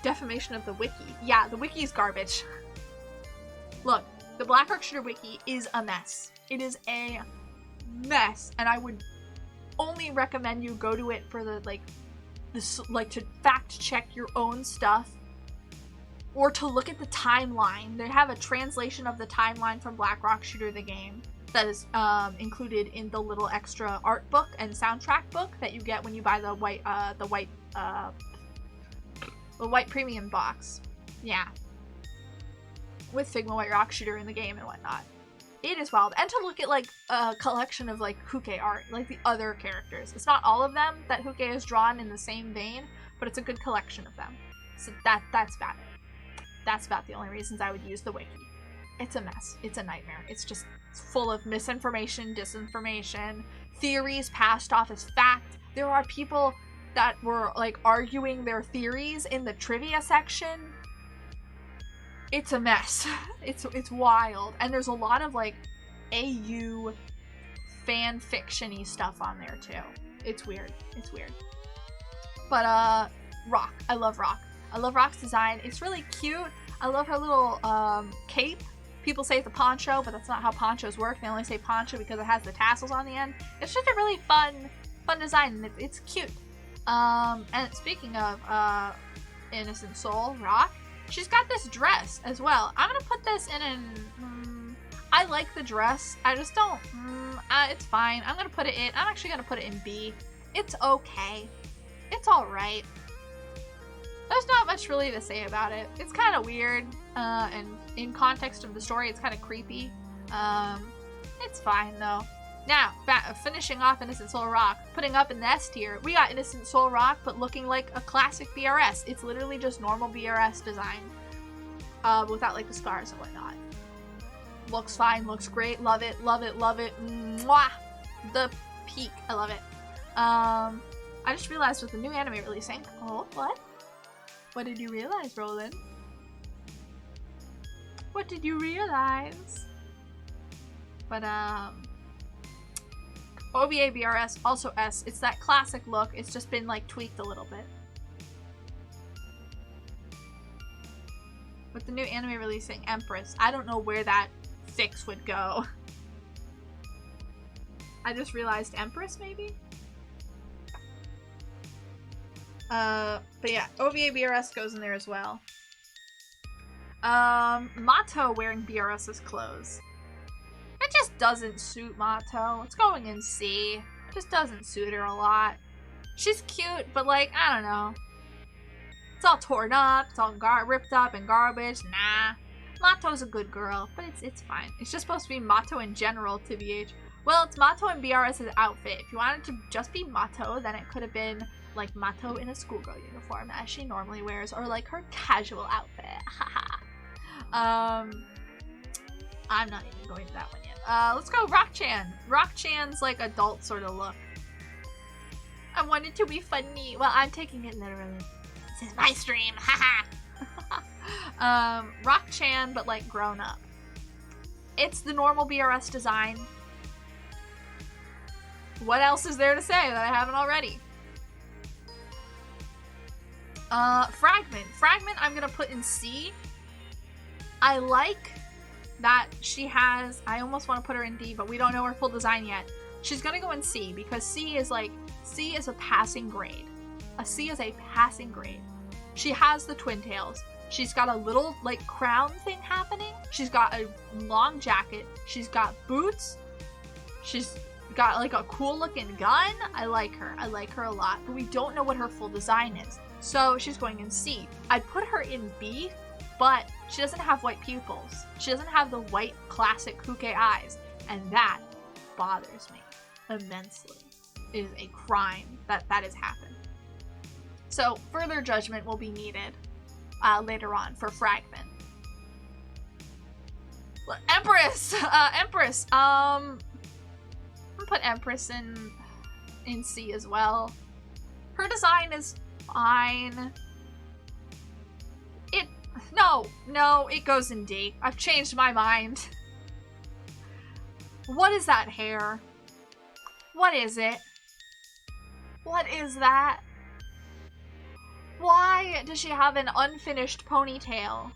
Defamation of the wiki. Yeah, the wiki is garbage. Look, the Blackrock Shooter wiki is a mess. It is a mess, and I would only recommend you go to it for the to fact check your own stuff, or to look at the timeline. They have a translation of the timeline from Blackrock Shooter the game that is included in the little extra art book and soundtrack book that you get when you buy the white premium box. Yeah, with Figma White Rock Shooter in the game and whatnot. It is wild. And to look at like a collection of like Huke art, like the other characters. It's not all of them that Huke has drawn in the same vein, but it's a good collection of them. So that's about it. That's about the only reasons I would use the wiki. It's a mess. It's a nightmare. It's just full of misinformation, disinformation, theories passed off as fact. There are people that were like arguing their theories in the trivia section. It's a mess. It's wild. And there's a lot of like AU fan fiction-y stuff on there too. It's weird. It's weird. But Rock. I love Rock. I love Rock's design. It's really cute. I love her little cape. People say it's a poncho, but that's not how ponchos work. They only say poncho because it has the tassels on the end. It's just a really fun design, and it's cute. And speaking of Innocent Soul, Rock, she's got this dress as well. I'm gonna put this in an... I like the dress. I just don't... it's fine. I'm gonna put it in... I'm actually gonna put it in B. It's okay. It's alright. There's not much really to say about it. It's kind of weird, and in context of the story, it's kind of creepy. It's fine, though. Now, finishing off Innocent Soul Rock, putting up in the S tier, we got Innocent Soul Rock, but looking like a classic BRS. It's literally just normal BRS design, without, like, the scars and whatnot. Looks fine, looks great, love it, love it, love it. Mwah! The peak, I love it. I just realized with the new anime releasing... Oh, what? What did you realize, Roland? What did you realize? But, OVA BRS, also S. It's that classic look. It's just been, like, tweaked a little bit. With the new anime releasing, Empress. I don't know where that fix would go. I just realized Empress, maybe? But yeah, OVA BRS goes in there as well. Mato wearing BRS's clothes. It just doesn't suit Mato. It's going in C. It just doesn't suit her a lot. She's cute, but like, I don't know. It's all torn up, it's all ripped up and garbage. Nah. Mato's a good girl, but it's fine. It's just supposed to be Mato in general, TBH. Well, it's Mato in BRS's outfit. If you wanted to just be Mato, then it could have been like Mato in a schoolgirl uniform as she normally wears, or like her casual outfit. Haha. I'm not even going to that one yet. Let's go Rock-chan. Rock-chan's like adult sort of look. I wanted to be funny. Well, I'm taking it literally. This is my stream. Haha. Rock-chan, but like grown up. It's the normal BRS design. What else is there to say that I haven't already? Fragment. Fragment I'm gonna put in C. I like that she has... I almost want to put her in D, but we don't know her full design yet. She's gonna go in C, because C is like... C is a passing grade. A C is a passing grade. She has the twin tails. She's got a little, like, crown thing happening. She's got a long jacket. She's got boots. She's got, like, a cool-looking gun. I like her. I like her a lot. But we don't know what her full design is. So she's going in C. I'd put her in B, but she doesn't have white pupils. She doesn't have the white classic Huke eyes. And that bothers me immensely. It is a crime that has happened. So further judgment will be needed later on for Fragment. Empress! Empress! I'm gonna put Empress in C as well. Her design is fine. No, it goes in D. I've changed my mind. What is that hair? What is it? What is that? Why does she have an unfinished ponytail?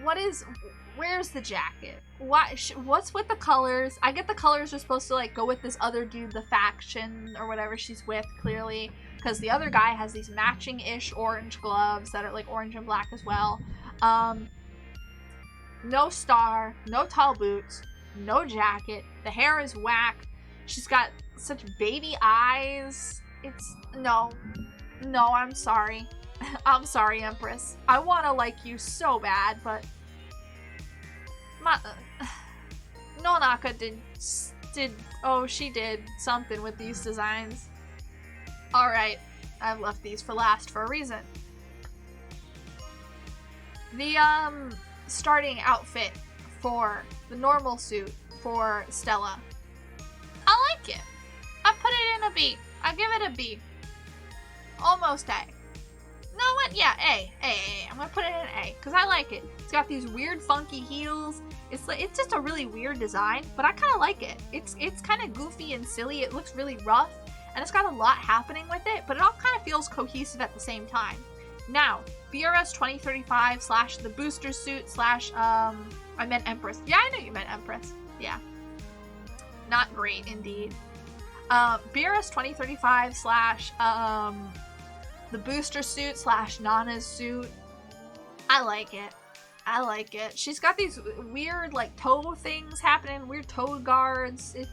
Where's the jacket? What's with the colors? I get the colors are supposed to like go with this other dude, the faction or whatever she's with, clearly. Because the other guy has these matching-ish orange gloves that are like orange and black as well. No star, no tall boots, no jacket. The hair is whack. She's got such baby eyes. No, I'm sorry. I'm sorry, Empress. I want to like you so bad, but Nonaka she did something with these designs. Alright, I've left these for last for a reason. The starting outfit for the normal suit for Stella. I like it. I put it in a B. I give it a B. Almost A. No, what? Yeah, A. I'm gonna put it in A because I like it. It's got these weird, funky heels. It's just a really weird design, but I kind of like it. It's kind of goofy and silly. It looks really rough, and it's got a lot happening with it, but it all kind of feels cohesive at the same time. Now, BRS 2035 / the booster suit / I meant Empress. Yeah, I know you meant Empress. Yeah. Not great, indeed. BRS 2035 / the booster suit / Nana's suit. I like it. She's got these weird, like, toe things happening, weird toe guards. It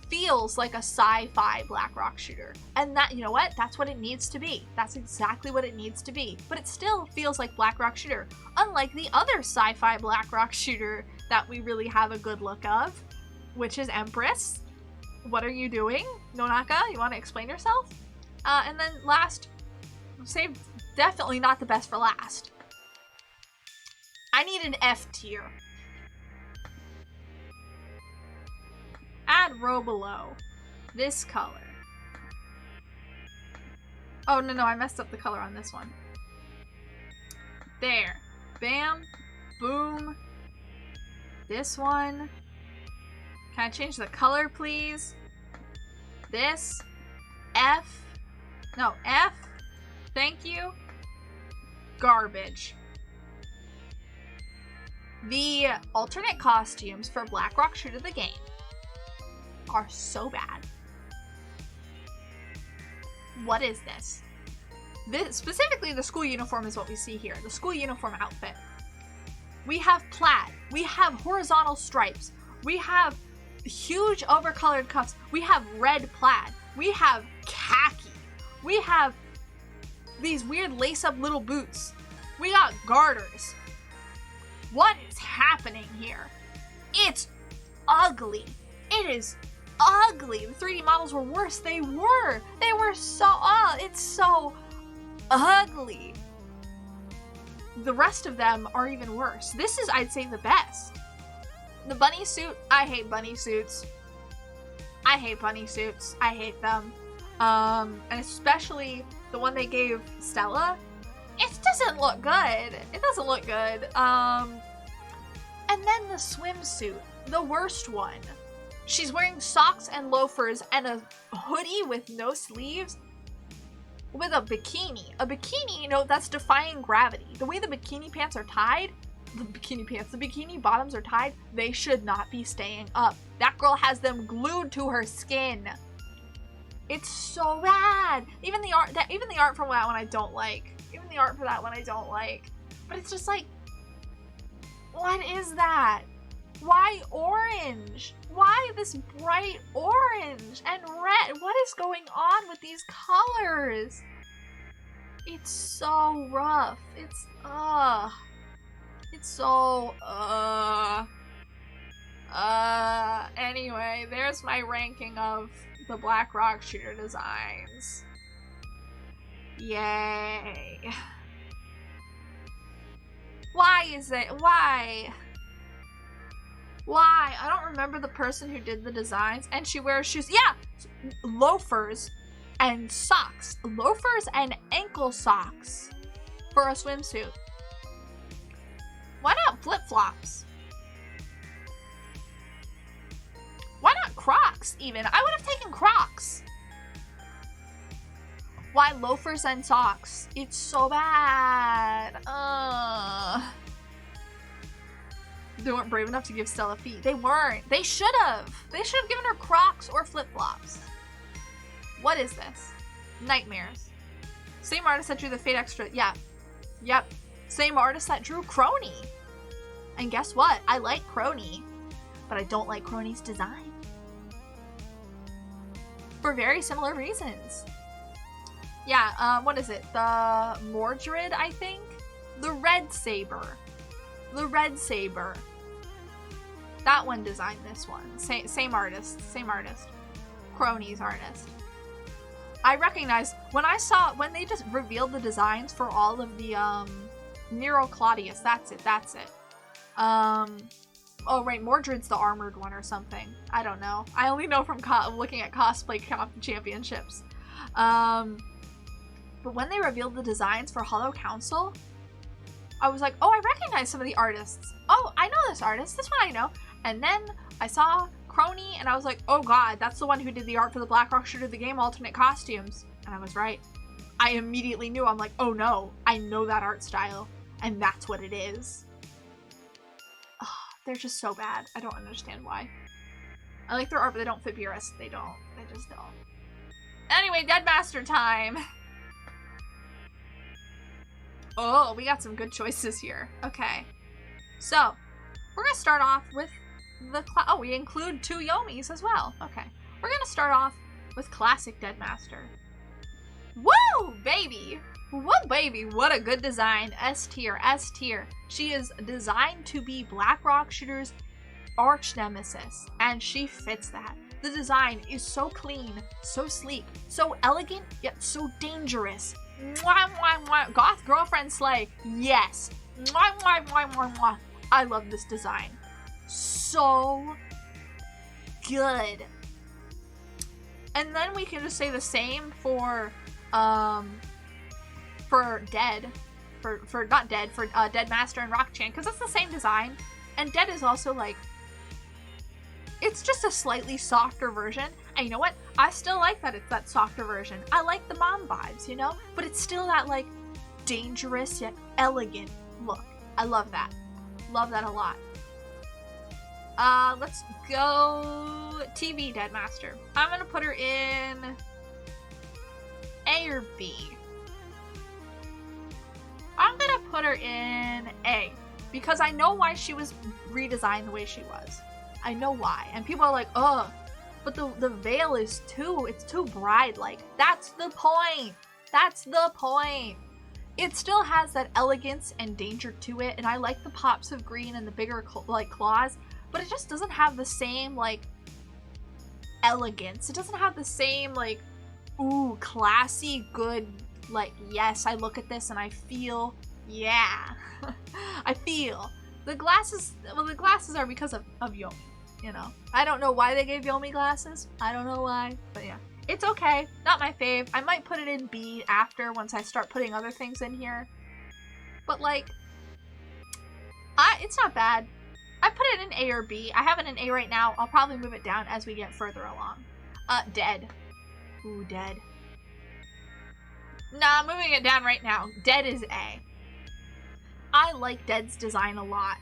feels like a sci-fi Black Rock shooter. And that, you know what? That's what it needs to be. That's exactly what it needs to be. But it still feels like Black Rock shooter. Unlike the other sci-fi Black Rock shooter that we really have a good look of, which is Empress. What are you doing? Nonaka, you want to explain yourself? And then last, save definitely not the best for last. I need an F tier. Add row below. This color. Oh, no, I messed up the color on this one. There. Bam. Boom. This one. Can I change the color, please? This. F. No, F. Thank you. Garbage. The alternate costumes for Black Rock Shooter the game are so bad. What is this? Specifically, the school uniform is what we see here. The school uniform outfit. We have plaid. We have horizontal stripes. We have huge overcolored cuffs. We have red plaid. We have khaki. We have these weird lace-up little boots. We got garters. What is happening here? It's ugly. It is ugly. The 3D models were worse. They were so, it's so ugly. The rest of them are even worse. This is, I'd say, the best. The bunny suit, I hate bunny suits. I hate bunny suits. I hate them. And especially the one they gave Stella. It doesn't look good. It doesn't look good. And then the swimsuit, the worst one. She's wearing socks and loafers and a hoodie with no sleeves with a bikini. A bikini, you know, that's defying gravity. The way the bikini pants are tied, the bikini bottoms are tied, they should not be staying up. That girl has them glued to her skin. It's so bad. Even the art for that one I don't like. But it's just like, what is that? Why orange? Why this bright orange and red? What is going on with these colors? It's so rough. It's so, anyway, there's my ranking of the Black Rock Shooter designs. Yay. Why is it? Why? Why? I don't remember the person who did the designs. And she wears shoes. Yeah! Loafers and socks. Loafers and ankle socks for a swimsuit. Why not flip-flops? Why not Crocs, even? I would have taken Crocs. Why loafers and socks? It's so bad. They weren't brave enough to give Stella feet. They weren't. They should have. They should have given her Crocs or flip-flops. What is this? Nightmares. Same artist that drew the Fate Extra. Yeah. Yep. Same artist that drew Crony. And guess what? I like Crony. But I don't like Crony's design. For very similar reasons. Yeah, what is it? The Mordred, I think? The Red Saber. The Red Saber. That one designed this one. Same artist. Same artist. Crony's artist. I recognize when they just revealed the designs for all of the Nero Claudius. That's it. Oh right, Mordred's the armored one or something. I don't know. I only know from looking at cosplay championships. But when they revealed the designs for Hollow Council, I was like, oh, I recognize some of the artists. Oh, I know this artist. This one I know. And then I saw Crony and I was like, oh god, that's the one who did the art for the Blackrock Shooter the Game alternate costumes. And I was right. I immediately knew. I'm like, oh no, I know that art style. And that's what it is. Oh, they're just so bad. I don't understand why. I like their art, but they don't fit Beerus. They don't. They just don't. Anyway, Deadmaster time. Oh, we got some good choices here. Okay. So, we're going to start off with the oh, we include 2 Yomis as well. Okay. We're going to start off with classic Deadmaster. Woo, baby! Woo, baby! What a good design. S tier, S tier. She is designed to be Blackrock Shooter's arch nemesis, and she fits that. The design is so clean, so sleek, so elegant, yet so dangerous. Mwah, mwah, mwah. Goth girlfriend slay. Yes. Mwah, mwah, mwah, mwah, mwah. I love this design. So good. And then we can just say the same for Dead. For not Dead, for Deadmaster and Rock-chan, because it's the same design. And Dead is also like, it's just a slightly softer version. And you know what? I still like that it's that softer version. I like the mom vibes, you know? But it's still that, like, dangerous yet elegant look. I love that. Love that a lot. Let's go TV Deadmaster. I'm gonna put her in A or B. I'm gonna put her in A. Because I know why she was redesigned the way she was. I know why. And people are like, ugh. But the veil is it's too bride-like. That's the point. That's the point. It still has that elegance and danger to it, and I like the pops of green and the bigger like claws, but it just doesn't have the same like elegance. It doesn't have the same like, ooh, classy, good, like, yes, I look at this and I feel, yeah. I feel. The glasses are because of Yomi. You know, I don't know why they gave Yomi glasses. I don't know why, but yeah. It's okay. Not my fave. I might put it in B after, once I start putting other things in here. But like, it's not bad. I put it in A or B. I have it in A right now. I'll probably move it down as we get further along. Dead. Ooh, Dead. Nah, I'm moving it down right now. Dead is A. I like Dead's design a lot.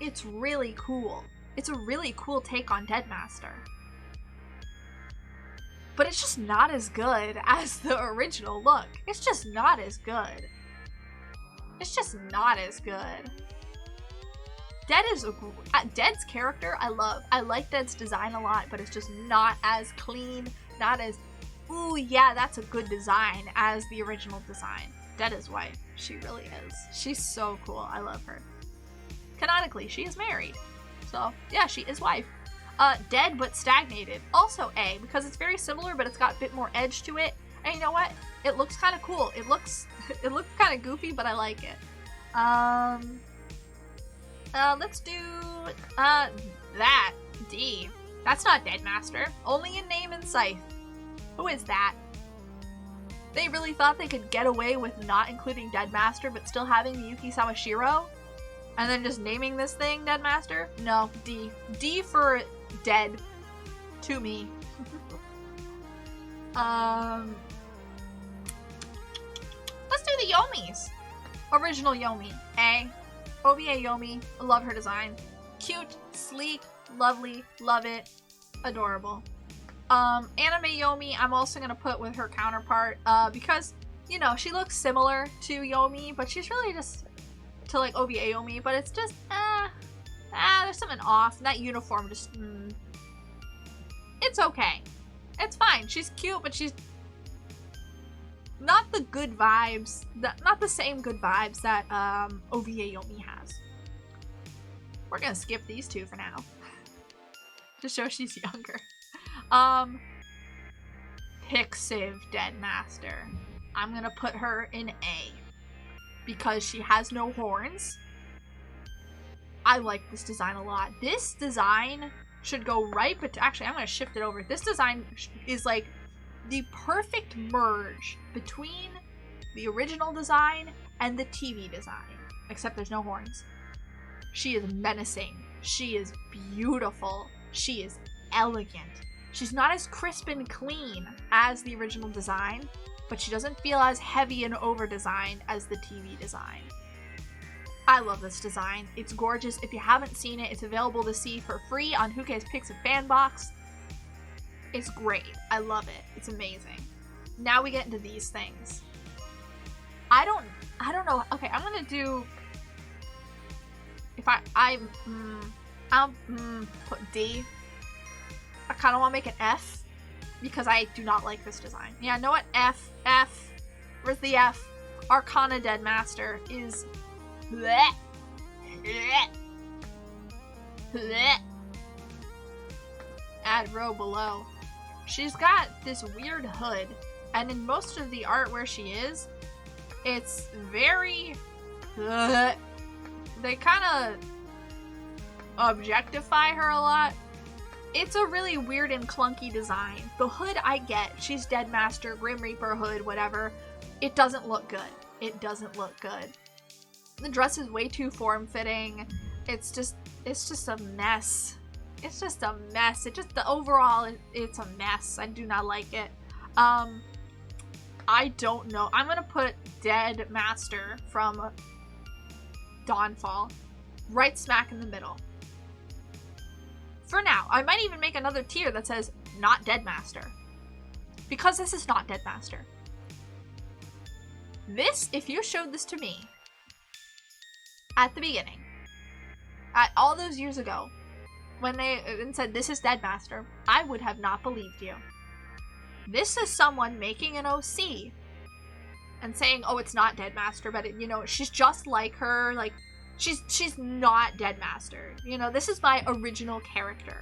It's really cool. It's a really cool take on Deadmaster. But it's just not as good as the original look. It's just not as good. It's just not as good. Dead's character, I love. I like Dead's design a lot, but it's just not as clean, not as, ooh, yeah, that's a good design as the original design. Dead is wife. She really is. She's so cool. I love her. Canonically, she is married. So, yeah, she is wife. Dead but Stagnated. Also A, because it's very similar, but it's got a bit more edge to it. And you know what? It looks kind of cool. It looks kind of goofy, but I like it. Let's do that. D. That's not Deadmaster. Only in name and Scythe. Who is that? They really thought they could get away with not including Deadmaster, but still having Miyuki Sawashiro? And then just naming this thing Deadmaster? No, D. D for dead. To me. Let's do the Yomis. Original Yomi. A. OVA Yomi. I love her design. Cute, sleek, lovely, love it, adorable. Anime Yomi, I'm also gonna put with her counterpart, because, you know, she looks similar to Yomi, but she's really just to like OVA Yomi, but it's just, there's something off. That uniform just, it's okay. It's fine. She's cute, but she's not the good vibes, not the same good vibes that OVA Yomi has. We're gonna skip these two for now. To show she's younger. Pixiv Deadmaster. I'm gonna put her in A. Because she has no horns. I like this design a lot. This design should go right, but actually I'm gonna shift it over. This design is like the perfect merge between the original design and the TV design. Except there's no horns. She is menacing. She is beautiful. She is elegant. She's not as crisp and clean as the original design, but she doesn't feel as heavy and over-designed as the TV design. I love this design. It's gorgeous. If you haven't seen it, it's available to see for free on Who Cares Pixiv Fanbox. It's great. I love it. It's amazing. Now we get into these things. I don't know. Okay, I'm gonna do, if I'll put D. I kind of want to make an F because I do not like this design. Yeah, know what? F. Where's the F? Arcana Deadmaster is bleh. Bleh. Bleh. Add row below. She's got this weird hood, and in most of the art where she is, it's very bleh. They kind of objectify her a lot. It's a really weird and clunky design. The hood I get. She's Deadmaster, Grim Reaper hood, whatever. It doesn't look good. It doesn't look good. The dress is way too form-fitting. It's just a mess. It's just a mess. Overall, it's a mess. I do not like it. I don't know. I'm gonna put Deadmaster from Dawnfall right smack in the middle. For now. I might even make another tier that says not Deadmaster. Because this is not Deadmaster. This, if you showed this to me at the beginning, at all those years ago, when they said this is Deadmaster, I would have not believed you. This is someone making an OC and saying, oh, it's not Deadmaster, but it, you know, she's just like her, like, she's not Deadmaster. You know, this is my original character.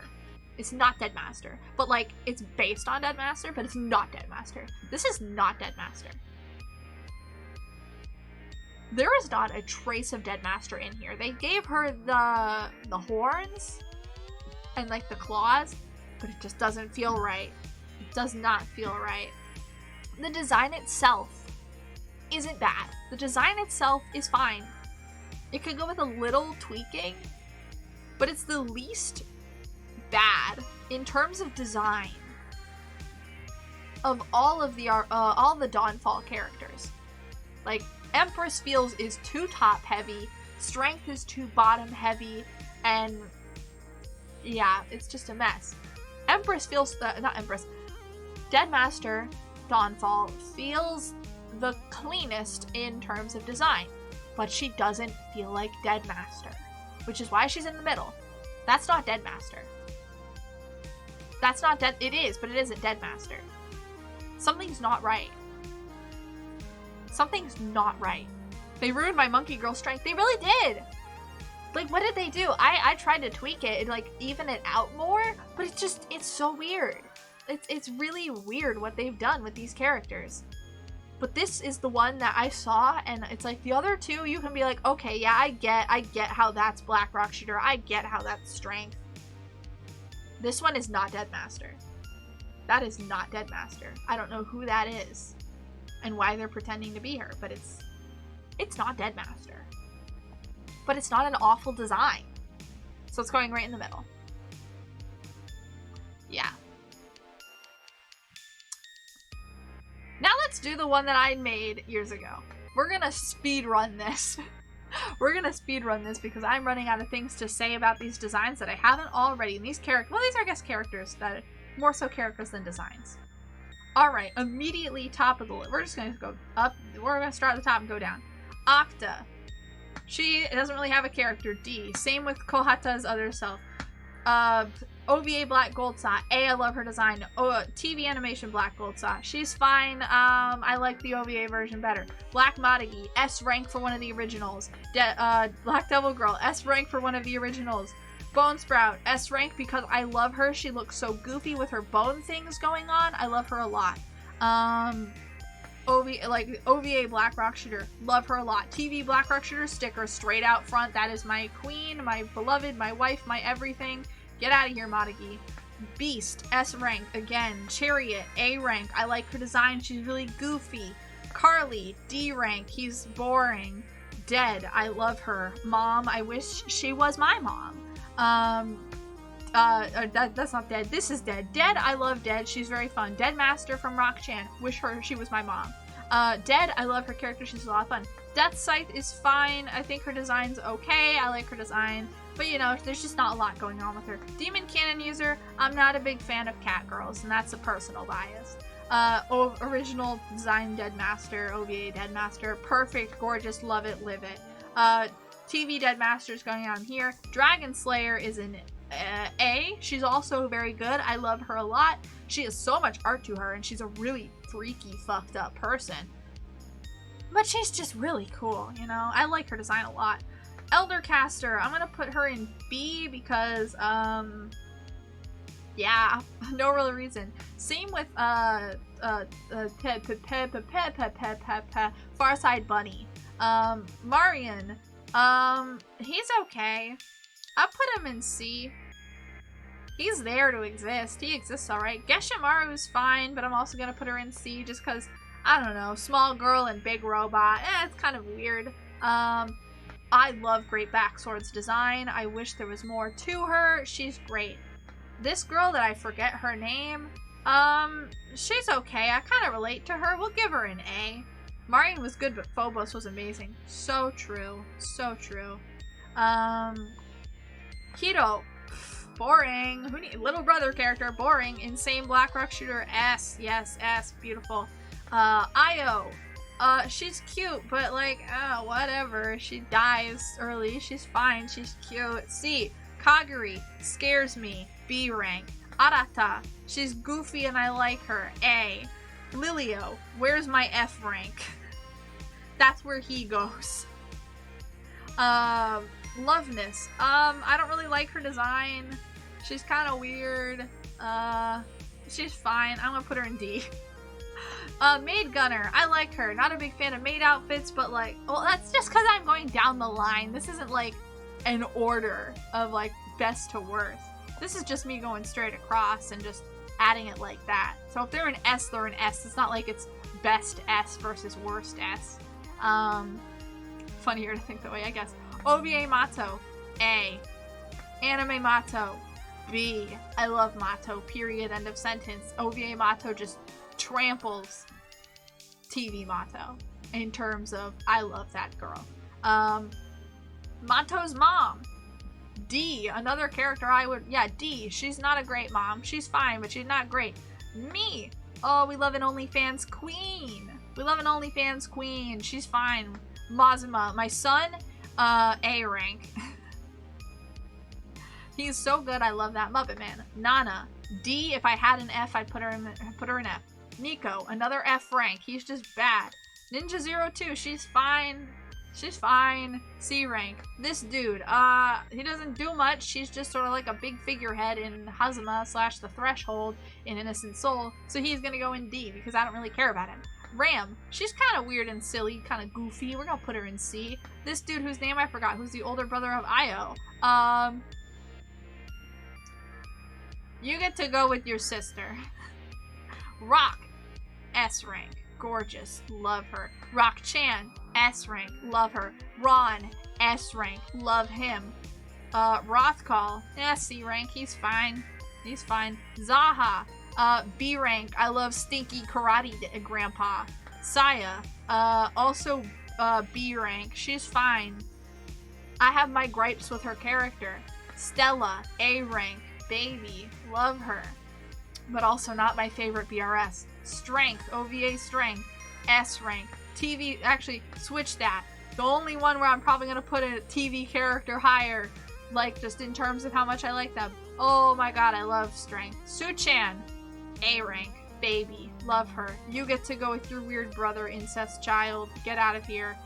It's not Deadmaster. But, like, it's based on Deadmaster, but it's not Deadmaster. This is not Deadmaster. There is not a trace of Deadmaster in here. They gave her the horns and, like, the claws, but it just doesn't feel right. It does not feel right. The design itself isn't bad. The design itself is fine. It could go with a little tweaking, but it's the least bad in terms of design of all of the Dawnfall characters. Like, Empress feels is too top heavy, Strength is too bottom heavy, and yeah, it's just a mess. Empress feels Deadmaster Dawnfall feels the cleanest in terms of design. But she doesn't feel like Deadmaster, which is why she's in the middle. That's not Deadmaster. That's not it is, but it isn't Deadmaster. Something's not right. Something's not right. They ruined my Monkey Girl strength. They really did! Like, what did they do? I tried to tweak it and, like, even it out more, but it's so weird. It's really weird what they've done with these characters. But this is the one that I saw, and it's like the other two, you can be like, okay, yeah, I get how that's Black Rock Shooter. I get how that's Strength. This one is not Deadmaster. That is not Deadmaster. I don't know who that is and why they're pretending to be her, but it's not Deadmaster. But it's not an awful design. So it's going right in the middle. Yeah. Now let's do the one that I made years ago. We're gonna speed run this. We're gonna speed run this because I'm running out of things to say about these designs that I haven't already. And these characters, well, these are, I guess, characters that are more so characters than designs. Alright, immediately top of the list. We're just gonna go up. We're gonna start at the top and go down. Octa. She doesn't really have a character. D. Same with Kohata's other self. OVA Black Gold Saw. A, I love her design. TV animation Black Gold Saw. She's fine. I like the OVA version better. Black Modagi. S rank for one of the originals. Black Devil Girl. S rank for one of the originals. Bone Sprout. S rank because I love her. She looks so goofy with her bone things going on. I love her a lot. OVA Black Rock Shooter. Love her a lot. TV Black Rock Shooter sticker straight out front. That is my queen, my beloved, my wife, my everything. Get out of here, Modagi. Beast, S rank. Again, Chariot, A rank. I like her design. She's really goofy. Carly, D rank. He's boring. Dead, I love her. Mom, I wish she was my mom. That's not Dead. This is Dead. Dead, I love Dead. She's very fun. Dead Master from Rock-chan. Wish she was my mom. Dead, I love her character. She's a lot of fun. Death Scythe is fine. I think her design's okay. I like her design. But, you know, there's just not a lot going on with her. Demon Cannon User, I'm not a big fan of cat girls, and that's a personal bias. Original design Deadmaster, OVA Deadmaster. Perfect, gorgeous, love it, live it. TV Deadmaster's going on here. Dragon Slayer is an A. She's also very good. I love her a lot. She has so much art to her, and she's a really freaky, fucked up person. But she's just really cool, you know? I like her design a lot. Eldercaster, I'm gonna put her in B because, yeah, no real reason. Same with, Farside Bunny. Marion, he's okay. I put him in C. He's there to exist. He exists alright. Geshimaru is fine, but I'm also gonna put her in C just because, I don't know, small girl and big robot. It's kind of weird. I love Great Backsword's design. I wish there was more to her. She's great. This girl that I forget her name, she's okay. I kind of relate to her. We'll give her an A. Marion was good, but Phobos was amazing. So true. So true. Hito. Boring. Who need little brother character? Boring. Insane Black Rock Shooter. S. Yes, S. Beautiful. Io. She's cute, but like, whatever. She dies early. She's fine. She's cute. C. Kaguri. Scares me. B rank. Arata. She's goofy and I like her. A. Lilio. Where's my F rank? That's where he goes. Loveness. I don't really like her design. She's kind of weird. She's fine. I'm gonna put her in D. Maid Gunner. I like her. Not a big fan of maid outfits, but like, well, that's just because I'm going down the line. This isn't like an order of like best to worst. This is just me going straight across and just adding it like that. So if they're an S, they're an S. It's not like it's best S versus worst S. Funnier to think that way, I guess. OVA Mato. A. Anime Mato. B. I love Mato. Period. End of sentence. OVA Mato just tramples TV Mato in terms of I love that girl. Mato's mom. D. Another character I would, yeah, D. She's not a great mom. She's fine, but she's not great. Me. Oh, we love an OnlyFans queen. We love an OnlyFans queen. She's fine. Mazuma. My son, A rank. He's so good. I love that Muppet Man. Nana. D. If I had an F, I'd put her in F. Nico. Another F rank. He's just bad. Ninja02. She's fine. She's fine. C rank. This dude, he doesn't do much. She's just sort of like a big figurehead in Hazuma / The Threshold in Innocent Soul. So he's gonna go in D because I don't really care about him. Ram. She's kind of weird and silly, kind of goofy. We're gonna put her in C. This dude whose name I forgot, who's the older brother of Io. You get to go with your sister. Rock. S rank. Gorgeous. Love her. Rock Chan. S rank. Love her. Ron. S rank. Love him. Rothcall. Yeah, C rank. He's fine. He's fine. Zaha. B rank. I love stinky karate grandpa. Saya. Also B rank. She's fine. I have my gripes with her character. Stella. A rank. Baby. Love her. But also not my favorite BRS. Strength. OVA strength. S rank. TV. Actually, switch that. The only one where I'm probably going to put a TV character higher. Like, just in terms of how much I like them. Oh my god, I love strength. Su-chan. A rank. Baby. Love her. You get to go with your weird brother, incest child. Get out of here.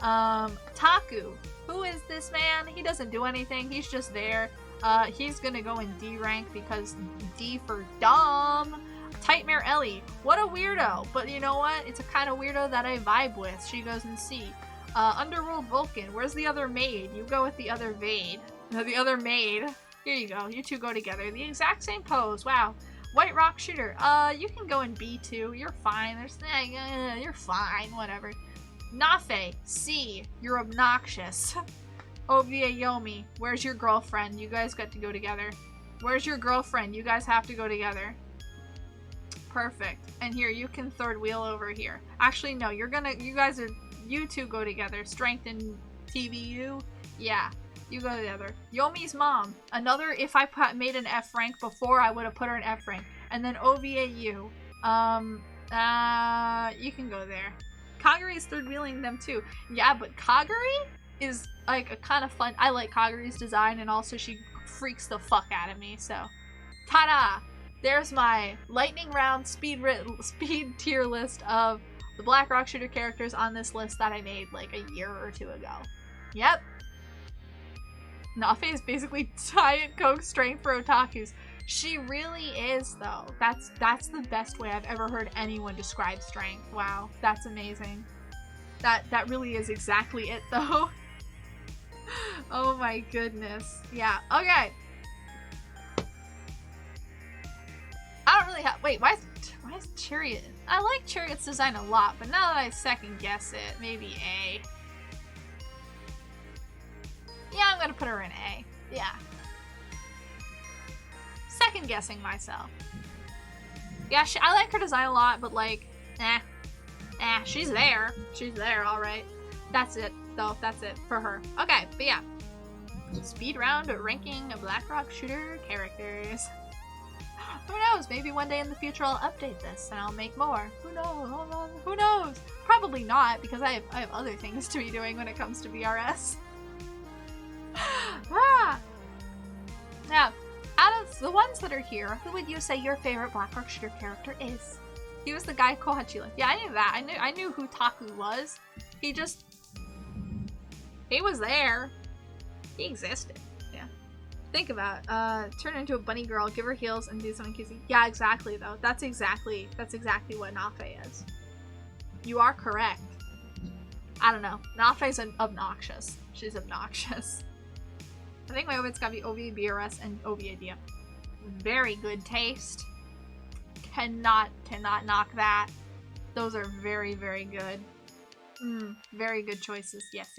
Taku. Who is this man? He doesn't do anything. He's just there. He's gonna go in D rank because D for dumb. Tightmare Ellie. What a weirdo. But you know what? It's a kind of weirdo that I vibe with. She goes in C. Underworld Vulcan. Where's the other maid? You go with the other maid. No, the other maid. Here you go. You two go together. The exact same pose. Wow. White Rock Shooter. You can go in B2. You're fine. You're fine. Whatever. Nafe. C. You're obnoxious. OVA Yomi. Where's your girlfriend? You guys got to go together. Where's your girlfriend? You guys have to go together. Perfect. And here, you can third wheel over here. Actually, no. You two go together. Strength and TVU. Yeah. You go together. Yomi's mom. Another, if I made an F rank before, I would have put her in F rank. And then OVAU. You can go there. Kaguri is third wheeling them too. Yeah, but Kaguri is like a kind of fun. I like Kaguri's design, and also she freaks the fuck out of me, so. Ta-da! There's my lightning round speed tier list of the Black Rock Shooter characters on this list that I made like a year or two ago. Yep. Nafe is basically Diet Coke strength for otakus. She really is, though. That's the best way I've ever heard anyone describe strength. Wow, that's amazing. That really is exactly it, though. Oh my goodness. Yeah, okay. I don't really have... Wait, why is Chariot... I like Chariot's design a lot, but now that I second guess it, maybe A. Yeah, I'm gonna put her in A. Yeah. Second guessing myself. Yeah, I like her design a lot, but like, she's there. She's there, alright. That's it, though. That's it for her. Okay, but yeah. Speed round ranking of Black Rock Shooter characters. Who knows? Maybe one day in the future I'll update this and I'll make more. Who knows? Who knows? Probably not, because I have other things to be doing when it comes to BRS. Now, out of the ones that are here, who would you say your favorite Black Rock Shooter character is? He was the guy Kohachi. Yeah, I knew that. I knew who Taku was. He was there. He existed. Yeah. Think about it. Turn into a bunny girl, give her heels, and do something cutesy. Yeah, exactly though. That's exactly what Nafe is. You are correct. I don't know. Nafe's obnoxious. She's obnoxious. I think my OVA's gotta be OVA BRS and OVA DM. Very good taste. Cannot knock that. Those are very, very good. Very good choices. Yes.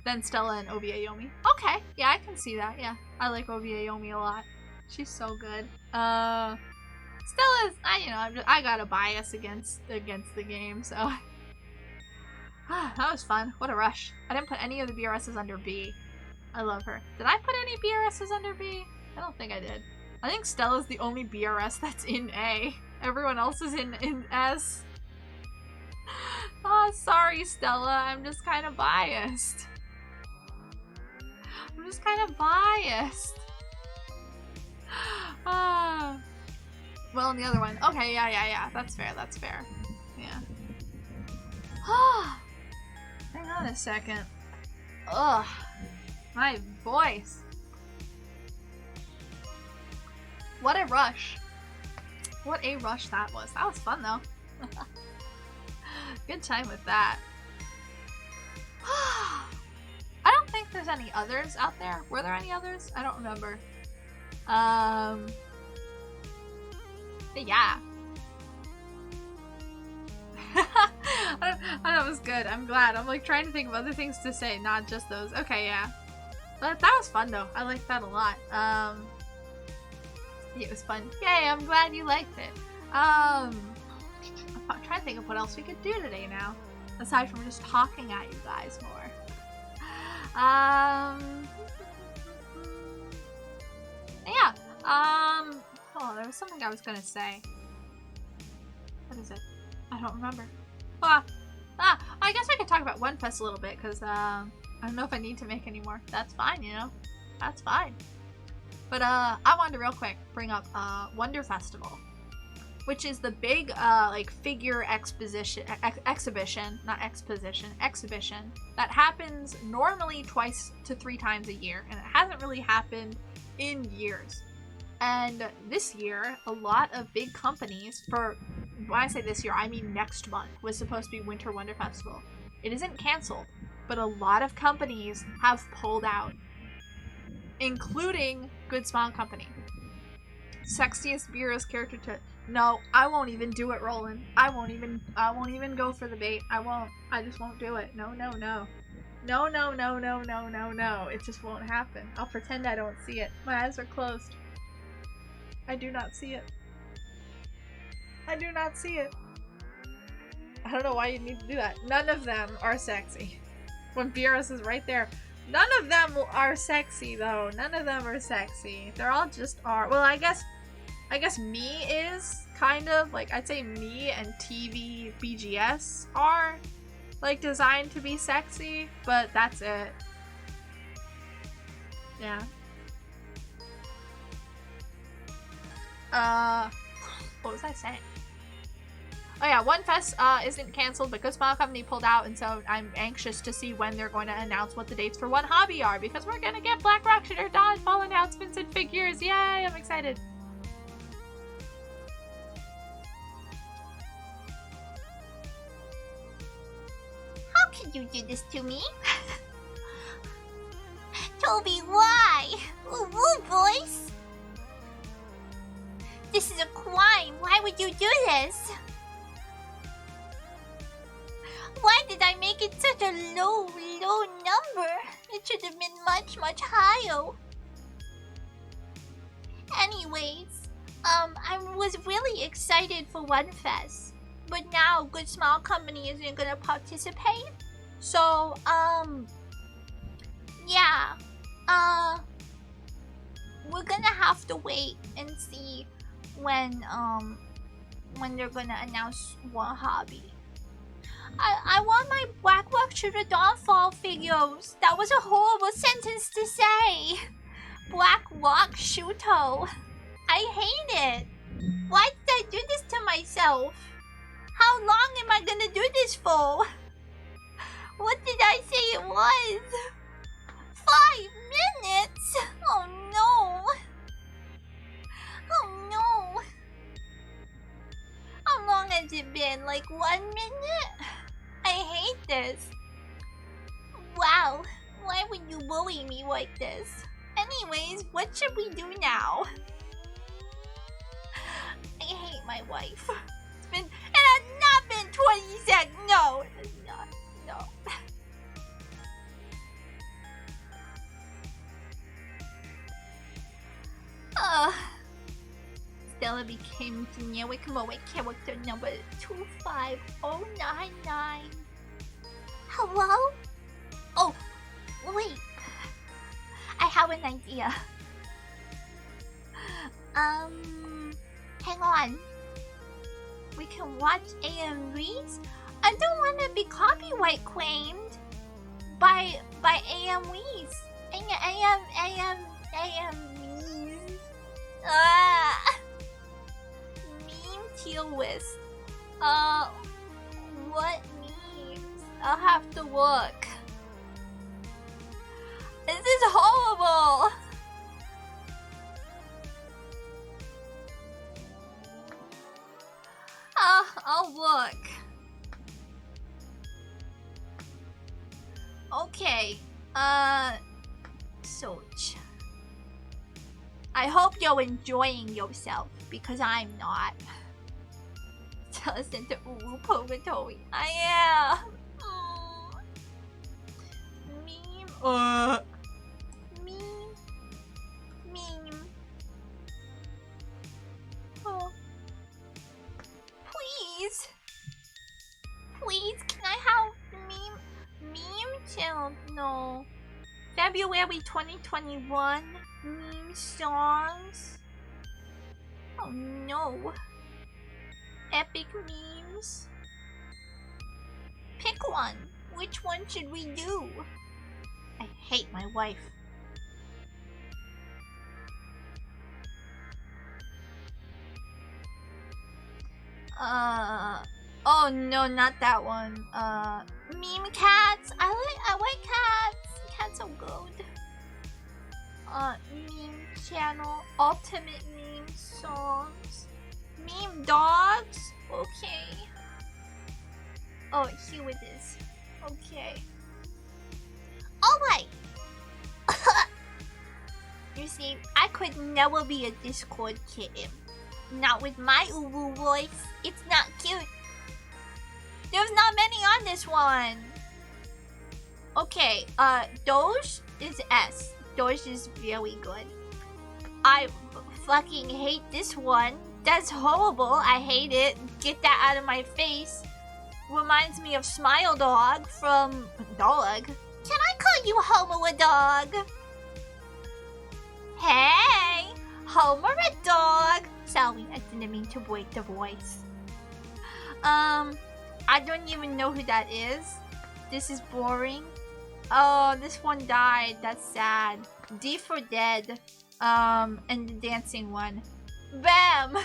Then Stella and OVA Yomi. Okay, yeah, I can see that. Yeah, I like OVA Yomi a lot. She's so good. Stella's, I got a bias against the game, so. That was fun. What a rush. I didn't put any of the BRSs under B. I love her. Did I put any BRSs under B? I don't think I did. I think Stella's the only BRS that's in A. Everyone else is in S. Oh, sorry, Stella. I'm just kind of biased. Well, and the other one. Okay, yeah. That's fair. Yeah. Hang on a second. Ugh. My voice. What a rush. What a rush that was. That was fun, though. Good time with that. I don't think there's any others out there. Were there any others? I don't remember. But yeah. That was good. I'm glad. I'm like trying to think of other things to say, not just those. Okay, yeah. But that was fun though. I liked that a lot. It was fun. Yay, I'm glad you liked it. I'm trying to think of what else we could do today now. Aside from just talking at you guys more. Yeah. Oh, there was something I was gonna say. What is it? I don't remember. I guess I could talk about OneFest a little bit, because, I don't know if I need to make any more. That's fine, you know? That's fine. But, I wanted to real quick bring up, Wonder Festival, which is the big, like, figure exhibition that happens normally 2 to 3 times a year, and it hasn't really happened in years. And this year, a lot of big companies, when I say this year, I mean next month, was supposed to be Winter Wonder Festival. It isn't canceled, but a lot of companies have pulled out, including Good Smile Company. Sexiest Beerus character to... No, I won't even do it, Roland. I won't even go for the bait. I won't. I just won't do it. No. No. It just won't happen. I'll pretend I don't see it. My eyes are closed. I do not see it. I do not see it. I don't know why you need to do that. None of them are sexy. When Beerus is right there. None of them are sexy, though. None of them are sexy. They're all just are. Well, I guess me is kind of like, I'd say me and TV BGS are like designed to be sexy, but that's it. Yeah. What was I saying? Oh yeah, OneFest isn't canceled, but Good Smile Company pulled out, and so I'm anxious to see when they're going to announce what the dates for One Hobby are, because we're gonna get Black Rock Shooter Dodgeball announcements and figures. Yay! I'm excited. How can you do this to me? Toby, why? Woo woo, boys! This is a crime. Why would you do this? Why did I make it such a low number? It should have been much higher. Anyways, I was really excited for OneFest, but now Good Smile Company isn't gonna participate. So, yeah, we're gonna have to wait and see when they're gonna announce One Hobby. I want my Black Rock Shooter Dawnfall figures. That was a horrible sentence to say. Black Rock Shooter. I hate it. Why did I do this to myself? How long am I gonna do this for? What did I say it was? 5 minutes? Oh no. Oh no. How long has it been? Like 1 minute? I hate this. Wow. Why would you bully me like this? Anyways, what should we do now? I hate my wife. It has not been 20 seconds. No, it has not. No. Stella became generic Moe character number 25099. Hello? Oh, wait. I have an idea. Hang on. We can watch AMVs? I don't want to be copyright claimed by AMVs. AMVs. Meme tier list. What memes? I'll have to look. This is horrible. I'll look. Okay. Soch. I hope you're enjoying yourself because I'm not. Tell us into Uwu Purgatory. I am. Meme. Meme. Meme. Oh. Please. Please, can I have meme channel? No. February 2021 meme songs. Oh no. Epic memes. Pick one. Which one should we do? I hate my wife. Oh no, not that one. Meme cats. I like cats. Cats are good. Meme channel. Ultimate meme songs. Meme dogs. Okay. Oh, here it is. Okay. Alright. You see, I could never be a Discord kitten. Not with my Uwu voice. It's not cute. There's not many on this one. Okay, Doge is S. Doge is very good. I fucking hate this one. That's horrible. I hate it. Get that out of my face. Reminds me of Smile Dog from Dog. Can I call you Homer a dog? Hey! Homer a dog! Sorry, I didn't mean to break the voice. I don't even know who that is. This is boring. Oh, this one died. That's sad. D for dead. And the dancing one. Bam!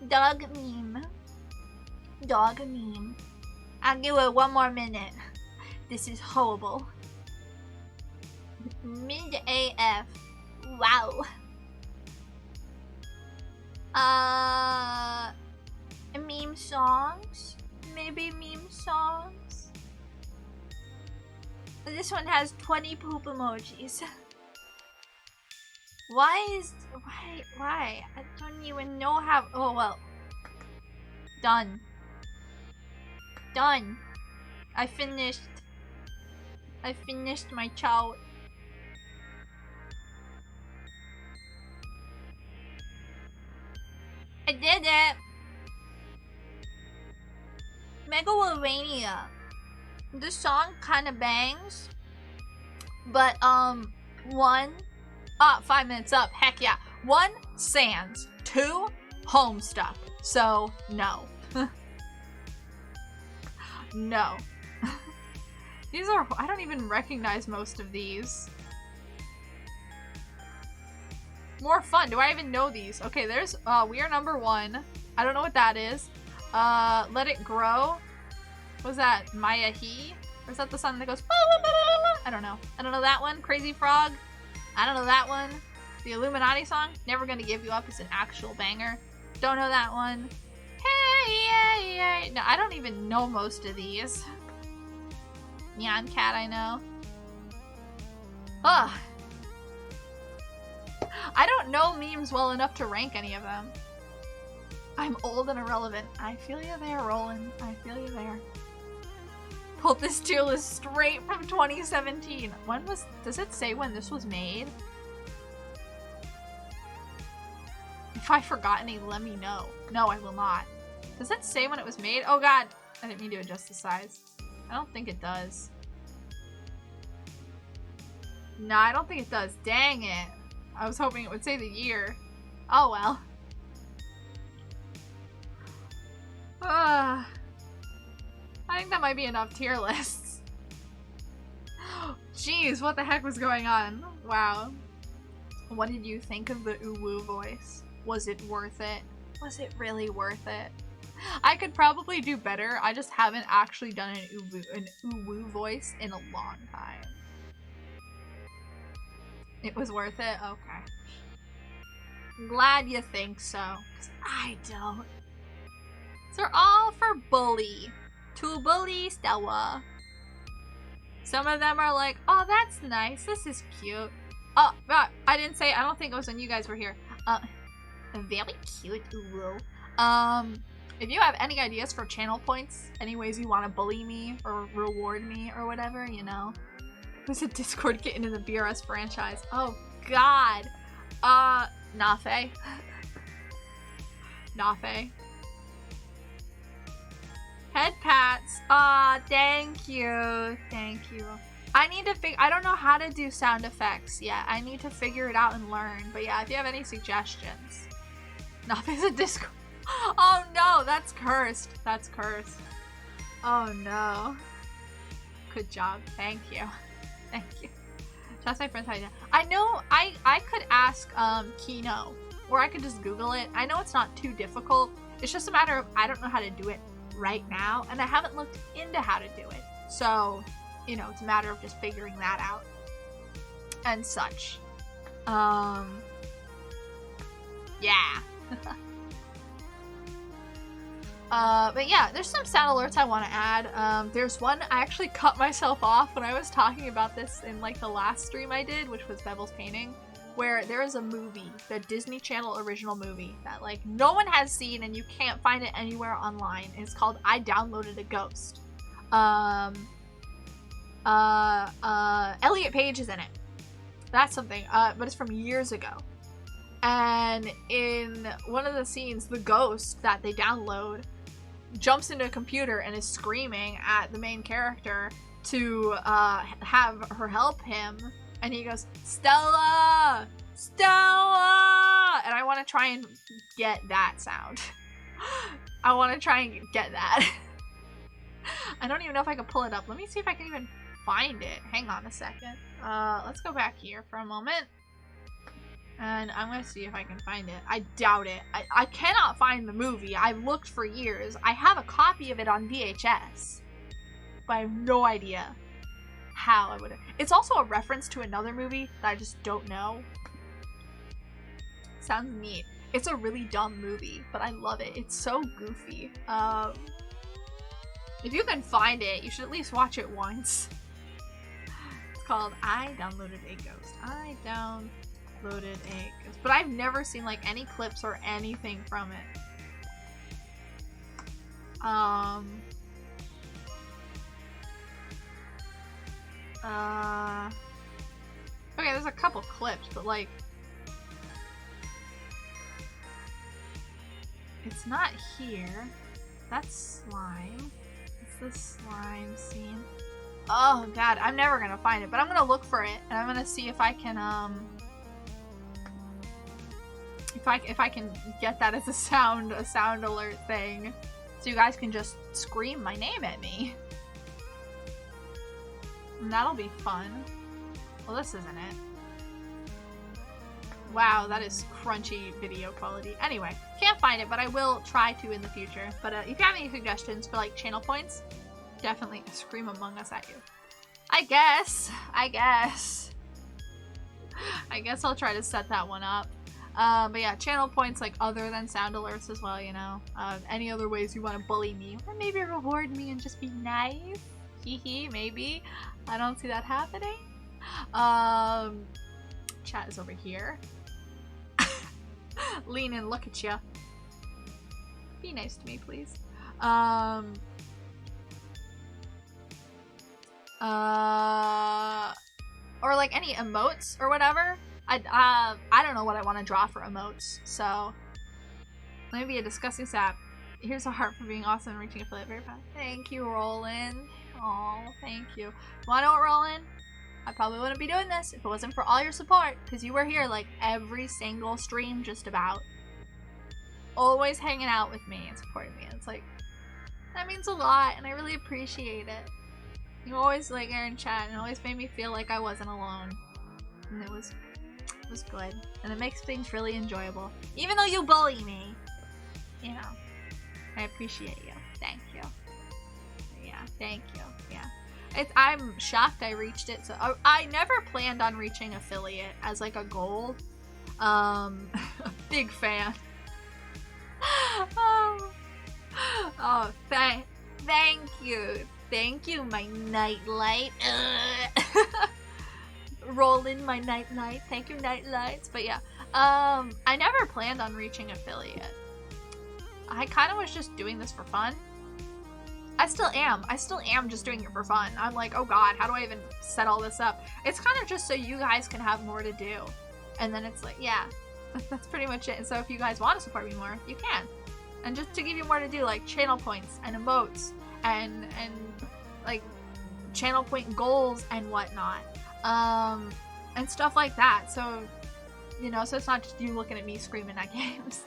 Dog meme. Dog meme. I'll give it 1 more minute. This is horrible. Mid AF. Wow. Meme songs? Maybe meme songs? This one has 20 poop emojis. Why? I don't even know how. Oh well. Done. Done. I finished my chow. I did it! Megalomania. This song kinda bangs. But, 5 minutes up. Heck yeah. 1, Sans. 2, home stuff. So, no. No. These are, I don't even recognize most of these. More fun. Do I even know these? Okay, there's, we are number 1. I don't know what that is. Let It Grow. What was that? Maya He? Or is that the song that goes, I don't know. I don't know that one. Crazy Frog. I don't know that one. The Illuminati song, Never Gonna Give You Up, is an actual banger. Don't know that one. Hey, yeah, yeah. No, I don't even know most of these. Neon Cat, I know. Ugh. I don't know memes well enough to rank any of them. I'm old and irrelevant. I feel you there, Roland. I feel you there. Pulled this tier list straight from 2017. When was... Does it say when this was made? If I forgot any, let me know. No, I will not. Does it say when it was made? Oh god. I didn't mean to adjust the size. I don't think it does. No, I don't think it does. Dang it. I was hoping it would say the year. Oh well. I think that might be enough tier lists. Jeez, what the heck was going on? Wow. What did you think of the Uwu voice? Was it worth it? Was it really worth it? I could probably do better. I just haven't actually done an Uwu voice in a long time. It was worth it? Okay. I'm glad you think so. 'Cause I don't. These are all for Bully. To Bully Stella. Some of them are like, oh, that's nice. This is cute. Oh, I didn't say, I don't think it was when you guys were here. Very cute, Uwu. If you have any ideas for channel points, any ways you want to bully me or reward me or whatever, you know. Who's a Discord kitten in the BRS franchise? Oh, God. Nafe. Nafe. Head pats. Aw, thank you. Thank you. I need to I don't know how to do sound effects yet. I need to figure it out and learn. But yeah, if you have any suggestions. Nafe's a Discord. Oh no, that's cursed. That's cursed. Oh no. Good job. Thank you. Thank you. That's my friend's idea. I know I could ask Kino, or I could just Google it. I know it's not too difficult. It's just a matter of I don't know how to do it right now, and I haven't looked into how to do it. So, you know, it's a matter of just figuring that out and such. Yeah. But yeah, there's some sound alerts I want to add. There's one, I actually cut myself off when I was talking about this in like the last stream I did, which was Bevel's Painting, where there is a movie, the Disney Channel original movie, that like no one has seen and you can't find it anywhere online. It's called I Downloaded a Ghost. Elliot Page is in it. That's something, but it's from years ago. And in one of the scenes, the ghost that they download jumps into a computer and is screaming at the main character to have her help him. And he goes, Stella! Stella! And I want to try and get that sound. I want to try and get that. I don't even know if I can pull it up. Let me see if I can even find it. Hang on a second. Let's go back here for a moment. And I'm gonna see if I can find it. I doubt it. I cannot find the movie. I've looked for years. I have a copy of it on VHS. But I have no idea how I would. It's also a reference to another movie that I just don't know. Sounds neat. It's a really dumb movie, but I love it. It's so goofy. If you can find it, you should at least watch it once. It's called I Downloaded a Ghost. I downloaded a ghost. But I've never seen like any clips or anything from it. Okay, there's a couple clips, but like it's not here. That's slime. It's the slime scene. Oh god, I'm never gonna find it, but I'm gonna look for it and I'm gonna see if I can if I can get that as a sound alert thing, so you guys can just scream my name at me. And that'll be fun. Well, this isn't it. Wow, that is crunchy video quality. Anyway, can't find it, but I will try to in the future. But if you have any suggestions for like channel points, definitely scream Among Us at you. I guess I'll try to set that one up. But yeah, channel points like other than sound alerts as well, you know. Any other ways you want to bully me, or maybe reward me and just be nice. Hee maybe. I don't see that happening. Chat is over here. Lean in, look at ya. Be nice to me, please. Or like any emotes or whatever. I don't know what I want to draw for emotes, so maybe a disgusting sap. Here's a heart for being awesome and reaching affiliate very fast. Thank you, Roland. Oh, thank you. Wanna know what, Roland? I probably wouldn't be doing this if it wasn't for all your support, because you were here like every single stream just about. Always hanging out with me and supporting me. It's like, that means a lot and I really appreciate it. You always like are in chat and always made me feel like I wasn't alone. And it was good. And it makes things really enjoyable. Even though you bully me. You know. I appreciate you. Thank you. Yeah, thank you. Yeah. I'm shocked I reached it. So I never planned on reaching affiliate as like a goal. Big fan. Oh, thank you. Thank you, my nightlight. Roll in my nightlight. Thank you, nightlights. But yeah, I never planned on reaching affiliate. I kind of was just doing this for fun. I still am just doing it for fun. I'm like, oh god, how do I even set all this up? It's kind of just so you guys can have more to do. And then it's like, yeah, that's pretty much it. And so if you guys want to support me more, you can. And just to give you more to do, like channel points and emotes and like channel point goals and whatnot. And stuff like that. So, you know, so it's not just you looking at me screaming at games.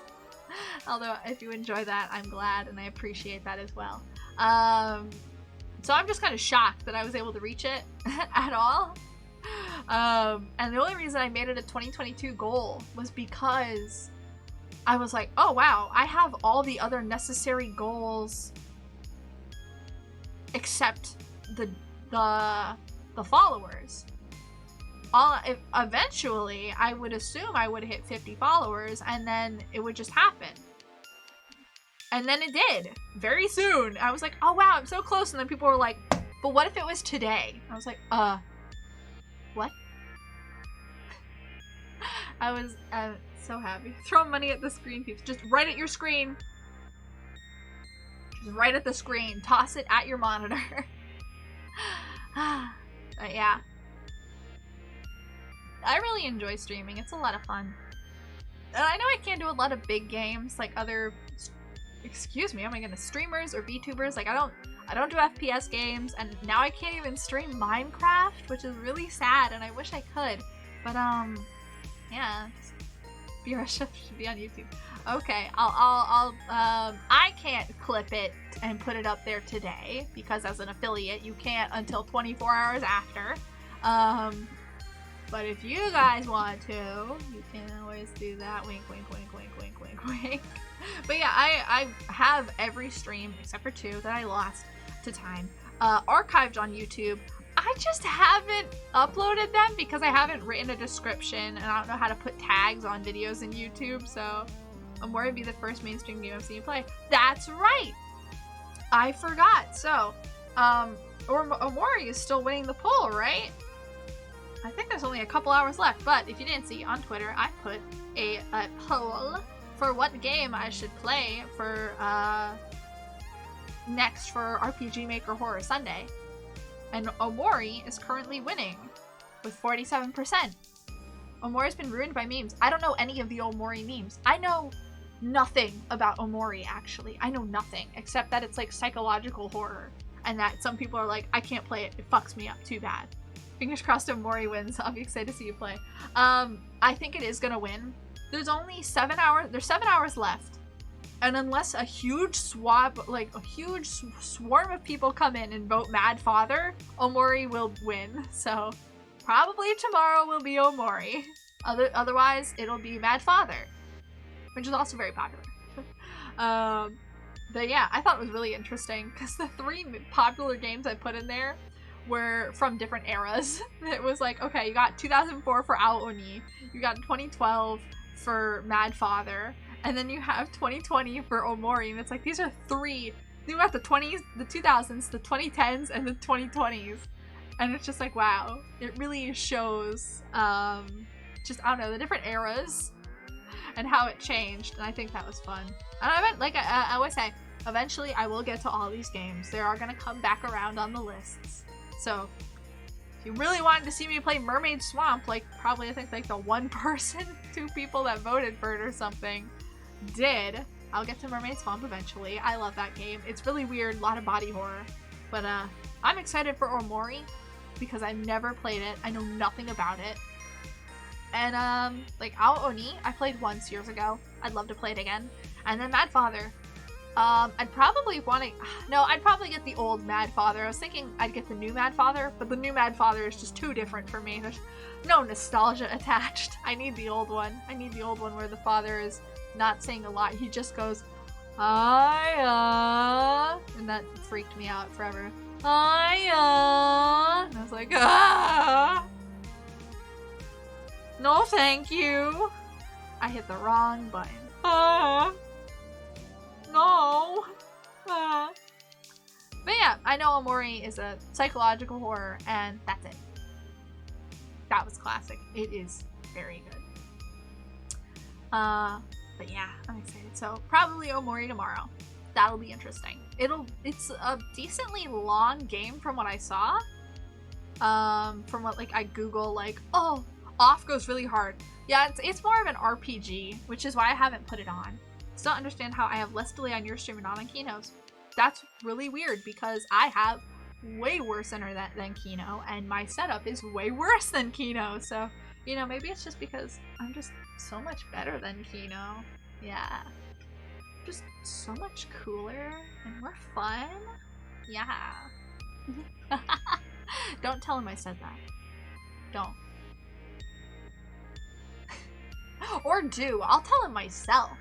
Although if you enjoy that, I'm glad and I appreciate that as well. So I'm just kind of shocked that I was able to reach it at all. And the only reason I made it a 2022 goal was because I was like, oh wow, I have all the other necessary goals except the followers. Eventually, I would assume I would hit 50 followers and then it would just happen. And then it did. Very soon. I was like, oh wow, I'm so close. And then people were like, but what if it was today? I was like, what? I was so happy. Throw money at the screen, peeps. Just right at your screen. Just right at the screen. Toss it at your monitor. But yeah. I really enjoy streaming. It's a lot of fun. And I know I can't do a lot of big games like other... Excuse me, oh my goodness, streamers or VTubers. Like I don't do FPS games, and now I can't even stream Minecraft, which is really sad, and I wish I could. But yeah, viewership should be on YouTube. Okay, I can't clip it and put it up there today because as an affiliate, you can't until 24 hours after. But if you guys want to, you can always do that. Wink, wink, wink, wink, wink, wink, wink. But yeah, I have every stream except for 2 that I lost to time archived on YouTube. I just haven't uploaded them because I haven't written a description and I don't know how to put tags on videos in YouTube. So I'm worried to be the first mainstream game I've seen you play. That's right. I forgot. So Omori is still winning the poll, right? I think there's only a couple hours left, but if you didn't see on Twitter, I put a poll for what game I should play for next for RPG Maker Horror Sunday. And Omori is currently winning with 47%. Omori's been ruined by memes. I don't know any of the Omori memes. I know nothing about Omori, actually. I know nothing, except that it's like psychological horror. And that some people are like, I can't play it. It fucks me up too bad. Fingers crossed Omori wins. I'll be excited to see you play. I think it is gonna win. There's only 7 hours. There's 7 hours left. And unless a huge swab, like a huge swarm of people come in and vote Mad Father, Omori will win. So probably tomorrow will be Omori. Otherwise, it'll be Mad Father, which is also very popular. But yeah, I thought it was really interesting because the 3 popular games I put in there were from different eras. It was like, okay, you got 2004 for Ao Oni, you got 2012 for Mad Father, and then you have 2020 for Omori, and it's like, these are 3. You got the 20s, the 2000s, the 2010s, and the 2020s. And it's just like, wow. It really shows, just, I don't know, the different eras and how it changed, and I think that was fun. And I meant, like I always say, eventually I will get to all these games. They are gonna come back around on the lists. So, if you really wanted to see me play Mermaid Swamp, like probably I think like the 1 person, 2 people that voted for it or something did, I'll get to Mermaid Swamp eventually. I love that game. It's really weird, a lot of body horror. But I'm excited for Omori because I've never played it. I know nothing about it. And like Ao Oni, I played once years ago. I'd love to play it again. And then Mad Father. I'd probably get the old Mad Father. I was thinking I'd get the new Mad Father, but the new Mad Father is just too different for me. There's no nostalgia attached. I need the old one. I need the old one where the father is not saying a lot. He just goes, "Hiya," and that freaked me out forever. "Hiya," and I was like, "Ah, no, thank you." I hit the wrong button. No. But yeah, I know Omori is a psychological horror, and that's it. That was classic. It is very good. But yeah, I'm excited. So probably Omori tomorrow. That'll be interesting. It's a decently long game from what I saw. From what like I Google, like, oh, off goes really hard. Yeah, it's more of an RPG, which is why I haven't put it on. Still understand how I have less delay on your stream and not on Kino's. That's really weird because I have way worse internet than Kino, and my setup is way worse than Kino. So, you know, maybe it's just because I'm just so much better than Kino. Yeah. Just so much cooler and more fun. Yeah. Don't tell him I said that. Don't. Or do. I'll tell him myself.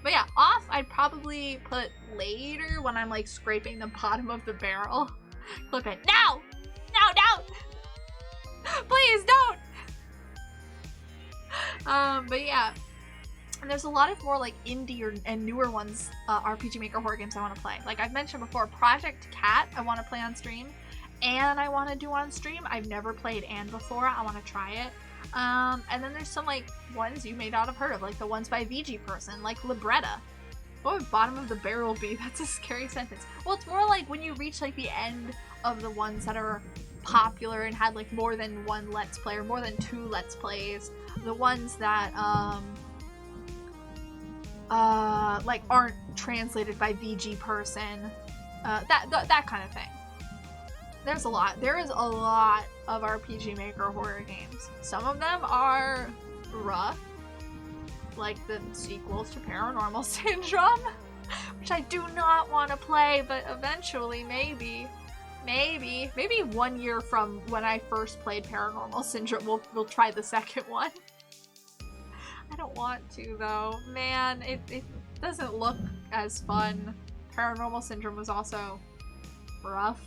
But yeah, off I'd probably put later when I'm like scraping the bottom of the barrel. Clip it. No! No, don't! Please don't! But yeah. And there's a lot of more like indie and newer ones, RPG Maker horror games I want to play. Like I've mentioned before, Project Cat I want to play on stream. And I want to do on stream. I've never played Anne before. I want to try it. And then there's some like ones you may not have heard of, like the ones by VG Person, like Libretta. What would bottom of the barrel be? That's a scary sentence. Well, it's more like when you reach like the end of the ones that are popular and had like more than one Let's Play or more than 2 Let's Plays. The ones that like aren't translated by VG Person. That kind of thing. There's a lot. There is a lot of RPG Maker horror games. Some of them are rough, like the sequels to Paranormal Syndrome, which I do not want to play, but eventually, maybe 1 year from when I first played Paranormal Syndrome, we'll try the second one. I don't want to, though. Man, it doesn't look as fun. Paranormal Syndrome was also rough.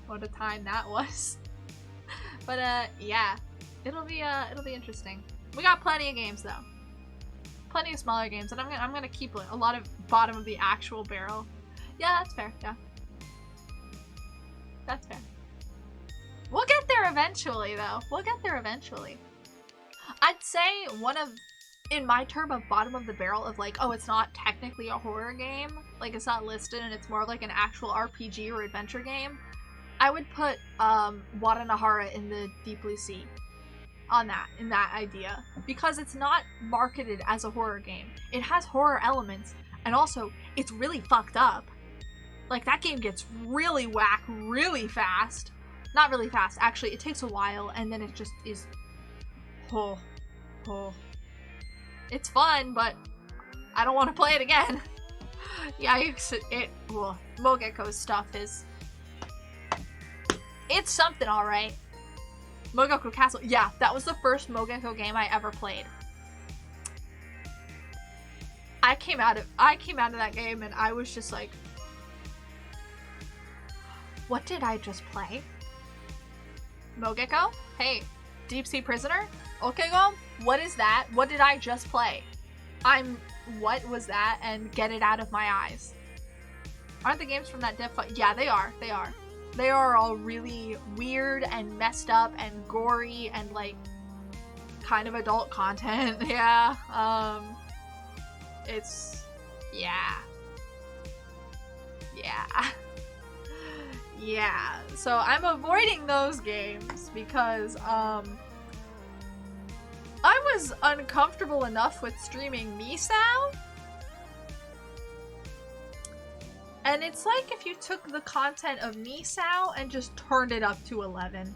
What a time that was. But yeah, it'll be interesting. We got plenty of games though, plenty of smaller games, and I'm gonna keep a lot of bottom of the actual barrel. Yeah, that's fair. Yeah, that's fair. We'll get there eventually, though. We'll get there eventually. I'd say one of, in my term of bottom of the barrel of like, oh, it's not technically a horror game, like it's not listed and it's more like an actual RPG or adventure game. I would put Waranahara in the Deep Blue Sea on that, in that idea, because it's not marketed as a horror game. It has horror elements, and also it's really fucked up. Like that game gets really whack really fast. Not really fast, actually. It takes a while, and then it just is. Oh. It's fun, but I don't want to play it again. Yeah, Mogeko's stuff is. It's something, alright. Mogeko Castle. Yeah, that was the first Mogeko game I ever played. I came out of that game and I was just like, what did I just play? Mogeko? Hey, Deep Sea Prisoner? Okay, go. What is that? What did I just play? What was that? And get it out of my eyes. Aren't the games from that dev? Yeah, they are. They are all really weird and messed up and gory and like kind of adult content. Yeah. It's yeah. So I'm avoiding those games because I was uncomfortable enough with streaming Misao. And it's like if you took the content of Misao and just turned it up to 11.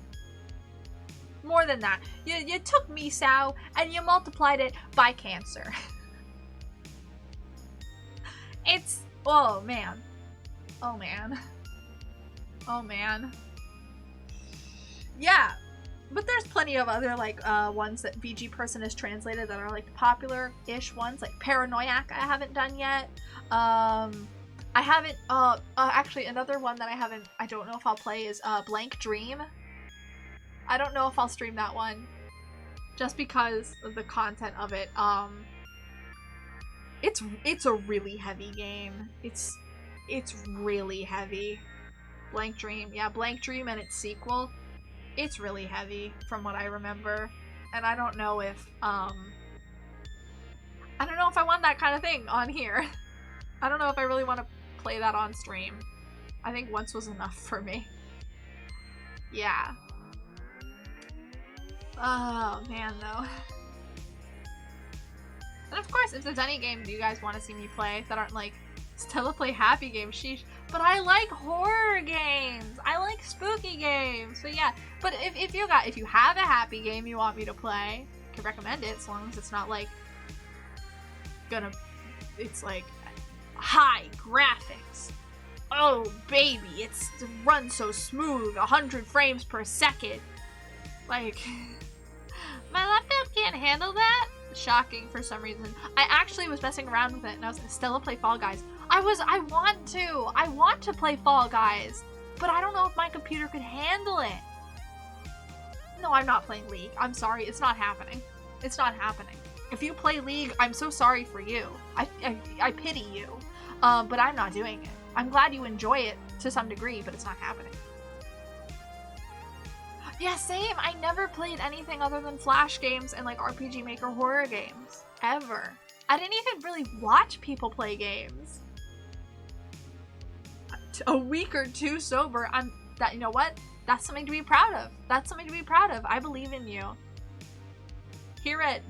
More than that. You took Misao and you multiplied it by cancer. It's... Oh, man. Yeah. But there's plenty of other, like, ones that VG Person has translated that are, like, popular-ish ones. Like Paranoiac I haven't done yet. I haven't, actually another one that I don't know if I'll play is, Blank Dream. I don't know if I'll stream that one. Just because of the content of it. It's a really heavy game. It's it's really heavy. Blank Dream. Yeah, Blank Dream and its sequel. It's really heavy from what I remember. And I don't know if I want that kind of thing on here. I don't know if I really want to play that on stream. I think once was enough for me. Yeah. Oh man, though. And of course, if there's any games you guys want to see me play that aren't like Stella play happy games, sheesh. But I like horror games. I like spooky games. So yeah. But if you have a happy game you want me to play, I can recommend it as long as it's not like it's like high graphics. Oh baby, it runs so smooth, 100 frames per second. Like, my laptop can't handle that? Shocking for some reason. I actually was messing around with it and I was like, Stella, play Fall Guys. I want to play Fall Guys, but I don't know if my computer could handle it. No, I'm not playing League. I'm sorry, it's not happening. It's not happening. If you play League, I'm so sorry for you. I pity you. But I'm not doing it. I'm glad you enjoy it to some degree, but it's not happening. Yeah, same. I never played anything other than Flash games and like RPG Maker horror games. Ever. I didn't even really watch people play games. A week or two sober, you know what? That's something to be proud of. That's something to be proud of. I believe in you. Here at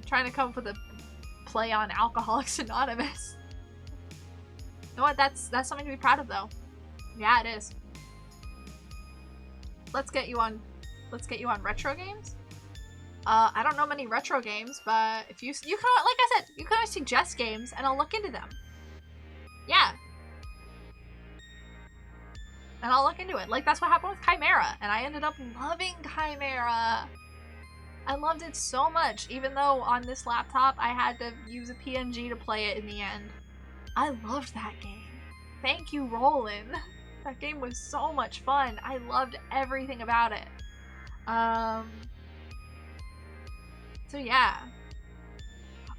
trying to come up with a play on Alcoholics Anonymous. You know what? That's something to be proud of, though. Yeah, it is. Let's get you on retro games. I don't know many retro games, but if you can, like I said, you can always suggest games and I'll look into them. Yeah. And I'll look into it. Like, that's what happened with Chimera, and I ended up loving Chimera. I loved it so much, even though on this laptop I had to use a PNG to play it in the end. I loved that game. Thank you, Roland. That game was so much fun. I loved everything about it. So yeah.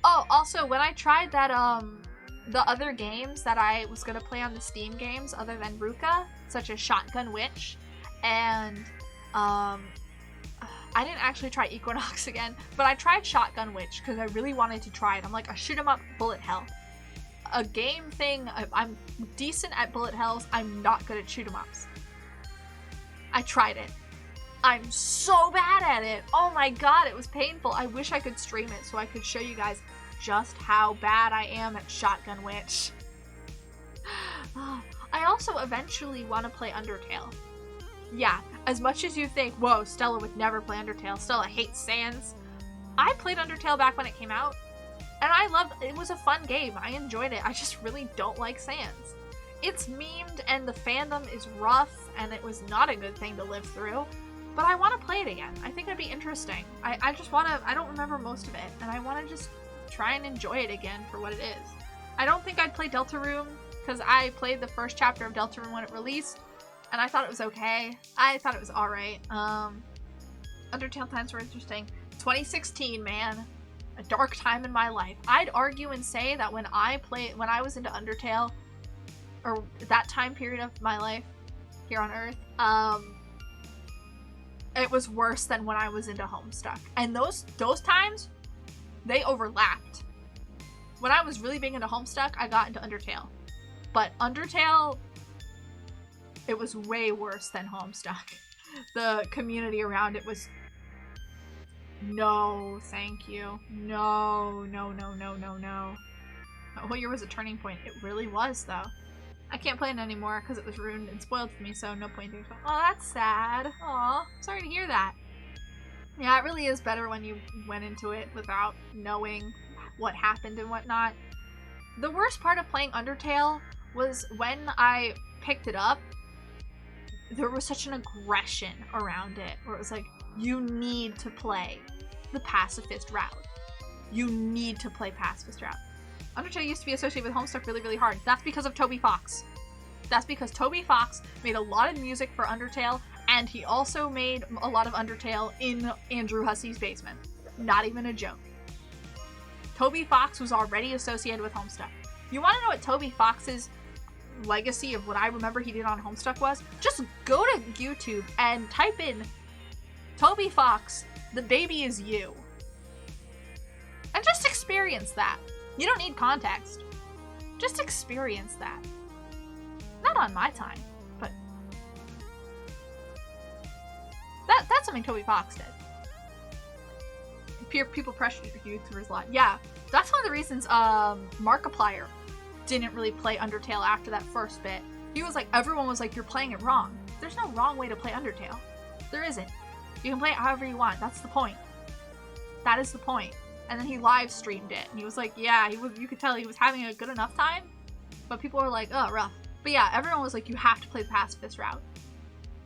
Oh, also, when I tried that, the other games that I was gonna play on the Steam games other than Ruka, such as Shotgun Witch, and, I didn't actually try Equinox again, but I tried Shotgun Witch because I really wanted to try it. I'm like, a shoot 'em up bullet hell. A game thing, I'm decent at bullet hells, I'm not good at shoot 'em ups. I tried it. I'm so bad at it. Oh my god, it was painful. I wish I could stream it so I could show you guys just how bad I am at Shotgun Witch. I also eventually want to play Undertale. Yeah, as much as you think, whoa, Stella would never play Undertale, Stella hates Sans. I played Undertale back when it came out, and I loved it. It was a fun game. I enjoyed it. I just really don't like Sans. It's memed, and the fandom is rough, and it was not a good thing to live through. But I want to play it again. I think it'd be interesting. I just want to, I don't remember most of it, and I want to just try and enjoy it again for what it is. I don't think I'd play Deltarune, because I played the first chapter of Deltarune when it released, and I thought it was okay. I thought it was alright. Undertale times were interesting. 2016, man. A dark time in my life. I'd argue and say that when I was into Undertale, or that time period of my life here on Earth, it was worse than when I was into Homestuck. And those times, they overlapped. When I was really big into Homestuck, I got into Undertale. But Undertale, it was way worse than Homestuck. The community around it was, no, thank you. No, no, no, no, no, no. That whole year was a turning point. It really was, though. I can't play it anymore because it was ruined and spoiled for me, so no point in doing so. Oh, that's sad. Aw, sorry to hear that. Yeah, it really is better when you went into it without knowing what happened and whatnot. The worst part of playing Undertale was when I picked it up, there was such an aggression around it, where it was like, you need to play the pacifist route. You need to play pacifist route. Undertale used to be associated with Homestuck really, really hard. That's because of Toby Fox. That's because Toby Fox made a lot of music for Undertale, and he also made a lot of Undertale in Andrew Hussey's basement. Not even a joke. Toby Fox was already associated with Homestuck. You want to know what Toby Fox's legacy of what I remember he did on Homestuck was? Just go to YouTube and type in Toby Fox, the baby is you. And just experience that. You don't need context. Just experience that. Not on my time, but that's something Toby Fox did. People pressure YouTubers a lot. Yeah, that's one of the reasons Markiplier didn't really play Undertale after that first bit. He was like, everyone was like, you're playing it wrong. There's no wrong way to play Undertale. There isn't. You can play it however you want. That's the point. That is the point. And then he live streamed it, and he was like, yeah, you could tell he was having a good enough time, but people were like, oh, rough. But yeah, everyone was like, you have to play the pacifist route.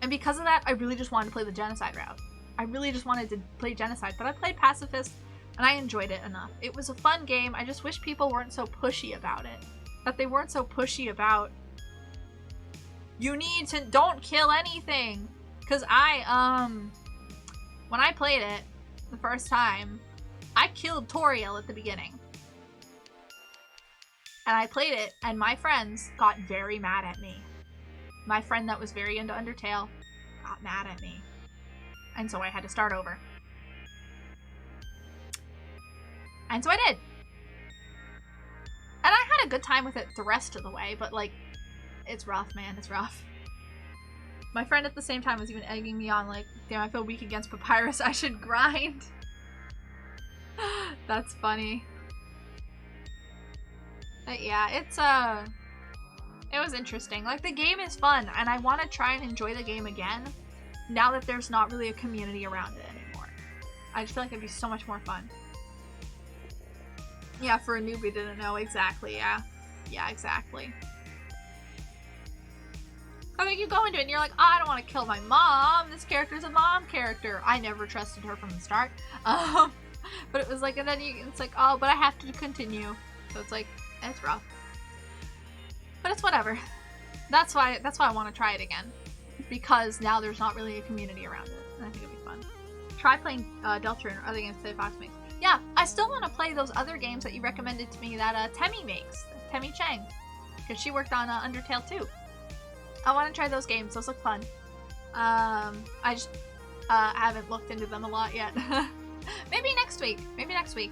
And because of that, I really just wanted to play the genocide route. I really just wanted to play genocide, but I played pacifist, and I enjoyed it enough. It was a fun game. I just wish people weren't so pushy about it. That they weren't so pushy about, you need to, don't kill anything. Because when I played it the first time, I killed Toriel at the beginning. And I played it, and my friends got very mad at me. My friend that was very into Undertale got mad at me. And so I had to start over. And so I did. And I had a good time with it the rest of the way, but like, it's rough, man, it's rough. My friend at the same time was even egging me on, like, damn, I feel weak against Papyrus, I should grind. That's funny. But yeah, it was interesting. Like, the game is fun, and I want to try and enjoy the game again, now that there's not really a community around it anymore. I just feel like it'd be so much more fun. Yeah, for a newbie didn't know, exactly, yeah. Yeah, exactly. I mean, you go into it and you're like, oh, I don't want to kill my mom. This character's a mom character. I never trusted her from the start. But it was like, and then it's like, oh, but I have to continue. So it's like, it's rough. But it's whatever. That's why I want to try it again. Because now there's not really a community around it. And I think it'd be fun. Try playing Deltarune or other games that Fox makes. Yeah, I still want to play those other games that you recommended to me that Temmie makes. Temmie Chang. Because she worked on Undertale too. I want to try those games. Those look fun. I just haven't looked into them a lot yet. Maybe next week.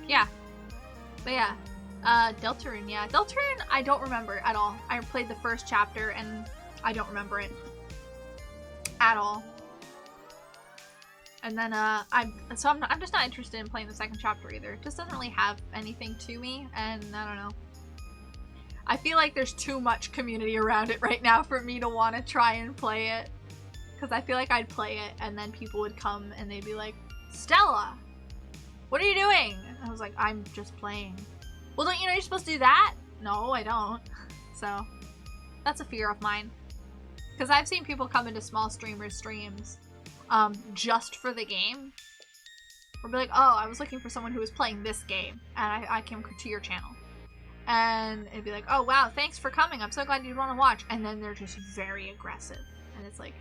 Yeah. But yeah. Deltarune, yeah. Deltarune, I don't remember at all. I played the first chapter and I don't remember it. At all. And then, I'm just not interested in playing the second chapter either. It just doesn't really have anything to me, and I don't know. I feel like there's too much community around it right now for me to want to try and play it. Because I feel like I'd play it, and then people would come and they'd be like, Stella, what are you doing? And I was like, I'm just playing. Well, don't you know you're supposed to do that? No, I don't. So, that's a fear of mine. Because I've seen people come into small streamers' streams just for the game. Or be like, oh, I was looking for someone who was playing this game, and I came to your channel. And it'd be like, oh, wow, thanks for coming. I'm so glad you'd want to watch. And then they're just very aggressive. And it's like,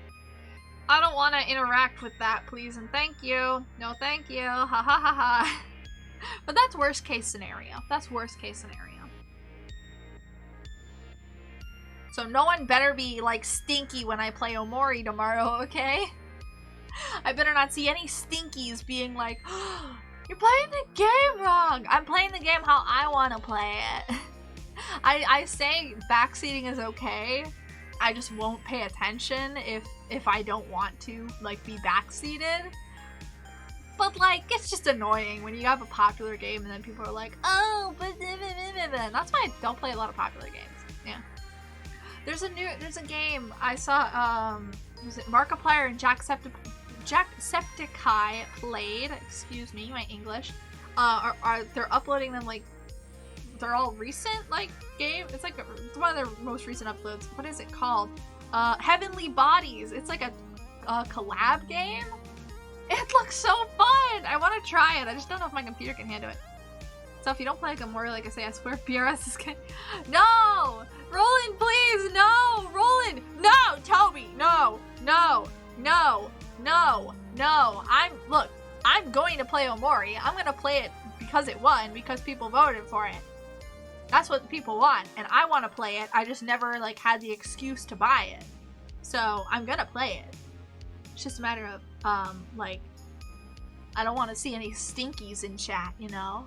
I don't want to interact with that, please and thank you. No, thank you. Ha ha ha ha. But that's worst case scenario. That's worst case scenario. So no one better be, like, stinky when I play Omori tomorrow, okay? I better not see any stinkies being like, oh, you're playing the game wrong. I'm playing the game how I want to play it. I say backseating is okay. I just won't pay attention if I don't want to, like, be backseated. But, like, it's just annoying when you have a popular game and then people are like, oh, but that's why I don't play a lot of popular games. Yeah. There's a game I saw, was it Markiplier and Jacksepticeye played, excuse me, my English, they're uploading them, like, they're all recent, like, game, it's like one of their most recent uploads. What is it called? Heavenly Bodies. It's like a collab game. It looks so fun! I want to try it, I just don't know if my computer can handle it. So if you don't play like Omori, like I say, I swear PRS is gonna— No! Roland, please! No! Roland! No! Toby! No! No! No! No! No! Look, I'm going to play Omori. I'm gonna play it because it won, because people voted for it. That's what people want, and I want to play it. I just never, like, had the excuse to buy it. So, I'm gonna play it. It's just a matter of, like, I don't want to see any stinkies in chat, you know?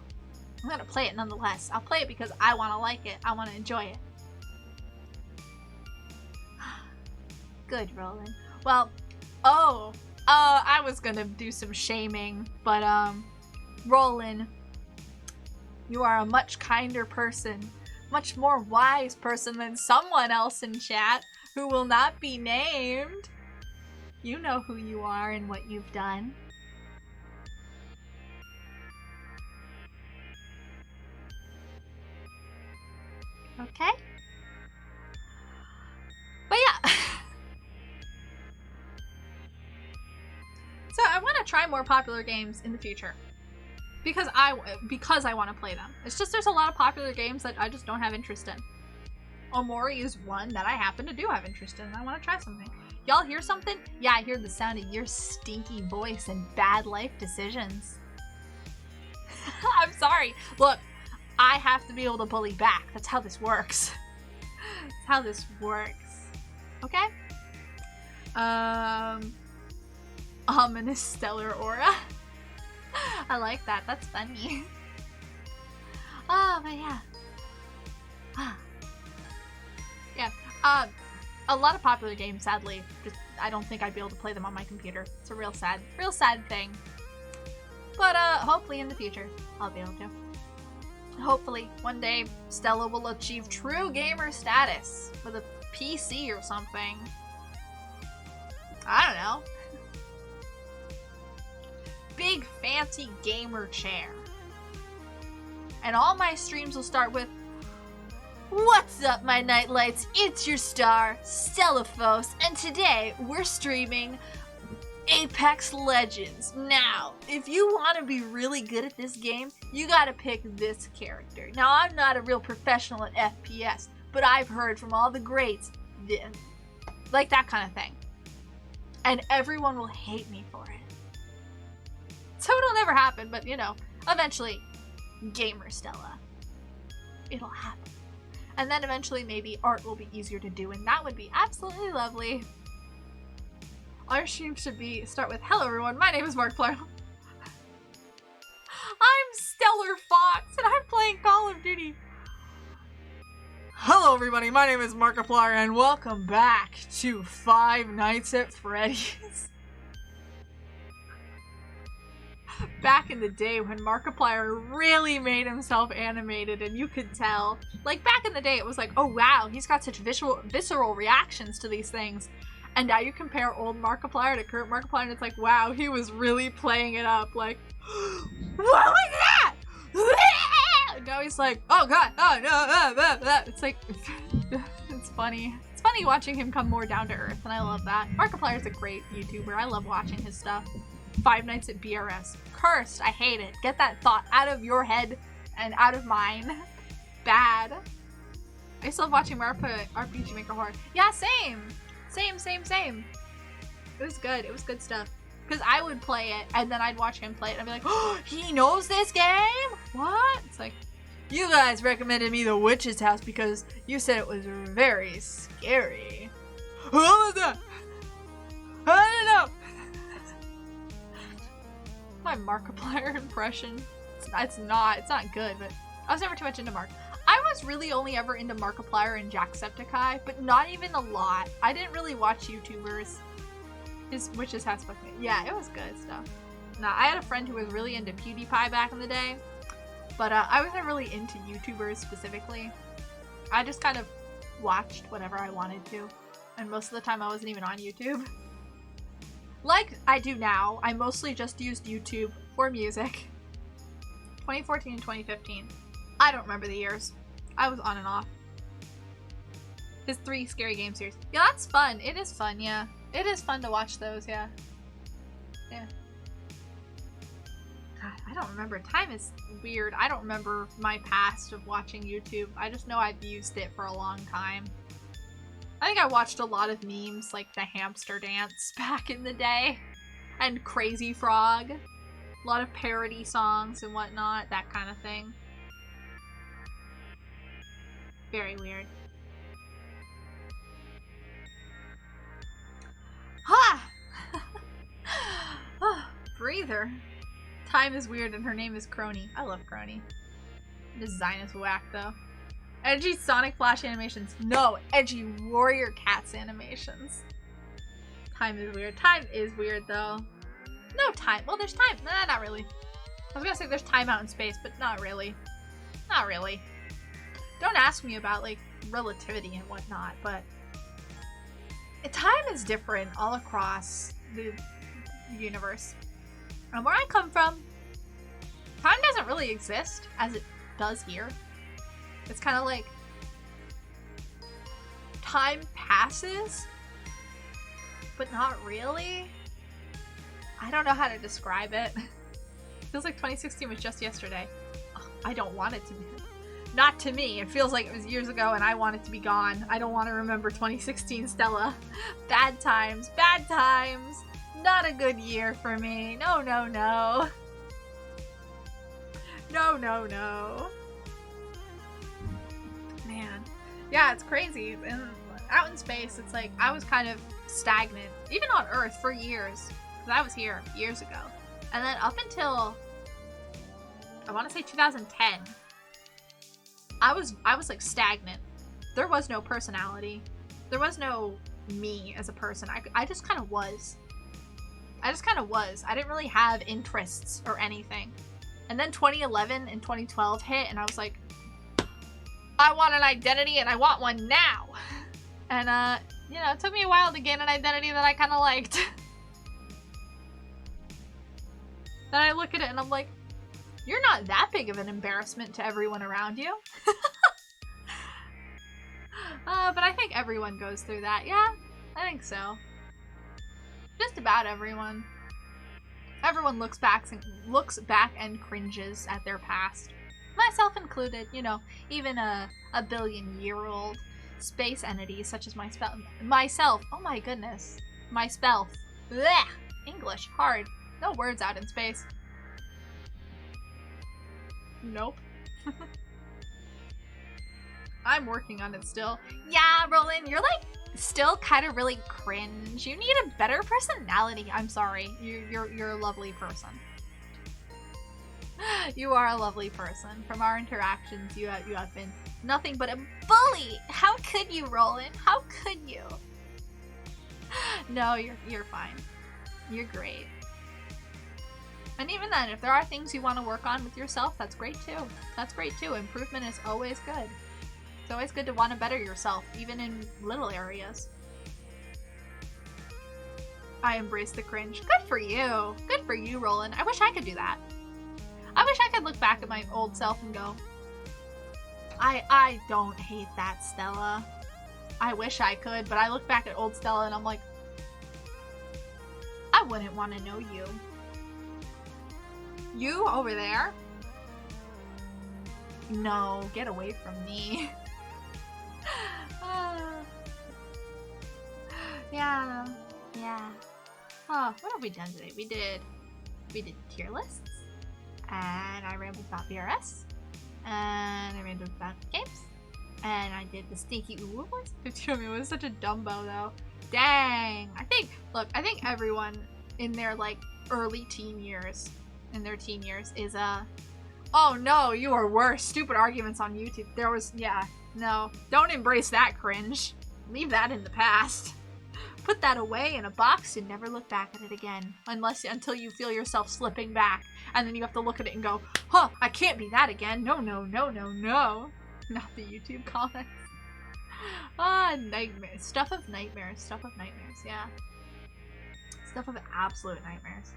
I'm gonna play it nonetheless. I'll play it because I want to like it. I want to enjoy it. Good, Roland. Well, I was gonna do some shaming, but, Roland, you are a much kinder person, much more wise person than someone else in chat who will not be named. You know who you are and what you've done. Okay? But yeah. So I want to try more popular games in the future. Because I want to play them. It's just there's a lot of popular games that I just don't have interest in. Omori is one that I happen to do have interest in. I want to try something. Y'all hear something? Yeah, I hear the sound of your stinky voice and bad life decisions. I'm sorry. Look, I have to be able to bully back. That's how this works. That's how this works. Okay? Ominous stellar aura. I like that. That's funny. Oh, but yeah. Yeah. A lot of popular games, sadly, just I don't think I'd be able to play them on my computer. It's a real sad thing. But hopefully in the future, I'll be able to. Hopefully, one day, Stella will achieve true gamer status with a PC or something. I don't know. Big fancy gamer chair. And all my streams will start with, "What's up, my Nightlights? It's your star, Stellaphos, and today we're streaming Apex Legends. Now, if you want to be really good at this game, you gotta pick this character. Now, I'm not a real professional at FPS, but I've heard from all the greats, like that kind of thing. And everyone will hate me for it. So it'll never happen, but you know, eventually, Gamer Stella. It'll happen. And then eventually maybe art will be easier to do, and that would be absolutely lovely. Our stream should start with, "Hello everyone, my name is Markiplier. I'm Stellar Fox, and I'm playing Call of Duty. Hello everybody, my name is Markiplier, and welcome back to Five Nights at Freddy's." Back in the day when Markiplier really made himself animated and you could tell. Like, back in the day it was like, oh wow, he's got such visceral reactions to these things. And now you compare old Markiplier to current Markiplier and it's like, wow, he was really playing it up. Like, what was that? And now he's like, oh god, oh no, It's like, it's funny. It's funny watching him come more down to earth, and I love that. Markiplier's a great YouTuber. I love watching his stuff. Five Nights at BRS. Cursed. I hate it. Get that thought out of your head and out of mine. Bad. I still love watching RPG Maker Horror. Yeah, same. Same. It was good. It was good stuff. Because I would play it, and then I'd watch him play it, and I'd be like, oh, he knows this game? What? It's like, you guys recommended me The Witch's House because you said it was very scary. What was that? I don't know. My Markiplier impression. It's not good, but I was never too much into Mark. I was really only ever into Markiplier and Jacksepticeye, but not even a lot. I didn't really watch YouTubers. His Witch's House book. Yeah, it was good stuff. Nah, I had a friend who was really into PewDiePie back in the day, but I wasn't really into YouTubers specifically. I just kind of watched whatever I wanted to, and most of the time I wasn't even on YouTube. Like I do now, I mostly just used YouTube for music. 2014 and 2015. I don't remember the years. I was on and off. His 3 scary game series. Yeah, that's fun. It is fun, yeah. It is fun to watch those, yeah. Yeah. God, I don't remember. Time is weird. I don't remember my past of watching YouTube. I just know I've used it for a long time. I think I watched a lot of memes, like the hamster dance back in the day, and Crazy Frog. A lot of parody songs and whatnot, that kind of thing. Very weird. Ha! Breather. Time is weird and her name is Crony. I love Crony. Design is whack though. Edgy Sonic Flash animations. No, edgy Warrior Cats animations. Time is weird. Time is weird though. No time. Well, there's time. Nah, not really. I was gonna say there's time out in space, but not really. Not really. Don't ask me about like relativity and whatnot, but time is different all across the universe. And where I come from, time doesn't really exist as it does here. It's kind of like time passes, but not really. I don't know how to describe it. Feels like 2016 was just yesterday. Ugh, I don't want it to be. Not to me. It feels like it was years ago and I want it to be gone. I don't want to remember 2016 Stella. Bad times. Bad times. Not a good year for me. No, no, no. No, no, no. Man. Yeah, it's crazy. And out in space, it's like I was kind of stagnant. Even on Earth for years. Because I was here years ago. And then up until, I want to say 2010, I was like stagnant. There was no personality. There was no me as a person. I just kind of was. I just kind of was. I didn't really have interests or anything. And then 2011 and 2012 hit and I was like, I want an identity and I want one now. And you know, it took me a while to gain an identity that I kind of liked. Then I look at it and I'm like, you're not that big of an embarrassment to everyone around you. But I think everyone goes through that. Yeah, I think so. Just about everyone. Everyone looks back and cringes at their past. Myself included, you know, even a billion-year-old space entity such as myself. Oh my goodness. Myself. Blech! English. Hard. No words out in space. Nope. I'm working on it still. Yeah, Roland, you're like still kind of really cringe. You need a better personality. I'm sorry. You're a lovely person. You are a lovely person. From our interactions, you have been nothing but a bully. How could you, Roland? How could you? No, you're fine. You're great. And even then, if there are things you want to work on with yourself, that's great too. That's great too. Improvement is always good. It's always good to want to better yourself, even in little areas. I embrace the cringe. Good for you. Good for you, Roland. I wish I could do that. I wish I could look back at my old self and go, I don't hate that, Stella. I wish I could, but I look back at old Stella and I'm like, I wouldn't want to know you. You over there? No, get away from me. Yeah. Oh, what have we done today? We did tier lists, and I rambled about VRS, and I rambled about games, and I did the stinky ooh voice. It was such a Dumbo though. Dang. I think everyone in their like early teen years, is oh no, you are worse. Stupid arguments on YouTube. No, don't embrace that cringe. Leave that in the past. Put that away in a box and never look back at it again. Until you feel yourself slipping back. And then you have to look at it and go, huh, I can't be that again. No. Not the YouTube comments. Nightmares. Stuff of nightmares, yeah. Stuff of absolute nightmares.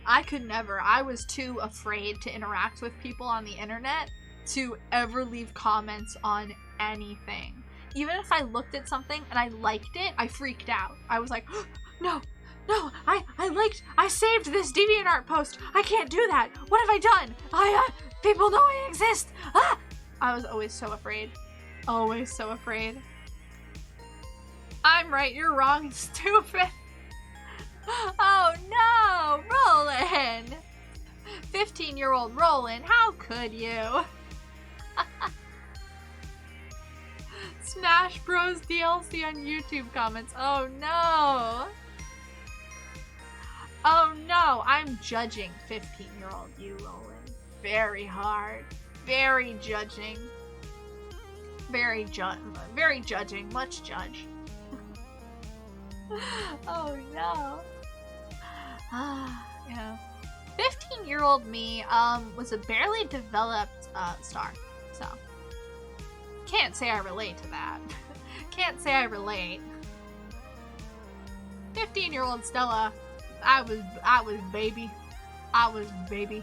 I could never. I was too afraid to interact with people on the internet to ever leave comments on anything. Even if I looked at something and I liked it, I freaked out. I was like, no, I saved this DeviantArt post. I can't do that. What have I done? People know I exist. Ah! I was always so afraid. Always so afraid. I'm right, you're wrong, stupid. Oh no, Roland! 15-year-old Roland, how could you? Smash Bros. DLC on YouTube comments. Oh no. Oh no, I'm judging 15-year-old you, Roland. Very hard. Very judging. Very judging. Much judge. Oh no. Yeah. 15-year-old me was a barely developed star, so can't say I relate to that. Can't say I relate. 15-year-old Stella, I was baby. I was baby.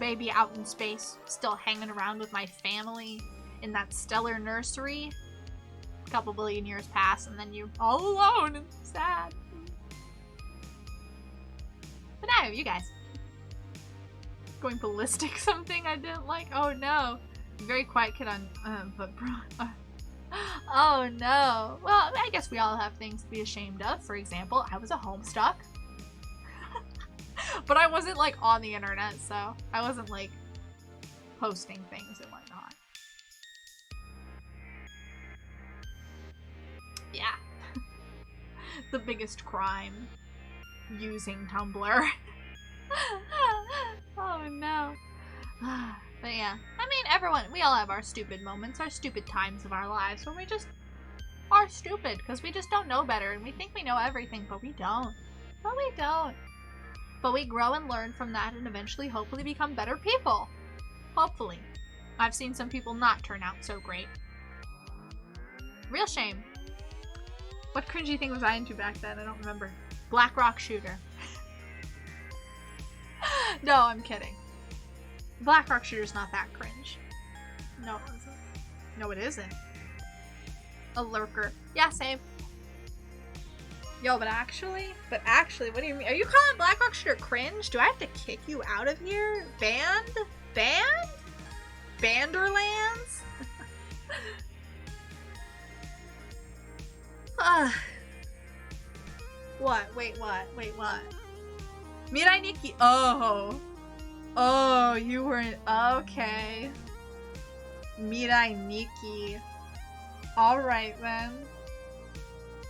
Baby out in space, still hanging around with my family in that stellar nursery. A couple billion years pass, and then you're all alone and sad. But now, you guys. Going ballistic something I didn't like? Oh no. Very quiet kid on, oh no. Well, I guess we all have things to be ashamed of. For example, I was a homestuck. But I wasn't like on the internet, so I wasn't like posting things and whatnot. Yeah. The biggest crime. Using Tumblr. Oh no. But yeah, I mean, we all have our stupid moments, our stupid times of our lives when we just are stupid because we just don't know better and we think we know everything, but we don't. But we don't. But we grow and learn from that and eventually hopefully become better people. Hopefully. I've seen some people not turn out so great. Real shame. What cringy thing was I into back then? I don't remember. Black Rock Shooter. No, I'm kidding. Black Rock Shooter's not that cringe. No, it isn't. No, it isn't. A lurker. Yeah, same. Yo, but actually, what do you mean? Are you calling Black Rock Shooter cringe? Do I have to kick you out of here? Banned? Banned? Banderlands? What? Wait, what? Mirai Nikki. Oh, you weren't. Okay. Mirai Nikki. Alright then.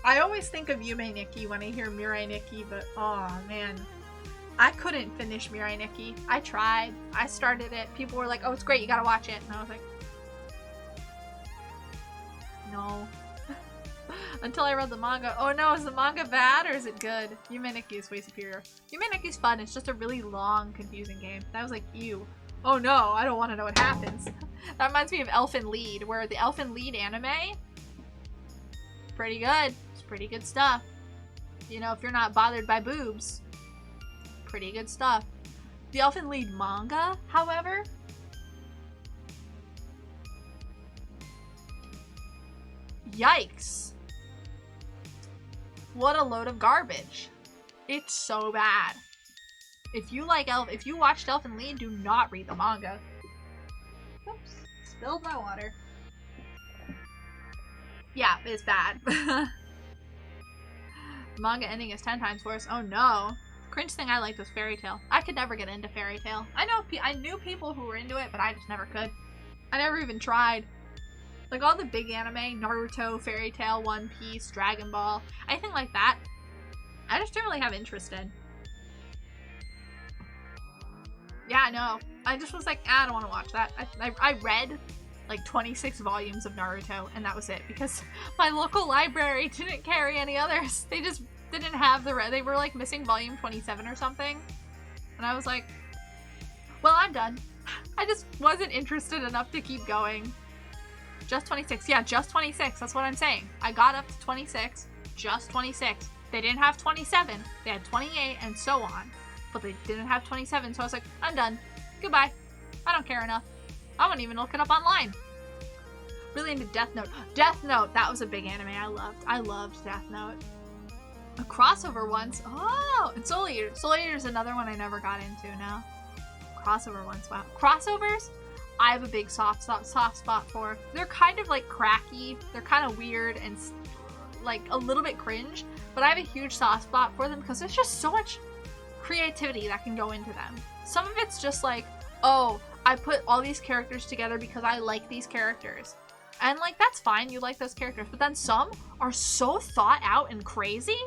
I always think of Yume Nikki when I hear Mirai Nikki, but oh man. I couldn't finish Mirai Nikki. I tried. I started it. People were like, oh, it's great, you gotta watch it. And I was like, no. Until I read the manga. Oh no, is the manga bad or is it good? Yume Nikki is way superior. Yume Nikki's fun. It's just a really long, confusing game. That was like, ew. Oh no, I don't want to know what happens. That reminds me of Elfen Lied, where the Elfen Lied anime, pretty good. It's pretty good stuff. You know, if you're not bothered by boobs, pretty good stuff. The Elfen Lied manga, however, yikes. What a load of garbage. It's so bad. If you watched Elfen Lied, do not read the manga. Oops, spilled my water. Yeah, it's bad. Manga ending is 10 times worse. Oh no. Cringe thing I liked was Fairy Tail. I could never get into Fairy Tail. I knew people who were into it, but I just never could. I never even tried. Like all the big anime, Naruto, Fairy Tail, One Piece, Dragon Ball, anything like that, I just didn't really have interest in. Yeah, no. I just was like, I don't want to watch that. I read like 26 volumes of Naruto, and that was it, because my local library didn't carry any others. They just didn't have they were like missing volume 27 or something. And I was like, well, I'm done. I just wasn't interested enough to keep going. Just 26. Yeah, just 26. That's what I'm saying. I got up to 26. Just 26. They didn't have 27. They had 28 and so on. But they didn't have 27, so I was like, I'm done. Goodbye. I don't care enough. I wouldn't even look it up online. Really into Death Note. Death Note! That was a big anime I loved. I loved Death Note. A crossover once. Oh! And Soul Eater. Soul Eater is another one I never got into now. Crossover once. Wow. Crossovers? I have a big soft spot for. They're kind of like cracky. They're kind of weird and like a little bit cringe. But I have a huge soft spot for them because there's just so much creativity that can go into them. Some of it's just like, oh, I put all these characters together because I like these characters. And like, that's fine, you like those characters, but then some are so thought out and crazy.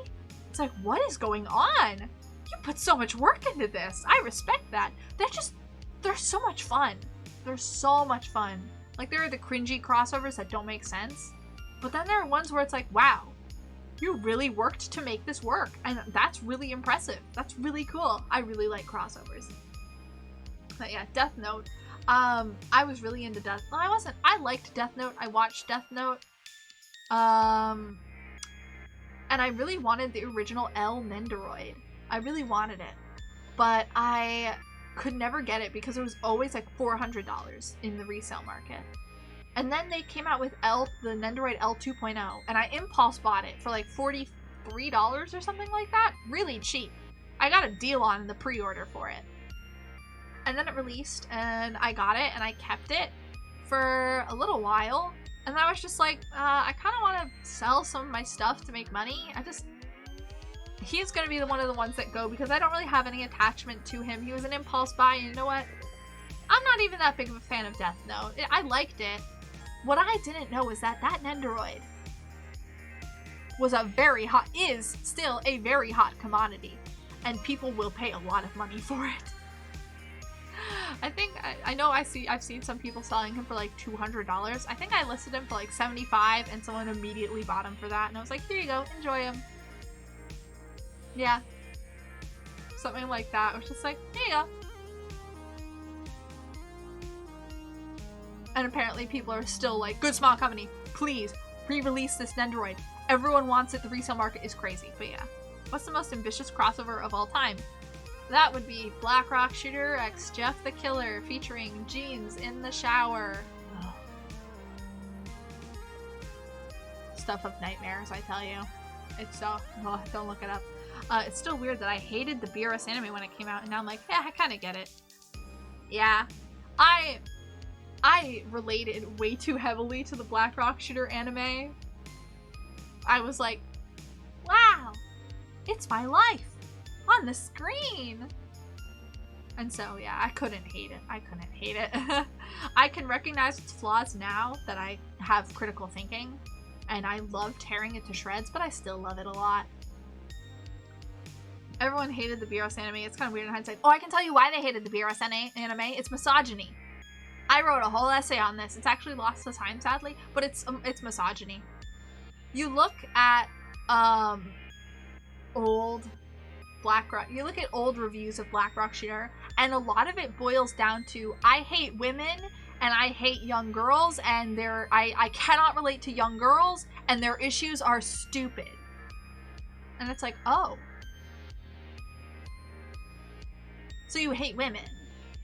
It's like, what is going on? You put so much work into this. I respect that. They're so much fun. They're so much fun. Like, there are the cringy crossovers that don't make sense, but then there are ones where it's like, wow, you really worked to make this work, and that's really impressive. That's really cool. I really like crossovers. But yeah, Death Note. I was really into Death. Well, I wasn't. I liked Death Note. I watched Death Note. And I really wanted the original L Nendoroid. I really wanted it, but I could never get it because it was always like $400 in the resale market. And then they came out with the Nendoroid L 2.0, and I impulse bought it for like $43 or something like that. Really cheap. I got a deal on the pre-order for it. And then it released, and I got it, and I kept it for a little while. And I was just like, I kind of want to sell some of my stuff to make money. He's going to be one of the ones that go because I don't really have any attachment to him. He was an impulse buy, and you know what? I'm not even that big of a fan of Death Note. I liked it. What I didn't know is that Nendoroid was is still a very hot commodity, and people will pay a lot of money for it. I've seen some people selling him for like $200. I think I listed him for like $75, and someone immediately bought him for that, and I was like, here you go, enjoy him. Yeah. Something like that. I was just like, here you go. And apparently people are still like, good small company, please re-release this Nendoroid. Everyone wants it, the resale market is crazy. But yeah. What's the most ambitious crossover of all time? That would be Black Rock Shooter x Jeff the Killer featuring Jeans in the shower. Ugh. Stuff of nightmares, I tell you. It's so... Oh, don't look it up. It's still weird that I hated the BRS anime when it came out, and now I'm like, yeah, I kind of get it. Yeah. I related way too heavily to the Black Rock Shooter anime. I was like, wow, it's my life on the screen. And so, yeah, I couldn't hate it. I can recognize its flaws now that I have critical thinking, and I love tearing it to shreds, but I still love it a lot. Everyone hated the BRS anime. It's kind of weird in hindsight. Oh, I can tell you why they hated the BRS anime. It's misogyny. I wrote a whole essay on this. It's actually lost to time, sadly, but it's misogyny. You look at old Black Rock. You look at old reviews of Black Rock Shooter, and a lot of it boils down to I hate women and I hate young girls, and I cannot relate to young girls, and their issues are stupid. And it's like, oh. So you hate women.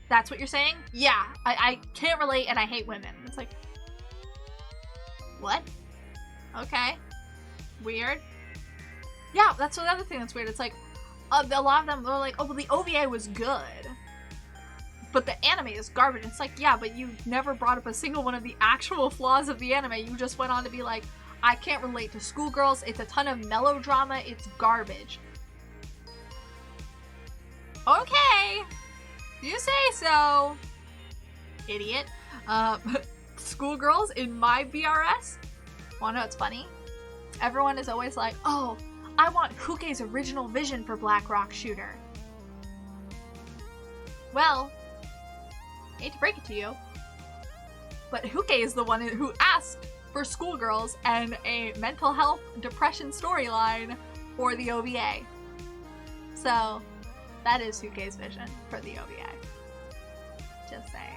That's what you're saying? Yeah, I can't relate and I hate women. It's like, what? Okay. Weird. Yeah, that's another thing that's weird. It's like, a lot of them are like, oh, but the OVA was good, but the anime is garbage. It's like, yeah, but you never brought up a single one of the actual flaws of the anime. You just went on to be like, I can't relate to schoolgirls. It's a ton of melodrama. It's garbage. Okay. You say so. Idiot. Schoolgirls in my BRS? Wanna know what's funny? Everyone is always like, oh, I want Hukei's original vision for Black Rock Shooter. Well, hate to break it to you, but Hukei is the one who asked for schoolgirls and a mental health depression storyline for the OVA. So, that is Hukei's vision for the OVA. Just saying.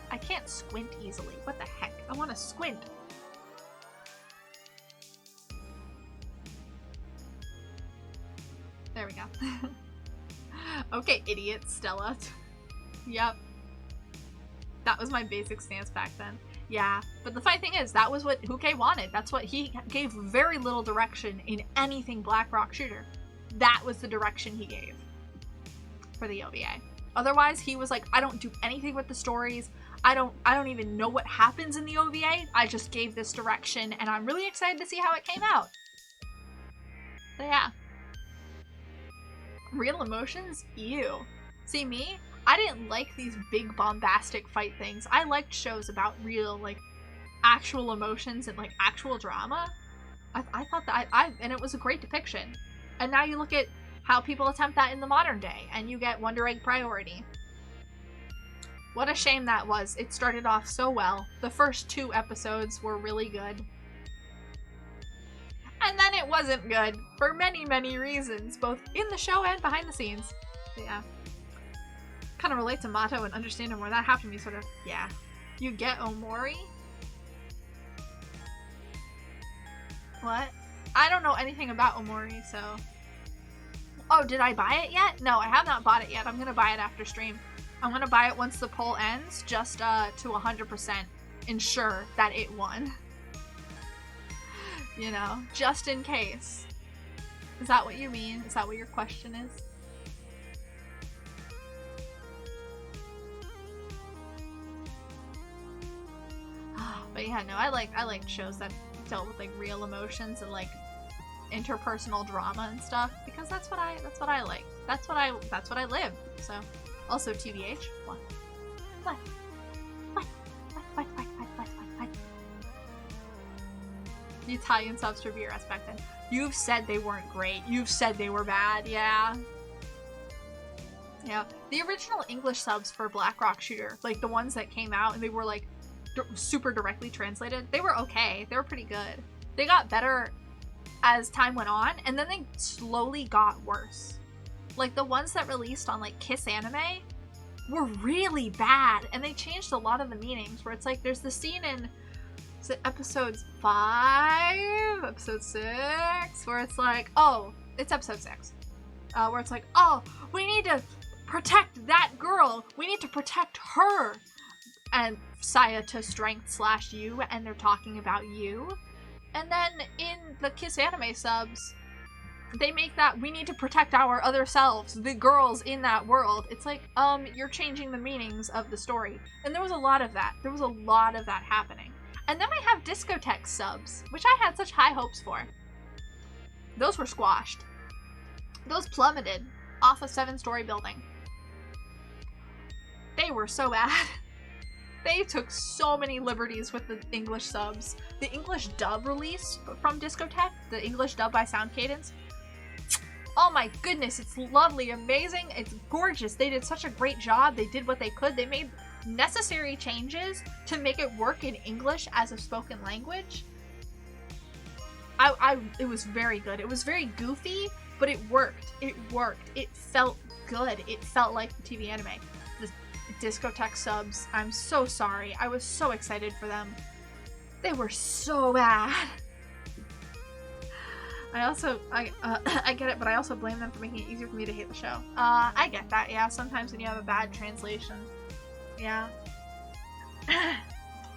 I can't squint easily. What the heck? I want to squint. There we go. Okay, idiot, Stella. Yep. That was my basic stance back then. Yeah, but the funny thing is, that was what Hukei wanted. That's what he gave very little direction in anything Black Rock Shooter. That was the direction he gave for the OVA. Otherwise, he was like, I don't do anything with the stories. I don't even know what happens in the OVA. I just gave this direction, and I'm really excited to see how it came out. So yeah. Real emotions? Ew. See me? I didn't like these big bombastic fight things. I liked shows about real, like, actual emotions and, like, actual drama. I thought that and it was a great depiction. And now you look at how people attempt that in the modern day, and you get Wonder Egg Priority. What a shame that was. It started off so well. The first 2 episodes were really good. And then it wasn't good for many, many reasons, both in the show and behind the scenes. But yeah. Kind of relate to Mato and understand him where that happened to me, sort of. Yeah. You get Omori? What? I don't know anything about Omori, so... Oh, did I buy it yet? No, I have not bought it yet. I'm gonna buy it after stream. I'm gonna buy it once the poll ends, just to 100% ensure that it won. You know, just in case. Is that what you mean? Is that what your question is? But yeah, no, I like shows that dealt with like real emotions and like interpersonal drama and stuff, because that's what I like. That's what I live. So, also TBH. What? The Italian subs for BRS back then. You've said they weren't great. You've said they were bad. Yeah. Yeah. The original English subs for Black Rock Shooter, like the ones that came out and they were like super directly translated, they were okay. They were pretty good. They got better as time went on, and then they slowly got worse. Like the ones that released on like Kiss Anime were really bad, and they changed a lot of the meanings, where it's like there's the scene in, is it episodes 5, episode 6, where it's like, oh, it's episode 6, where it's like, oh, we need to protect that girl, we need to protect her, and Saya to strength / you, and they're talking about you. And then in the Kiss Anime subs, they make that we need to protect our other selves, the girls in that world. It's like, you're changing the meanings of the story. And there was a lot of that. There was a lot of that happening. And then I have discotheque subs, which I had such high hopes for. Those were squashed. Those plummeted off a 7-story building. They were so bad. They took so many liberties with the English subs. The English dub release from Discotheque, the English dub by Sound Cadence. Oh my goodness, it's lovely, amazing, it's gorgeous. They did such a great job. They did what they could. They made necessary changes to make it work in English as a spoken language. It was very good. It was very goofy, but it worked. It worked. It felt good. It felt like the TV anime. Discotheque subs, I'm so sorry. I was so excited for them. They were so bad. I get it, but I also blame them for making it easier for me to hate the show. I get that, yeah. Sometimes when you have a bad translation. Yeah.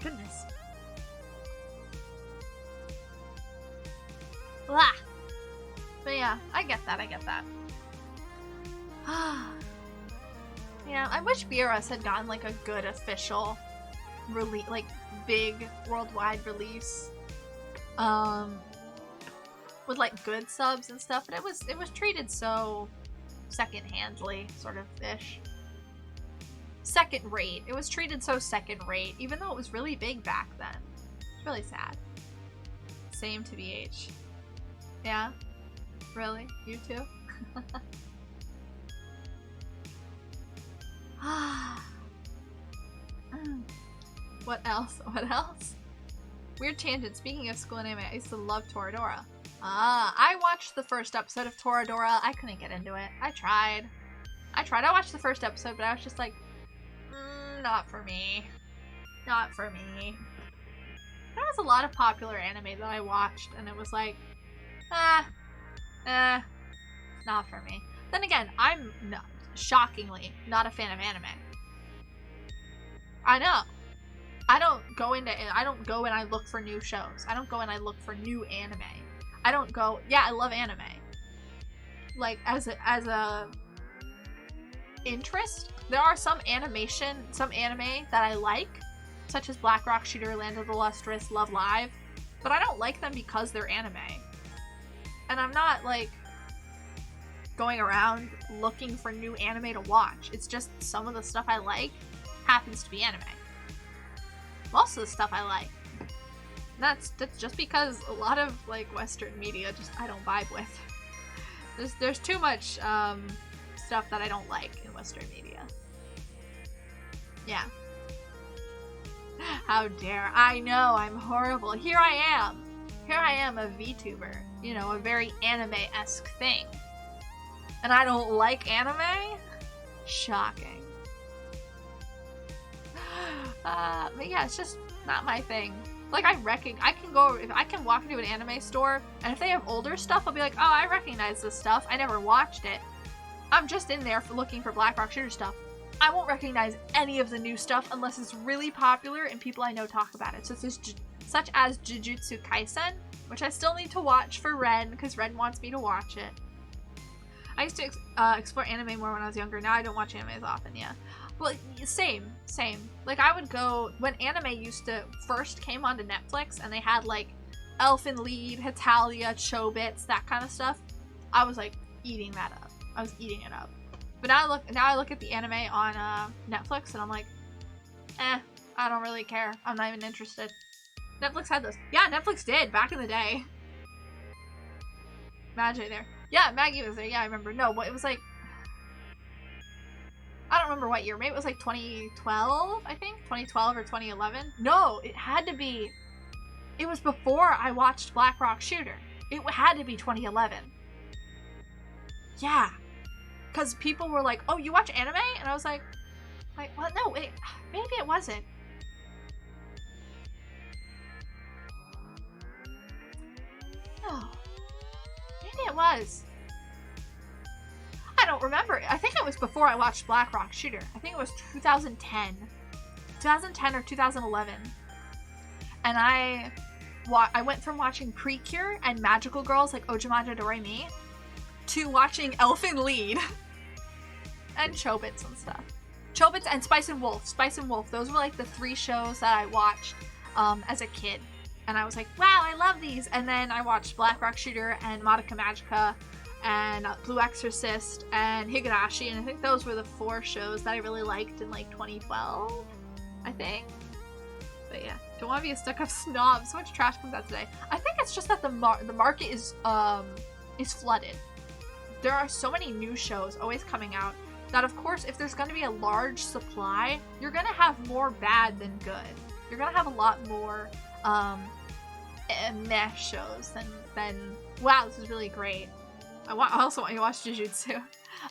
Goodness. Blah. But yeah, I get that. Yeah, I wish BRS had gotten like a good official release, like big worldwide release, with like good subs and stuff. But it was treated so second-handly, sort of ish. Second rate. It was treated so second rate, even though it was really big back then. It's really sad. Same to BH. Yeah? Really? You too? What else? Weird tangent. Speaking of school anime, I used to love Toradora. I watched the first episode of Toradora. I couldn't get into it. I tried. I watched the first episode, but I was just like, not for me. Not for me. There was a lot of popular anime that I watched, and it was like, not for me. Then again, I'm shockingly not a fan of anime. I know. I don't go and I look for new shows. I don't go and I look for new anime. I don't go, yeah, I love anime. Like, as a interest, there are some anime that I like, such as Black Rock Shooter, Land of the Lustrous, Love Live, but I don't like them because they're anime. And I'm not, like, going around looking for new anime to watch. It's just some of the stuff I like happens to be anime. Most of the stuff I like. That's just because a lot of like Western media just I don't vibe with. There's too much stuff that I don't like in Western media. Yeah. How dare. I know, I'm horrible. Here I am a VTuber. You know, a very anime-esque thing. And I don't like anime? Shocking. But yeah, it's just not my thing. Like, I can walk into an anime store, and if they have older stuff, I'll be like, oh, I recognize this stuff. I never watched it. I'm just in there looking for Black Rock Shooter stuff. I won't recognize any of the new stuff unless it's really popular and people I know talk about it. So it's such as Jujutsu Kaisen, which I still need to watch for Ren, because Ren wants me to watch it. I used to explore anime more when I was younger. Now I don't watch anime as often, yeah. Well, same. Like, I would go, when anime first came onto Netflix, and they had, like, Elfen Lied, Hetalia, Chobits, that kind of stuff, I was, like, eating that up. I was eating it up. But now I look at the anime on Netflix, and I'm like, I don't really care. I'm not even interested. Netflix had those. Yeah, Netflix did, back in the day. Maggie there. Yeah, Maggie was there. Yeah, I remember. No, it was like, I don't remember what year. Maybe it was like 2012, I think? 2012 or 2011? No, it had to be. It was before I watched Black Rock Shooter. It had to be 2011. Yeah. Because people were like, oh, you watch anime? And I was like, what? No, wait. Maybe it wasn't. No. Maybe it was. I don't remember. I think it was before I watched Black Rock Shooter. I think it was 2010. 2010 or 2011. And I went from watching Precure and Magical Girls like Ojamaja Doremi to watching Elfen Lied and Chobits and stuff. Chobits and Spice and Wolf. Spice and Wolf. Those were like the 3 shows that I watched as a kid. And I was like, wow, I love these. And then I watched Black Rock Shooter and Madoka Magica and Blue Exorcist and Higurashi. And I think those were the 4 shows that I really liked in like 2012, I think. But yeah, don't want to be a stuck-up snob. So much trash comes out today. I think it's just that the market is flooded. There are so many new shows always coming out that, of course, if there's going to be a large supply, you're going to have more bad than good. You're going to have a lot more meh shows than wow, this is really great. I also want you to watch Jujutsu.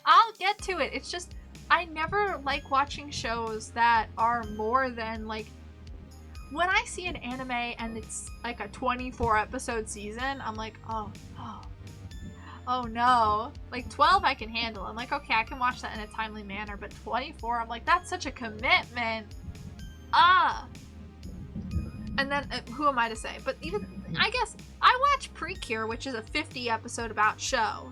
I'll get to it. It's just, I never like watching shows that are more than, like, when I see an anime and it's like a 24 episode season, I'm like, oh no. Like 12 I can handle. I'm like, okay, I can watch that in a timely manner, but 24, I'm like, that's such a commitment. And then, who am I to say? But even, I guess, I watch Precure, which is a 50 episode about show.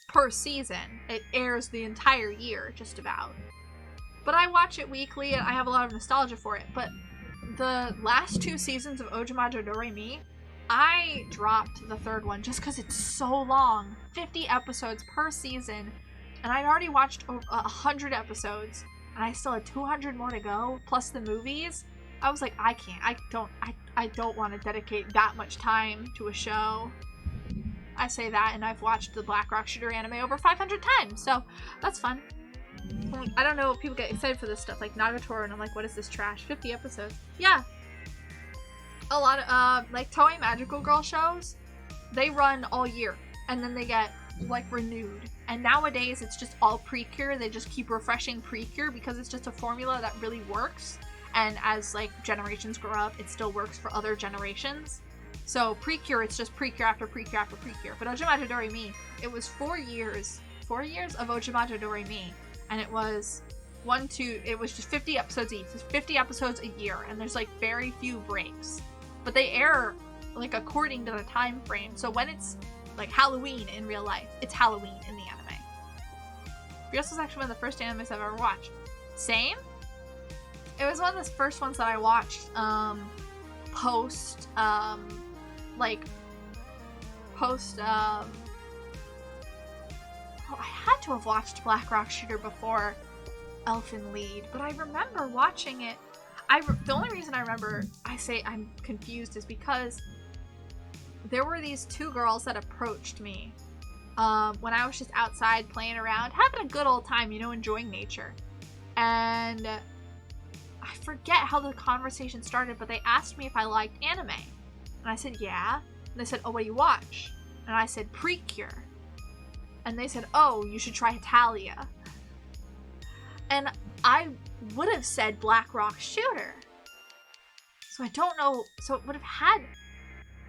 Per season. It airs the entire year, just about. But I watch it weekly, and I have a lot of nostalgia for it. But the last 2 seasons of Ojamajo Doremi, I dropped the 3rd one just because it's so long. 50 episodes per season. And I'd already watched 100 episodes. And I still had 200 more to go, plus the movies. I was like, I don't want to dedicate that much time to a show. I say that, and I've watched the Black Rock Shooter anime over 500 times, so that's fun. I don't know, people get excited for this stuff, like Nagatoro, and I'm like, what is this trash? 50 episodes. Yeah. A lot of, like, Toei Magical Girl shows, they run all year, and then they get, like, renewed. And nowadays, it's just all Precure. They just keep refreshing Precure because it's just a formula that really works. And as, like, generations grow up, it still works for other generations. So Precure, it's just Precure after Precure after Precure. But Ojamajo Doremi, it was 4 years. 4 years of Ojamajo Doremi. And it was it was just 50 episodes each. It's 50 episodes a year. And there's, like, very few breaks. But they air, like, according to the time frame. So when it's like Halloween in real life, it's Halloween in the anime. Brios was actually one of the first animes I've ever watched. Same? It was one of the first ones that I watched, post, like, post, oh, I had to have watched Black Rock Shooter before Elfen Lied, but I remember watching it. The only reason I remember I say I'm confused is because there were these two girls that approached me when I was just outside playing around, having a good old time, you know, enjoying nature. And I forget how the conversation started, but they asked me if I liked anime. And I said, yeah. And they said, oh, what do you watch? And I said, Precure. And they said, oh, you should try Italia. And I would have said Black Rock Shooter. So I don't know. So it would have had...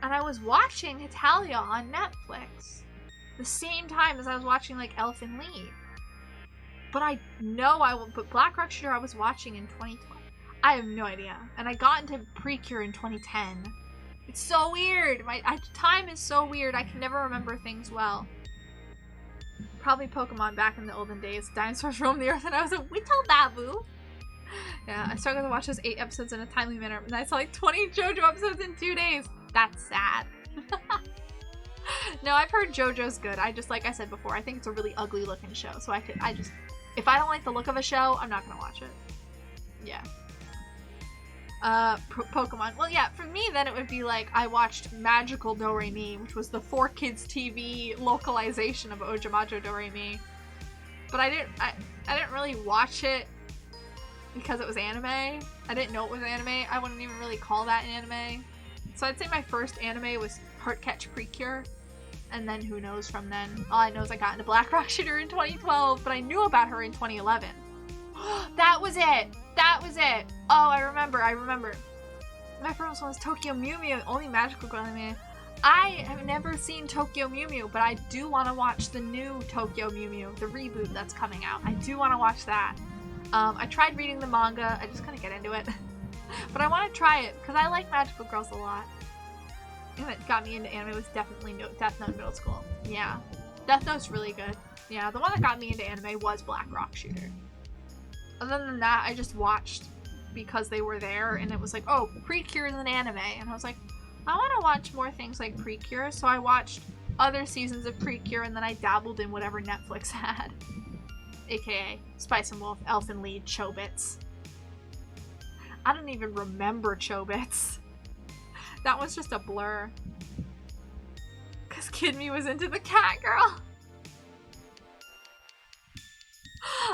And I was watching Italia on Netflix the same time as I was watching, like, Elfen Lied. But I know but Black Rock Shooter I was watching in 2020. I have no idea. And I got into Precure in 2010. It's so weird. Time is so weird. I can never remember things well. Probably Pokemon back in the olden days. Dinosaurs roamed the earth and I was like, we told Babu. Yeah, I started to watch those 8 episodes in a timely manner. And I saw like 20 JoJo episodes in 2 days. That's sad. No, I've heard JoJo's good. I just, like I said before, I think it's a really ugly looking show. So if I don't like the look of a show, I'm not gonna watch it. Yeah. Pokemon. Well, yeah, for me, then it would be like, I watched Magical Do-Re-Mi, which was the 4Kids TV localization of Ojamajo Do-Re-Mi. But I didn't really watch it because it was anime. I didn't know it was anime. I wouldn't even really call that an anime. So I'd say my first anime was Heartcatch Precure. And then who knows from then. All I know is I got into Black Rock Shooter in 2012, but I knew about her in 2011. That was it! That was it! Oh, I remember. My first one was Tokyo Mew Mew, only magical girl anime. I have never seen Tokyo Mew Mew, but I do want to watch the new Tokyo Mew Mew, the reboot that's coming out. I do want to watch that. I tried reading the manga, I just couldn't get into it. But I want to try it, because I like magical girls a lot. And that got me into anime was definitely Death Note Middle School. Yeah. Death Note's really good. Yeah, the one that got me into anime was Black Rock Shooter. Other than that, I just watched because they were there, and it was like, oh, Precure is an anime. And I was like, I want to watch more things like Precure, so I watched other seasons of Precure, and then I dabbled in whatever Netflix had. AKA Spice and Wolf, Elfen Lied, Chobits. I don't even remember Chobits. That was just a blur. Because Kid Me was into the cat girl.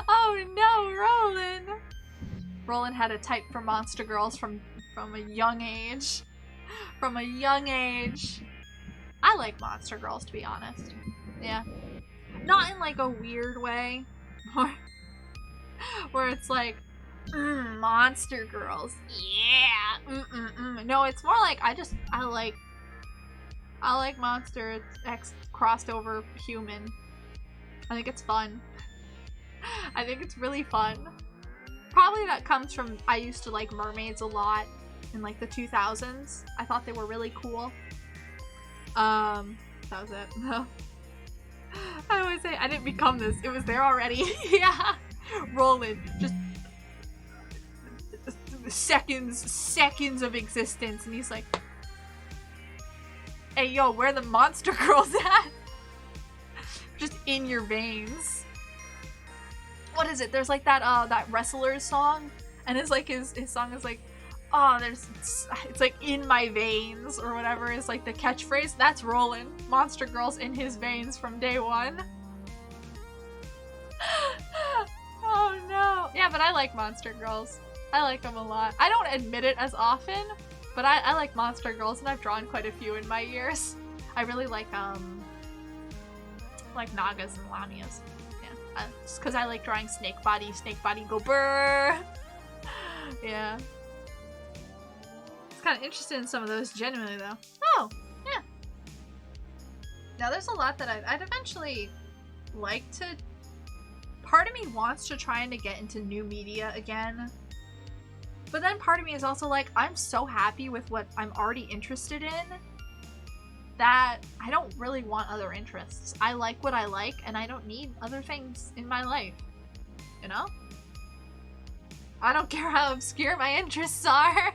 Oh no, Roland! Roland had a type for monster girls from a young age. From a young age. I like monster girls, to be honest. Yeah. Not in like a weird way. Where it's like, monster girls. Yeah. No, it's more like I like monster. It's X crossed over human. I think it's fun. I think it's really fun. Probably that comes from I used to like mermaids a lot in like the 2000s. I thought they were really cool. That was it. No. I always say I didn't become this. It was there already. Yeah. Roland, just seconds of existence, and he's like, hey yo, where the monster girls at? Just in your veins. What is it? There's like that wrestler's song, and it's like his song is like, oh, it's like in my veins or whatever is like the catchphrase. That's Roland. Monster girls in his veins from day one. Oh no. Yeah, but I like monster girls. I like them a lot. I don't admit it as often, but I like monster girls, and I've drawn quite a few in my years. I really like Nagas and Lamias. Yeah, just because I like drawing snake body go brrr. Yeah. It's kind of interested in some of those genuinely though. Oh, yeah. Now there's a lot that I'd eventually like to. Part of me wants to try and to get into new media again. But then part of me is also like, I'm so happy with what I'm already interested in that I don't really want other interests. I like what I like, and I don't need other things in my life. You know? I don't care how obscure my interests are.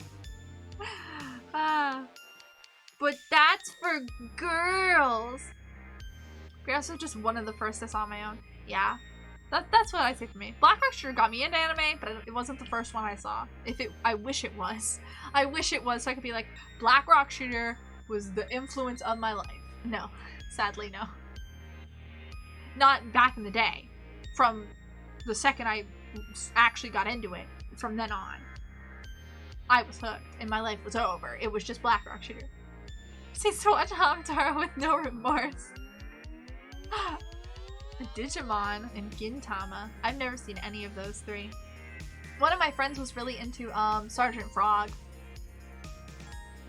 But that's for girls. But also just one of the first I saw on my own. Yeah. That's what I say for me. Black Rock Shooter got me into anime, but it wasn't the first one I saw. I wish it was. I wish it was so I could be like, Black Rock Shooter was the influence of my life. No. Sadly, no. Not back in the day. From the second I actually got into it, from then on, I was hooked and my life was over. It was just Black Rock Shooter. Cease to watch Hamtaro with no remorse. Digimon and Gintama. I've never seen any of those three. One of my friends was really into Sergeant Frog.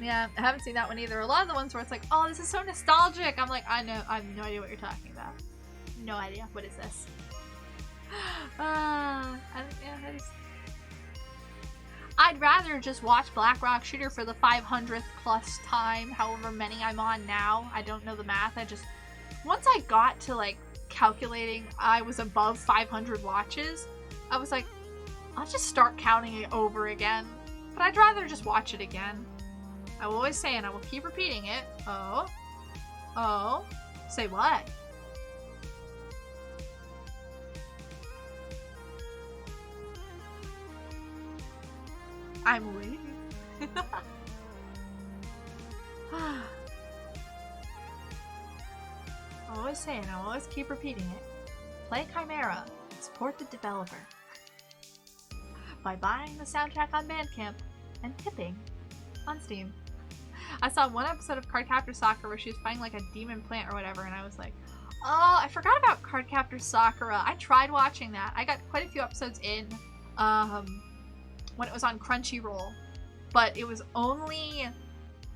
Yeah, I haven't seen that one either. A lot of the ones where it's like, oh, this is so nostalgic. I'm like, I know, I have no idea what you're talking about. No idea. What is this? I'd rather just watch Black Rock Shooter for the 500th plus time, however many I'm on now. I don't know the math. Once I got to like calculating I was above 500 watches, I was like, I'll just start counting it over again. But I'd rather just watch it again. I will always say, and I will keep repeating it. Oh, say what? I'm waiting. I'll always say, and I'll always keep repeating it. Play Chimera. Support the developer. By buying the soundtrack on Bandcamp and tipping on Steam. I saw one episode of Cardcaptor Sakura where she was fighting like a demon plant or whatever, and I was like, oh, I forgot about Cardcaptor Sakura. I tried watching that. I got quite a few episodes in when it was on Crunchyroll, but it was only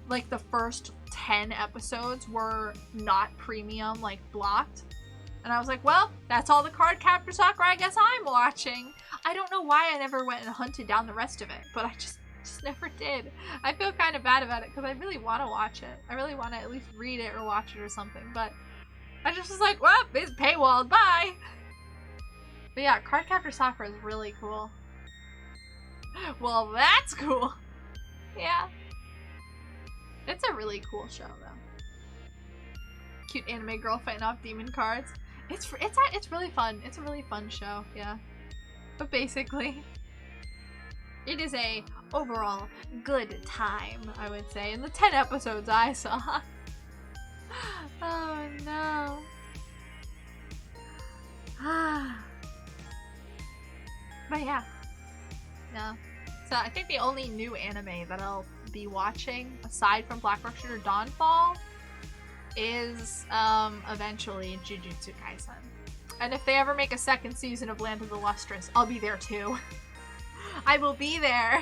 like the first 10 episodes were not premium, like blocked. And I was like, well, that's all the Cardcaptor Sakura I guess I'm watching. I don't know why I never went and hunted down the rest of it, but I just never did. I feel kind of bad about it because I really want to watch it. I really want to at least read it or watch it or something, but I just was like, well, it's paywalled, bye! But yeah, Cardcaptor Sakura is really cool. Well, that's cool. Yeah. It's a really cool show, though. Cute anime girl fighting off demon cards. It's really fun. It's a really fun show, yeah. But basically, it is a overall good time, I would say, in the 10 episodes I saw. Oh no. But yeah. No. So I think the only new anime that I'll be watching, aside from Black Rock Shooter Dawnfall, is eventually Jujutsu Kaisen. And if they ever make a second season of Land of the Lustrous, I'll be there too. I will be there.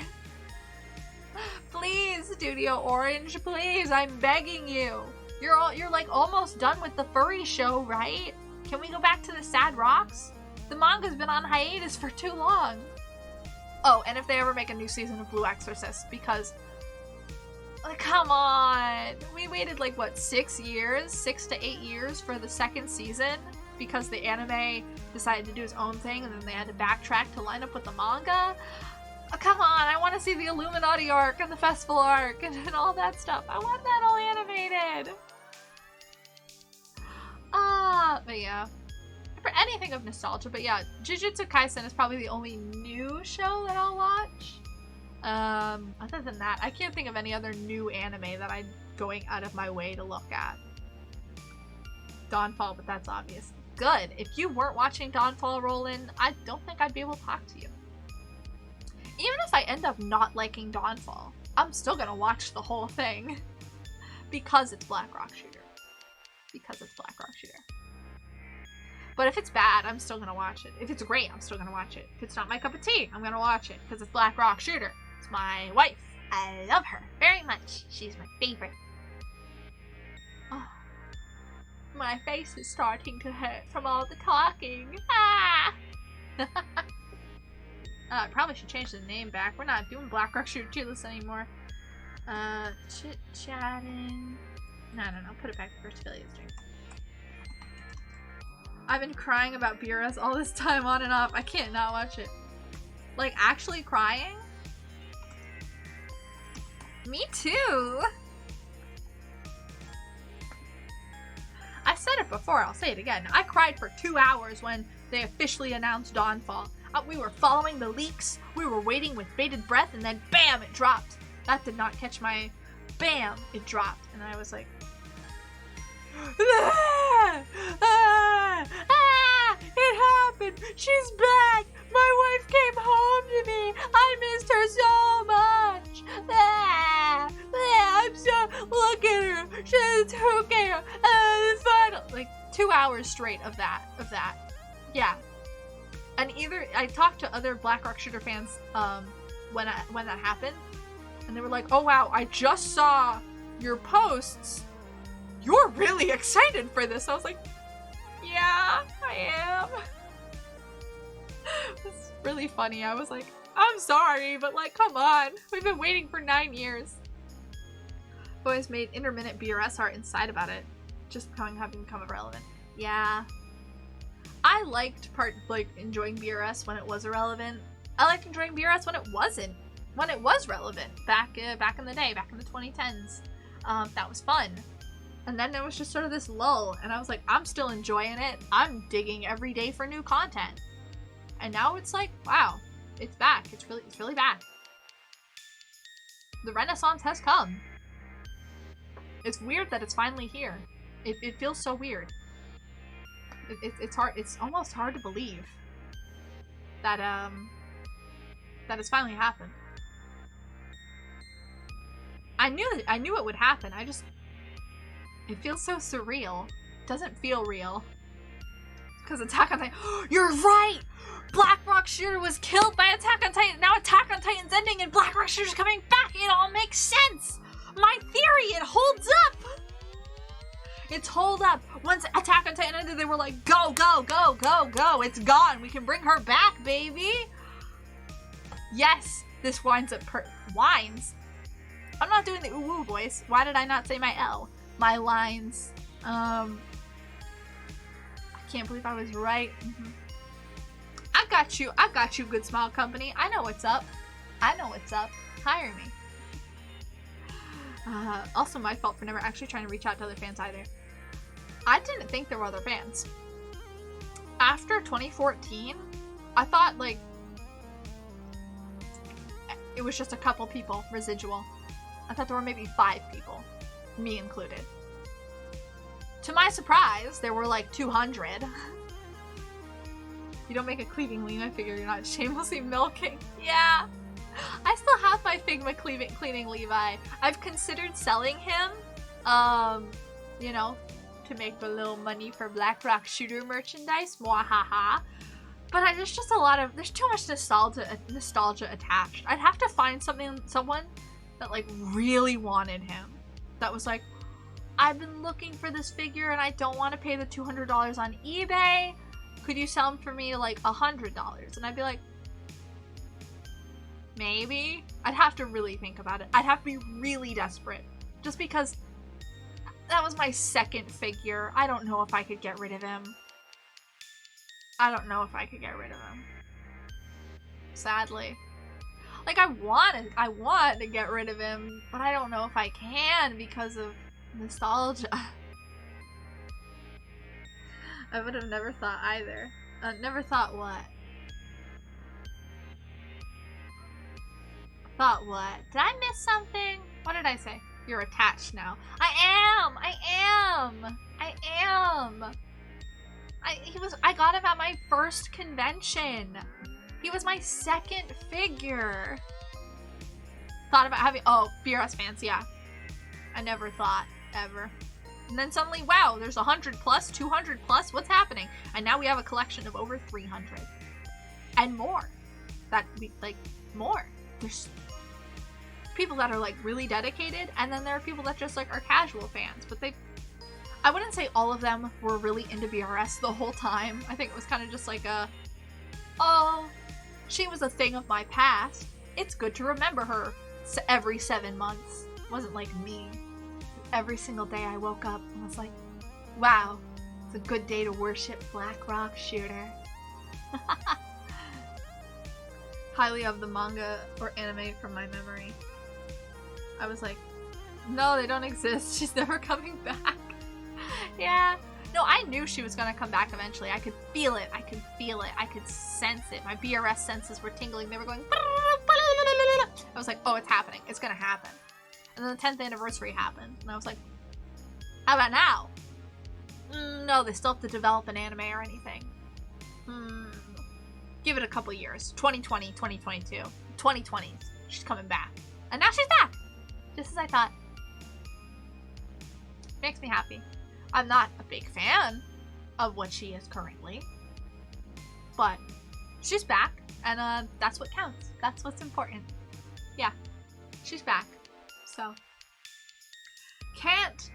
Please, Studio Orange, please, I'm begging you. You're like almost done with the furry show, right? Can we go back to the Sad Rocks? The manga's been on hiatus for too long. Oh, and if they ever make a new season of Blue Exorcist, because like, come on. We waited like what, 6 years? 6 to 8 years for the second season because the anime decided to do its own thing and then they had to backtrack to line up with the manga. Oh, come on, I want to see the Illuminati arc and the festival arc and all that stuff. I want that all animated. But yeah. For anything of nostalgia, but yeah, Jujutsu Kaisen is probably the only new show that I'll watch. Other than that, I can't think of any other new anime that I'm going out of my way to look at. Dawnfall, but that's obvious. Good. If you weren't watching Dawnfall, Roland, I don't think I'd be able to talk to you. Even if I end up not liking Dawnfall, I'm still gonna watch the whole thing. Because it's Black Rock Shooter. Because it's Black Rock Shooter. But if it's bad, I'm still gonna watch it. If it's great, I'm still gonna watch it. If it's not my cup of tea, I'm gonna watch it. Because it's Black Rock Shooter. It's my wife. I love her very much. She's my favorite. Oh. My face is starting to hurt from all the talking. Ah! I probably should change the name back. We're not doing Black Rock Shooter tier list anymore. Chit-chatting. No. Put it back to first affiliate stream. I've been crying about Beerus all this time on and off. I can't not watch it. Like, actually crying? Me too! before, I'll say it again. I cried for 2 hours when they officially announced Dawnfall. We were following the leaks, we were waiting with bated breath, and then BAM! It dropped. That did not catch my... BAM! It dropped. And I was like... Ah! Ah! Ah! It happened! She's back! My wife came home to me! I missed her so much! Ah! Ah! I'm so... Look at her! She's who cares? It's final! Like, 2 hours straight of that. Yeah. And I talked to other Black Rock Shooter fans when that happened, and they were like, "Oh wow, I just saw your posts. You're really excited for this." I was like, "Yeah, I am." It's really funny. I was like, "I'm sorry, but like, come on, we've been waiting for 9 years." Boys made intermittent BRS art inside about it, just having become irrelevant. Yeah. I liked enjoying BRS when it was irrelevant. I liked enjoying BRS when it wasn't. When it was relevant. Back in the day, back in the 2010s. That was fun. And then there was just sort of this lull, and I was like, I'm still enjoying it. I'm digging every day for new content. And now it's like, wow, it's back. It's really back. The Renaissance has come. It's weird that it's finally here. It feels so weird. It's hard. It's almost hard to believe that that it's finally happened. I knew it would happen. It feels so surreal. It doesn't feel real. Because Attack on Titan. You're right. Black Rock Shooter was killed by Attack on Titan. Now Attack on Titan's ending and Black Rock Shooter's coming back. It all makes sense. My theory. It holds up. It's hold up. Once Attack on Titan ended, they were like, go, go, go, go, go. It's gone. We can bring her back, baby. Yes, this winds up wines. I'm not doing the ooh-woo voice. Why did I not say my L? My lines. I can't believe I was right. I got you, Good Smile Company. I know what's up. Hire me. Also my fault for never actually trying to reach out to other fans either. I didn't think there were other fans. After 2014, I thought, like, it was just a couple people, residual. I thought there were maybe 5 people, me included. To my surprise, there were like 200. You don't make a cleaving lean, I figure you're not shamelessly milking. Yeah. I still have my Figma cleaning Levi. I've considered selling him, you know, to make a little money for Black Rock Shooter merchandise. Mwahaha. But there's just there's too much nostalgia attached. I'd have to find someone that like really wanted him. That was like, I've been looking for this figure and I don't want to pay the $200 on eBay. Could you sell him for me like $100? And I'd be like, maybe. I'd have to really think about it. I'd have to be really desperate. Just because that was my second figure. I don't know if I could get rid of him. Sadly. Like, I want to get rid of him, but I don't know if I can because of nostalgia. I would have never thought either. Never thought what? Thought what? Did I miss something? What did I say? You're attached now. I am! I got him at my first convention. He was my second figure. Thought about having, BRS fans, yeah. I never thought, ever. And then suddenly, wow, there's 100 plus, 200 plus, what's happening? And now we have a collection of over 300. And more. More. There's people that are like really dedicated, and then there are people that just like are casual fans, but I wouldn't say all of them were really into BRS the whole time. I think it was kind of just like she was a thing of my past. It's good to remember her every 7 months. It wasn't like me. Every single day I woke up and was like, wow, it's a good day to worship Black Rock Shooter. Highly of the manga or anime from my memory. I was like, no, they don't exist. She's never coming back. Yeah, No, I knew she was gonna come back eventually. I could feel it. I could feel it. I could sense it. My BRS senses were tingling. They were going. I was like, oh, it's happening. It's gonna happen. And then the 10th anniversary happened, and I was like, how about now? No, they still have to develop an anime or anything. Give it a couple years. 2020, 2022. 2020s. She's coming back. And now she's back! Just as I thought. Makes me happy. I'm not a big fan of what she is currently. But she's back, and that's what counts. That's what's important. Yeah. She's back. So can't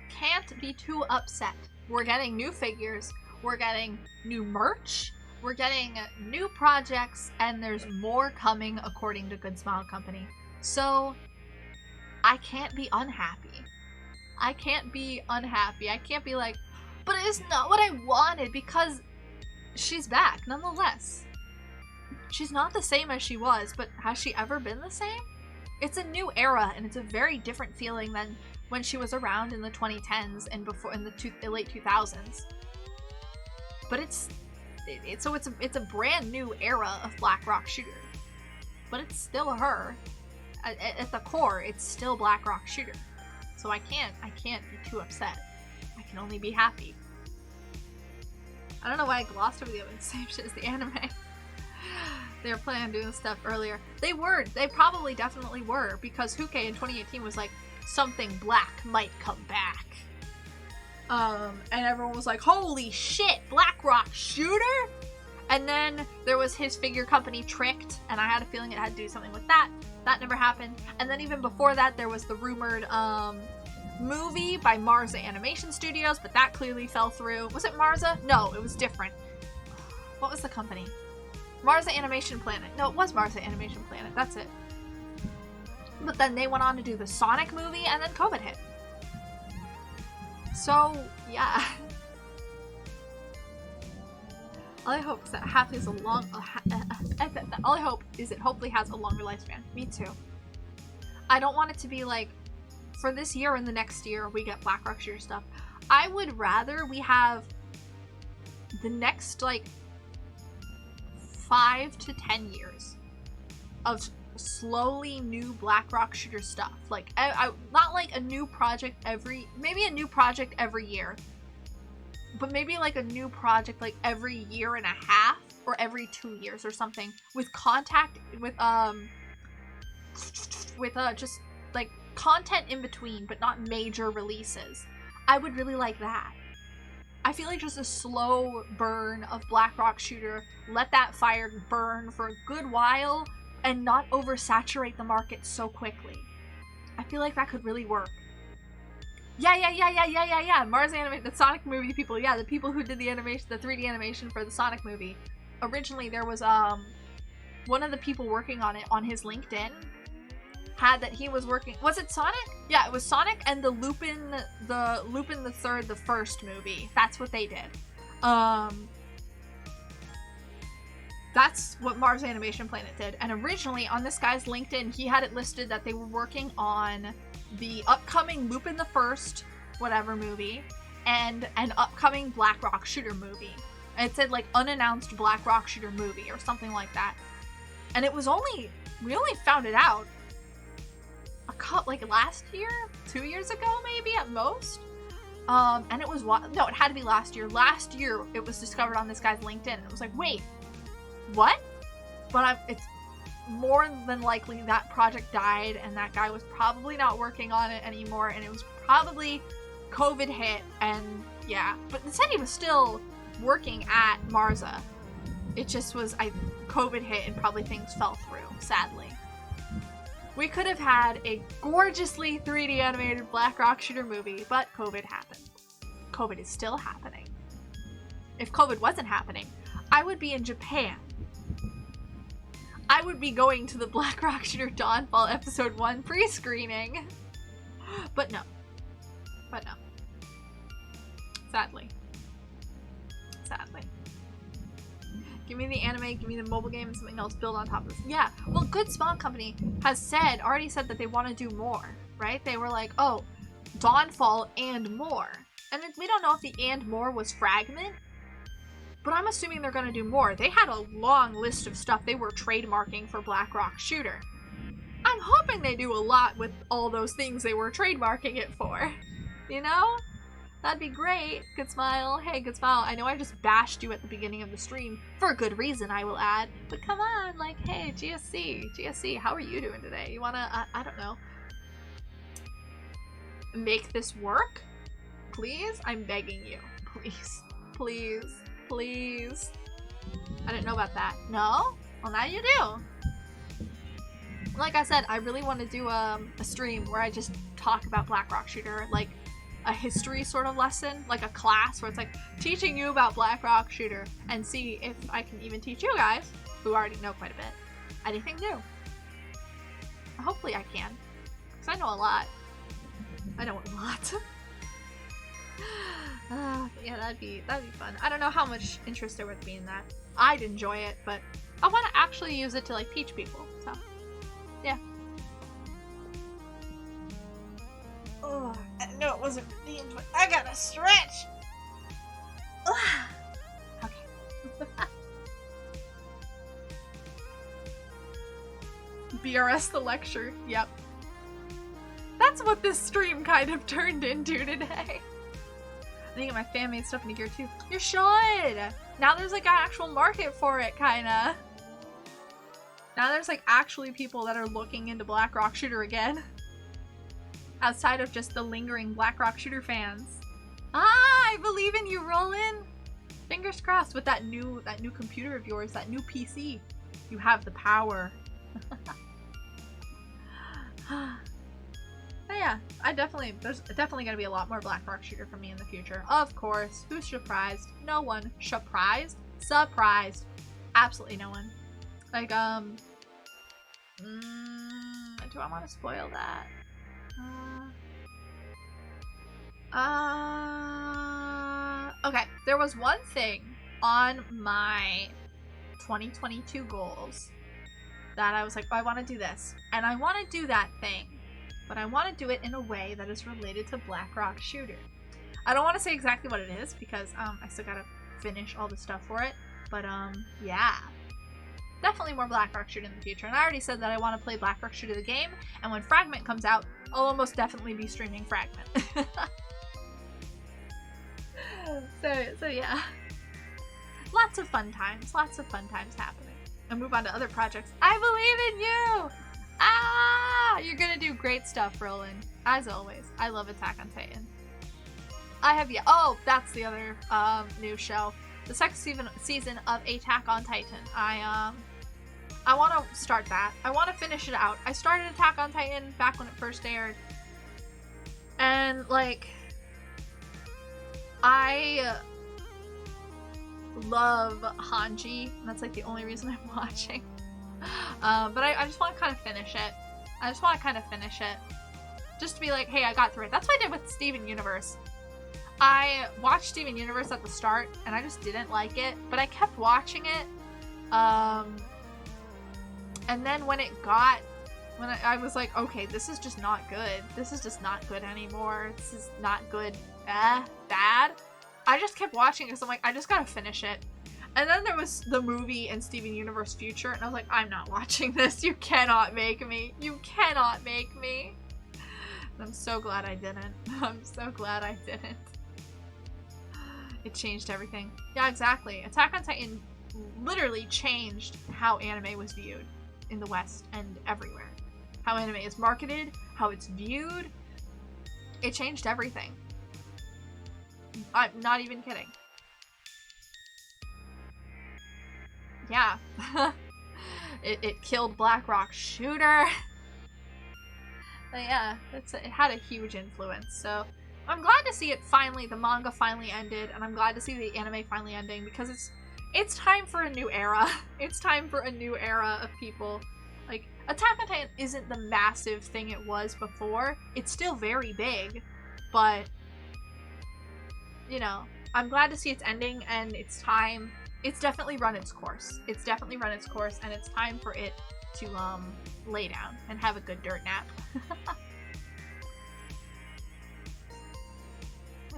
be too upset. We're getting new figures, we're getting new merch, we're getting new projects, and there's more coming according to Good Smile Company. So I can't be unhappy. I can't be unhappy. I can't be like, but it's not what I wanted, because she's back nonetheless. She's not the same as she was, but has she ever been the same? It's a new era, and it's a very different feeling than when she was around in the 2010s and before in the late 2000s. But it's a brand new era of Black Rock Shooter. But it's still her. At the core, it's still Black Rock Shooter. So I can't be too upset. I can only be happy. I don't know why I glossed over the same shit as the anime. They were planning on doing stuff earlier. They probably definitely were, because Huke in 2018 was like, something black might come back. And everyone was like, holy shit, Black Rock Shooter? And then there was his figure company Tricked, and I had a feeling it had to do something with that. That never happened. And then even before that, there was the rumored movie by Marza Animation Studios, but that clearly fell through. Was it Marza? No, it was different. What was the company? Marza Animation Planet. No, it was Marza Animation Planet. That's it. But then they went on to do the Sonic movie, and then COVID hit. So, yeah. All I hope is that all I hope is it hopefully has a longer lifespan. Me too. I don't want it to be like, for this year and the next year, we get Black Rock Shooter stuff. I would rather we have the next, like, 5 to 10 years of slowly new Black Rock Shooter stuff. Like, not like a new project maybe a new project every year, but maybe like a new project like every year and a half or every 2 years or something, with just like content in between, but not major releases. I would really like that. I feel like just a slow burn of Black Rock Shooter, let that fire burn for a good while and not oversaturate the market so quickly. I feel like that could really work. Yeah. Mars Animation, the Sonic movie people, yeah, the people who did the animation, the 3D animation for the Sonic movie. Originally, there was, one of the people working on it on his LinkedIn had that he was working, was it Sonic? Yeah, it was Sonic and the Lupin the Third, the first movie. That's what they did. That's what Mars Animation Planet did. And originally on this guy's LinkedIn, he had it listed that they were working on the upcoming Lupin the First, whatever movie, and an upcoming Black Rock Shooter movie. And it said like unannounced Black Rock Shooter movie or something like that. And it was we only found it out like last year, 2 years ago maybe at most. And it was it had to be last year. Last year it was discovered on this guy's LinkedIn, and it was like, wait, what? But it's more than likely that project died, and that guy was probably not working on it anymore, and it was probably COVID hit, and yeah. But it said he was still working at Marza. It just was COVID hit, and probably things fell through, sadly. We could have had a gorgeously 3D animated Black Rock Shooter movie, but COVID happened. COVID is still happening. If COVID wasn't happening, I would be in Japan. I would be going to the Black Rock Shooter Dawnfall Episode 1 pre-screening. But no. Sadly. Give me the anime, give me the mobile game, and something else build on top of this. Yeah, well, Good Smile Company has already said that they want to do more, right? They were like, oh, Dawnfall and more. And we don't know if the and more was Fragment, but I'm assuming they're gonna do more. They had a long list of stuff they were trademarking for Blackrock Shooter. I'm hoping they do a lot with all those things they were trademarking it for. You know? That'd be great. Good smile. Hey, good smile. I know I just bashed you at the beginning of the stream, for a good reason, I will add. But come on, like, hey, GSC, how are you doing today? You wanna, I don't know, make this work? Please? I'm begging you. Please. Please. Please. I didn't know about that. No? Well, now you do. Like I said, I really want to do a stream where I just talk about Blackrock Shooter, like a history sort of lesson, like a class where it's like teaching you about Blackrock Shooter, and see if I can even teach you guys, who already know quite a bit, anything new. Hopefully I can, because I know a lot. I know a lot. Yeah, that'd be fun. I don't know how much interest there would be in that. I'd enjoy it, but I want to actually use it to like teach people, so yeah. Oh, I know it wasn't redeemed, but I gotta stretch! Okay. BRS the lecture, yep. That's what this stream kind of turned into today. I think my fan made stuff into gear too. You should! Now there's like an actual market for it, kinda. Now there's like actually people that are looking into Blackrock Shooter again. Outside of just the lingering Blackrock Shooter fans. Ah, I believe in you, Roland! Fingers crossed with that new computer of yours, that new PC. You have the power. But yeah, there's definitely gonna be a lot more Blackrock Shooter from me in the future. Of course. Who's surprised? No one. Surprised? Surprised. Absolutely no one. Like, do I want to spoil that? Okay, there was one thing on my 2022 goals that I was like, oh, I want to do this, and I want to do that thing, but I want to do it in a way that is related to Blackrock Shooter. I don't want to say exactly what it is because I still gotta finish all the stuff for it, but yeah. Definitely more Blackrock Shooter in the future, and I already said that I want to play Blackrock Shooter the game, and when Fragment comes out, I'll almost definitely be streaming Fragment. So yeah. Lots of fun times happening. And move on to other projects. I believe in you! Ah! You're gonna do great stuff, Roland. As always. I love Attack on Titan. Oh, that's the other new show. The second season of Attack on Titan. I want to start that. I want to finish it out. I started Attack on Titan back when it first aired. And, like, I love Hanji. That's, like, the only reason I'm watching. But I just want to kind of finish it. Just to be like, hey, I got through it. That's what I did with Steven Universe. I watched Steven Universe at the start, and I just didn't like it, but I kept watching it, and then when I was like, okay, this is just not good. This is just not good anymore. This is not good. Bad. I just kept watching it, because I'm like, I just gotta finish it. And then there was the movie and Steven Universe Future, and I was like, I'm not watching this. You cannot make me. You cannot make me. And I'm so glad I didn't. I'm so glad I didn't. It changed everything. Yeah, exactly. Attack on Titan literally changed how anime was viewed in the West and everywhere. How anime is marketed, how it's viewed. It changed everything. I'm not even kidding. Yeah. it killed Blackrock Shooter. But yeah, it had a huge influence, so I'm glad to see the manga finally ended, and I'm glad to see the anime finally ending, because it's time for a new era. It's time for a new era of people. Like, Attack on Titan isn't the massive thing it was before. It's still very big, but, you know, I'm glad to see it's ending, and it's time. It's definitely run its course. And it's time for it to, lay down and have a good dirt nap.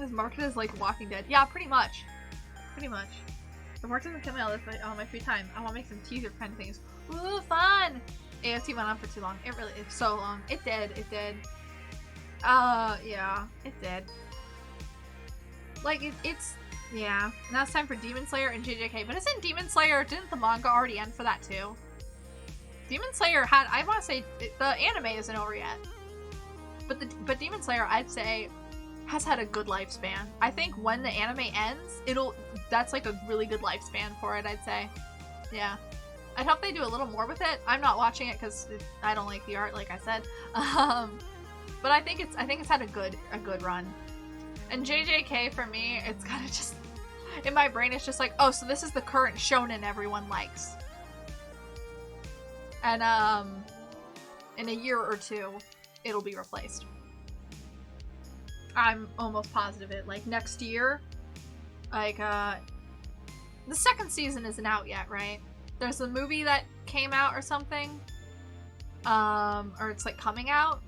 Is marketed as like Walking Dead. Yeah, pretty much. Pretty much. If work doesn't kill me on my free time, I want to make some teaser kind of things. Ooh, fun! AFT went on for too long. It really is so long. It did. It did. Yeah. It did. Like, it's... Yeah. Now it's time for Demon Slayer and JJK. But isn't Demon Slayer... Didn't the manga already end for that too? Demon Slayer had... I want to say... The anime isn't over yet. But Demon Slayer, I'd say... has had a good lifespan. I think when the anime ends, that's like a really good lifespan for it, I'd say. Yeah. I'd hope they do a little more with it. I'm not watching it because I don't like the art, like I said. But I think it's had a good run. And JJK for me, it's kind of just in my brain. It's just like, oh, so this is the current shonen everyone likes. And in a year or two, it'll be replaced. I'm almost positive it. Like, next year, like, the second season isn't out yet, right? There's a movie that came out or something. Or it's, like, coming out.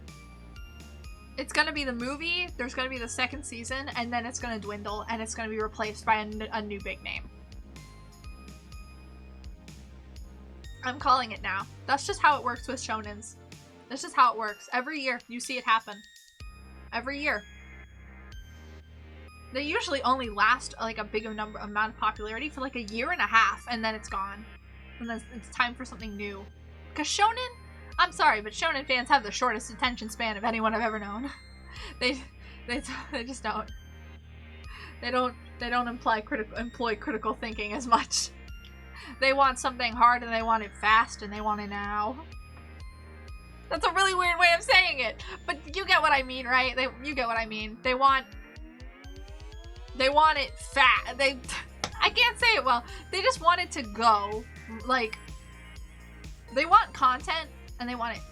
It's gonna be the movie, there's gonna be the second season, and then it's gonna dwindle, and it's gonna be replaced by a new big name. I'm calling it now. That's just how it works with shonens. That's just how it works. Every year, you see it happen. Every year. They usually only last like a big amount of popularity for like a year and a half, and then it's gone. And then it's time for something new. Because shonen, I'm sorry, but shonen fans have the shortest attention span of anyone I've ever known. they just don't. They don't employ critical thinking as much. They want something hard and they want it fast and they want it now. That's a really weird way of saying it, but you get what I mean, right? You get what I mean. They want it fat. I can't say it well. They just want it to go. Like, they want content and they want it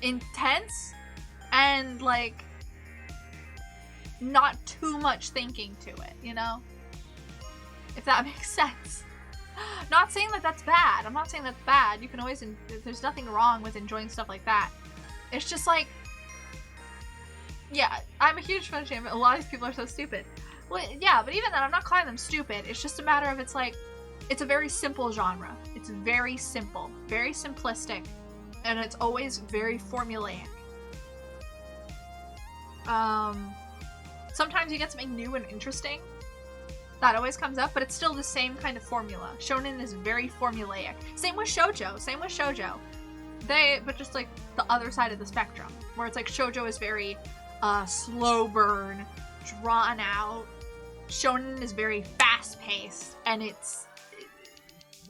intense and like not too much thinking to it, you know? If that makes sense. Not saying that that's bad. I'm not saying that's bad. You can always, there's nothing wrong with enjoying stuff like that. It's just like, yeah, I'm a huge fan of shame, but a lot of these people are so stupid. Well, yeah, but even then, I'm not calling them stupid. It's just a matter of, it's like, it's a very simple genre. It's very simple, very simplistic, and it's always very formulaic. Sometimes you get something new and interesting. That always comes up, but it's still the same kind of formula. Shonen is very formulaic. Same with shoujo. But just like the other side of the spectrum, where it's like shoujo is very slow burn, drawn out. Shonen is very fast paced, and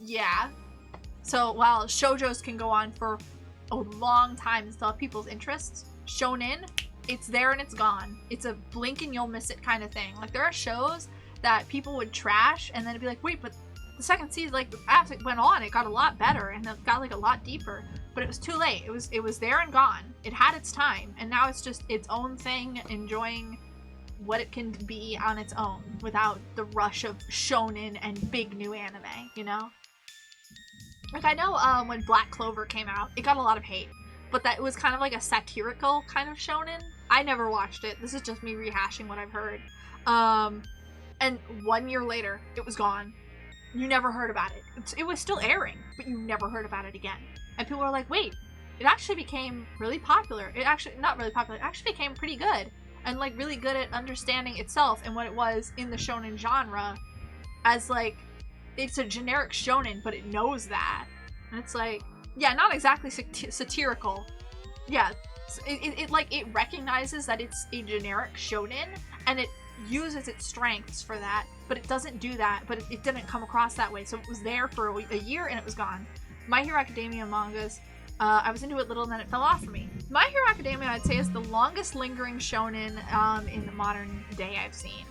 yeah. So while shoujos can go on for a long time and still have people's interests, shonen, it's there and it's gone. It's a blink and you'll miss it kind of thing. Like, there are shows that people would trash and then it'd be like, wait, but the second season, like, as it went on, it got a lot better and it got like a lot deeper, but it was too late. It was there and gone. It had its time, and now it's just its own thing, enjoying what it can be on its own without the rush of shonen and big new anime, you know? Like, I know when Black Clover came out, it got a lot of hate, but that was kind of like a satirical kind of shonen. I never watched it. This is just me rehashing what I've heard. And 1 year later, it was gone. You never heard about it. It was still airing, but you never heard about it again. And people were like, wait, it actually became really popular. It actually, not really popular, it actually became pretty good. And like really good at understanding itself and what it was in the shonen genre as like, it's a generic shonen, but it knows that. And it's like, yeah, not exactly satirical. Yeah, it recognizes that it's a generic shonen and it uses its strengths for that, but it doesn't do that, but it didn't come across that way. So it was there for a year and it was gone. My Hero Academia mangas, I was into it little and then it fell off for me. My Hero Academia, I'd say, is the longest lingering shonen in the modern day I've seen.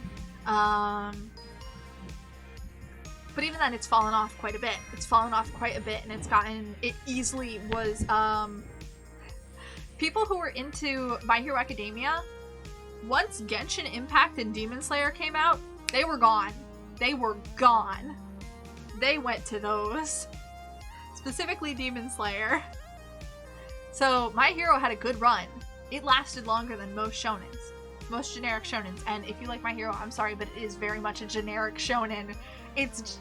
But even then, it's fallen off quite a bit. And it easily was, people who were into My Hero Academia, once Genshin Impact and Demon Slayer came out, they were gone. They went to those. Specifically Demon Slayer. So My Hero had a good run. It lasted longer than most shonens. most generic shonens. And if you like My Hero, I'm sorry, but it is very much a generic shonen. It's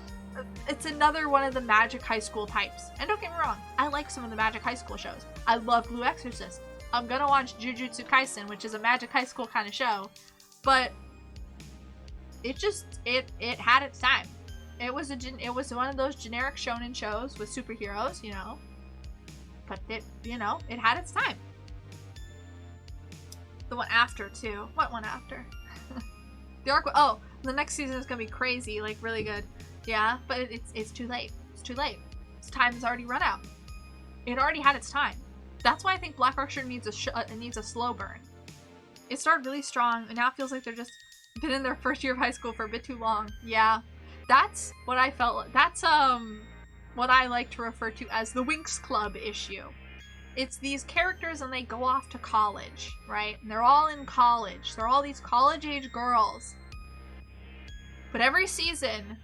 another one of the Magic High School types. And don't get me wrong, I like some of the Magic High School shows. I love Blue Exorcist. I'm gonna watch Jujutsu Kaisen, which is a Magic High School kind of show. But it had its time. It was one of those generic shonen shows with superheroes, you know. But it had its time. The one after too. What one after? The arc. Oh, the next season is gonna be crazy, like really good. Yeah, but it's too late. It's too late. Its time has already run out. It already had its time. That's why I think Black Orchard needs a slow burn. It started really strong, and now it feels like they're just been in their first year of high school for a bit too long. Yeah, that's what I felt. That's what I like to refer to as the Winx Club issue. It's these characters and they go off to college, right? And they're all in college. They're all these college-age girls. But every season,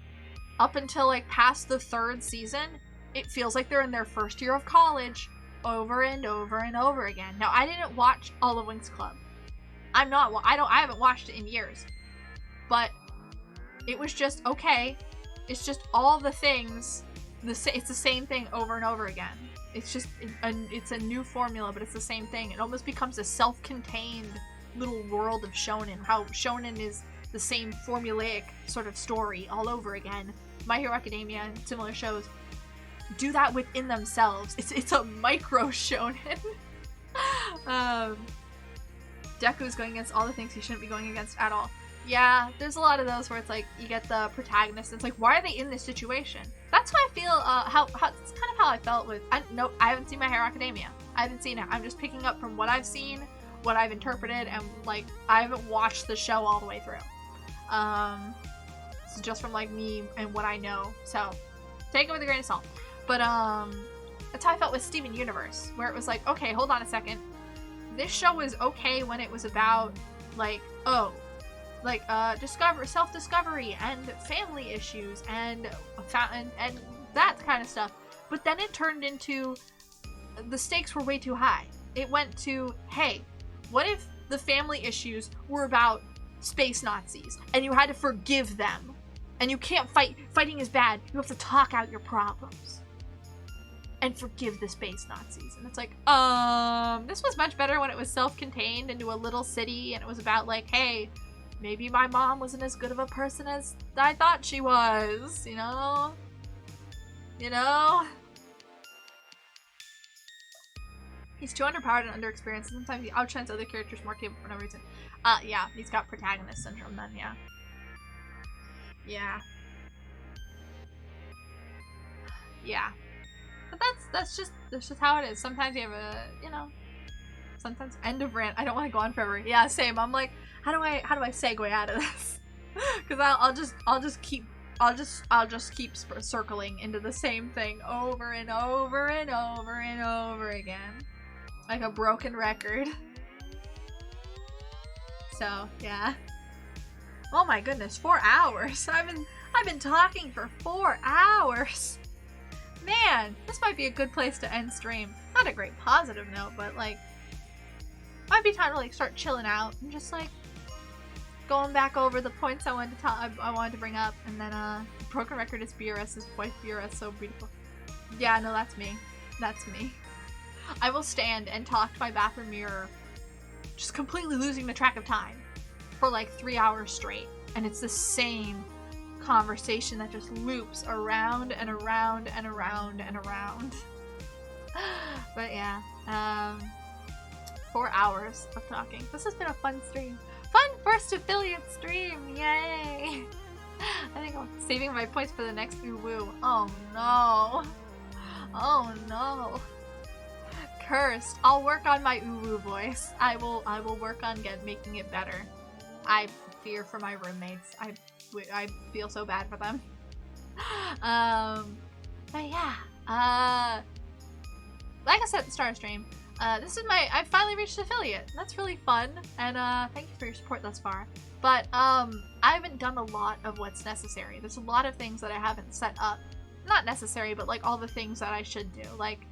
up until like past the 3rd season, it feels like they're in their first year of college over and over and over again. Now, I didn't watch all of Winx Club. I haven't watched it in years. But it was just, okay, it's just all the things, it's the same thing over and over again. It's just, it's a new formula, but it's the same thing. It almost becomes a self-contained little world of shonen. How shonen is the same formulaic sort of story all over again. My Hero Academia and similar shows do that within themselves. It's a micro shonen. Deku's going against all the things he shouldn't be going against at all. Yeah, there's a lot of those where it's like, you get the protagonist, and it's like, why are they in this situation? That's how I feel, it's kind of how I felt with, I haven't seen My Hero Academia. I haven't seen it. I'm just picking up from what I've seen, what I've interpreted, and, like, I haven't watched the show all the way through. So just from, like, me and what I know. So, take it with a grain of salt. But, that's how I felt with Steven Universe, where it was like, okay, hold on a second. This show was okay when it was about, like, self-discovery and family issues and that kind of stuff. But then it turned into, the stakes were way too high. It went to, hey, what if the family issues were about space Nazis and you had to forgive them and you can't fighting is bad, you have to talk out your problems and forgive the space Nazis. And it's like, this was much better when it was self-contained into a little city and it was about like, hey, maybe my mom wasn't as good of a person as I thought she was, you know? You know? He's too underpowered and underexperienced. Sometimes he outshines other characters more capable for no reason. Yeah, he's got protagonist syndrome then, yeah. Yeah. Yeah. But that's just how it is. Sometimes you have a, you know, sometimes end of rant. I don't want to go on forever. Yeah, same. I'm like, how do I segue out of this? Because I'll just keep circling into the same thing over and over and over and over again, like a broken record. So yeah. Oh my goodness, 4 hours. I've been talking for 4 hours. Man, this might be a good place to end stream. Not a great positive note, but like, might be time to like start chilling out and just like going back over the points I wanted to bring up. And then broken record is BRS's wife. BRS, so beautiful. Yeah, no, that's me. That's me. I will stand and talk to my bathroom mirror, just completely losing the track of time for like 3 hours straight, and it's the same conversation that just loops around and around and around and around. But yeah, 4 hours of talking. This has been a fun stream. Fun first affiliate stream, yay! I think I'm saving my points for the next woo. Oh no. Oh no. Cursed. I'll work on my uwu voice. I will work on making it better. I fear for my roommates. I feel so bad for them. But yeah. Like I said at the start of stream, this is I finally reached affiliate. That's really fun, and thank you for your support thus far. But I haven't done a lot of what's necessary. There's a lot of things that I haven't set up. Not necessary, but like all the things that I should do. Like,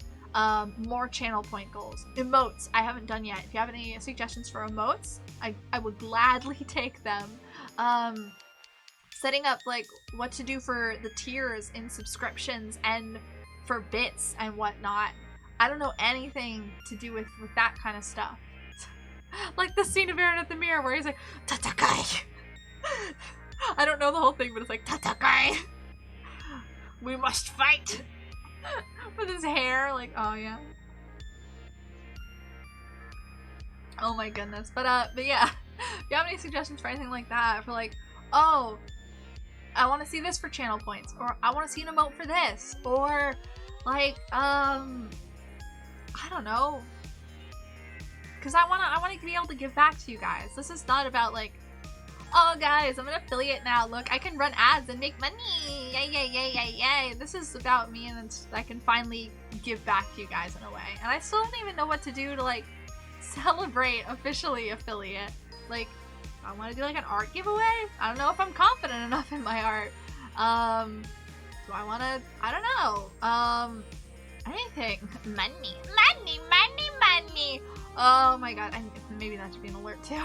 more channel point goals. Emotes, I haven't done yet. If you have any suggestions for emotes, I would gladly take them. Setting up like what to do for the tiers in subscriptions and for bits and whatnot. I don't know anything to do with that kind of stuff. Like the scene of Aaron at the mirror where he's like, Tatakai! I don't know the whole thing, but it's like, Tatakai! We must fight! With his hair, like, oh yeah. Oh my goodness. But yeah, if you have any suggestions for anything like that, for like, oh, I want to see this for channel points, or I want to see an emote for this, or like, I don't know, because I want to be able to give back to you guys. This is not about like, oh guys, I'm an affiliate now, look, I can run ads and make money, yay yay yay yay yay. This is about me, and I can finally give back to you guys in a way. And I still don't even know what to do to like celebrate officially affiliate. Like, I want to do like an art giveaway. I don't know if I'm confident enough in my art. Do I want to, I don't know, anything. Money. Oh my god, maybe that should be an alert too.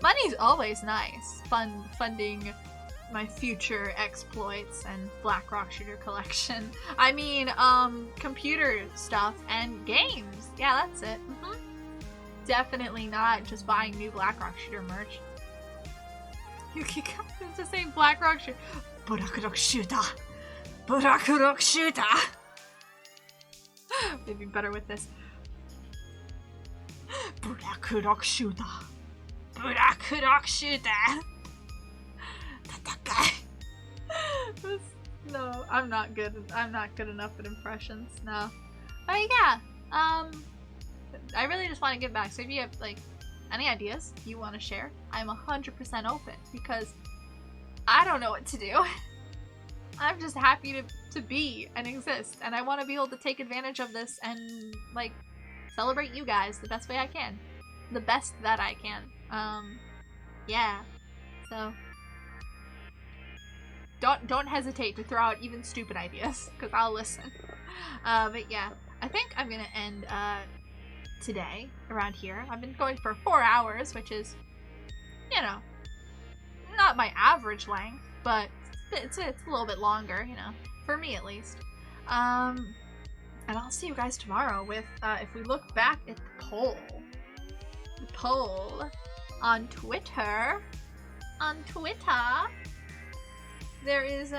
Money's always nice. Funding my future exploits and Black Rock Shooter collection. I mean, computer stuff and games. Yeah, that's it. Definitely not just buying new Black Rock Shooter merch. Yuki is just saying Black Rock Shooter. Black Rock Shooter. Black Rock Shooter. Maybe better with this. Black Rock Shooter. Black Rock Shooter. No, I'm not good enough at impressions. No. But yeah, I really just want to get back. So if you have like any ideas you want to share, I'm 100% open, because I don't know what to do. I'm just happy to be and exist, and I want to be able to take advantage of this and like celebrate you guys the best way I can, the best that I can. Yeah. So don't hesitate to throw out even stupid ideas, because I'll listen. But yeah, I think I'm gonna end today around here. I've been going for 4 hours, which is, you know, not my average length, but it's a little bit longer, you know, for me at least. And I'll see you guys tomorrow with, if we look back at the poll on Twitter, there is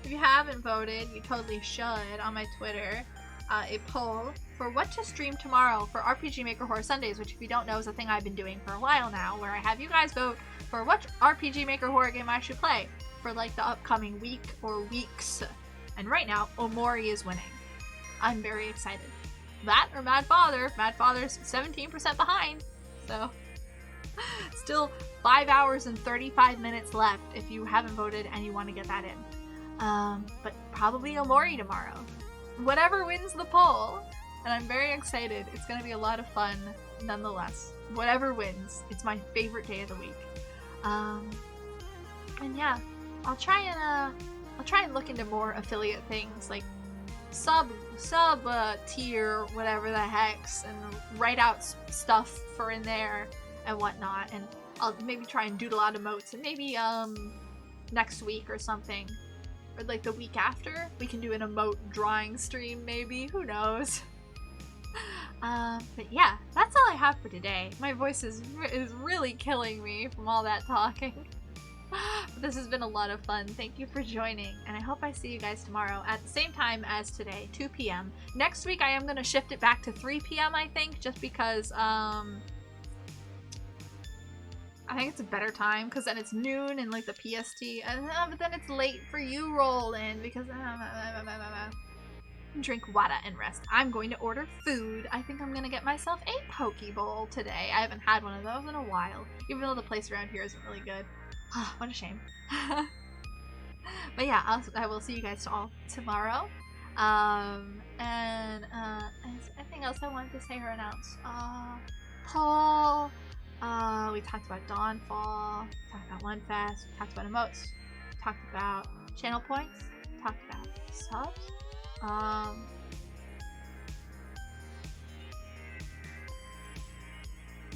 if you haven't voted, you totally should, on my Twitter, a poll for what to stream tomorrow for RPG Maker Horror Sundays, which if you don't know is a thing I've been doing for a while now, where I have you guys vote for what RPG Maker Horror game I should play for like the upcoming week or weeks. And right now, Omori is winning. I'm very excited. That or Mad Father. Mad Father's 17% behind, so still 5 hours and 35 minutes left if you haven't voted and you want to get that in. But probably Omori tomorrow. Whatever wins the poll, and I'm very excited. It's gonna be a lot of fun nonetheless. Whatever wins, it's my favorite day of the week. And yeah, I'll try and look into more affiliate things, like sub tier, whatever the hex, and write out stuff for in there and whatnot. And I'll maybe try and doodle out emotes, and maybe next week or something, or like the week after, we can do an emote drawing stream maybe, who knows. But yeah, that's all I have for today. My voice is really killing me from all that talking. But this has been a lot of fun. Thank you for joining, and I hope I see you guys tomorrow at the same time as today, 2 p.m. Next week I am going to shift it back to 3 p.m. I think, just because I think it's a better time, because then it's noon in like the PST, and but then it's late for you rolling, because drink water and rest. I'm going to order food. I think I'm going to get myself a poke bowl today. I haven't had one of those in a while, even though the place around here isn't really good. What a shame. But yeah, I will see you guys all tomorrow. And anything else I wanted to say or announce? Poll. We talked about Dawnfall. We talked about OneFest. We talked about emotes. We talked about channel points. We talked about? Subs?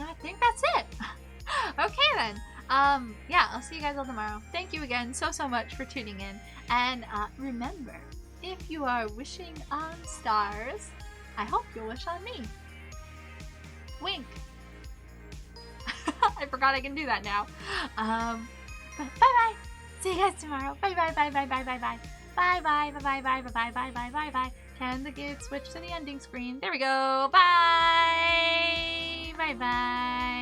I think that's it. Okay then. Yeah, I'll see you guys all tomorrow. Thank you again so much for tuning in. And remember, if you are wishing on stars, I hope you'll wish on me. Wink. I forgot I can do that now. But bye-bye. See you guys tomorrow. Bye-bye, bye-bye, bye-bye, bye. Bye-bye, bye-bye, bye-bye, bye-bye, bye-bye, bye-bye. Can the kid switch to the ending screen? There we go. Bye! Bye-bye.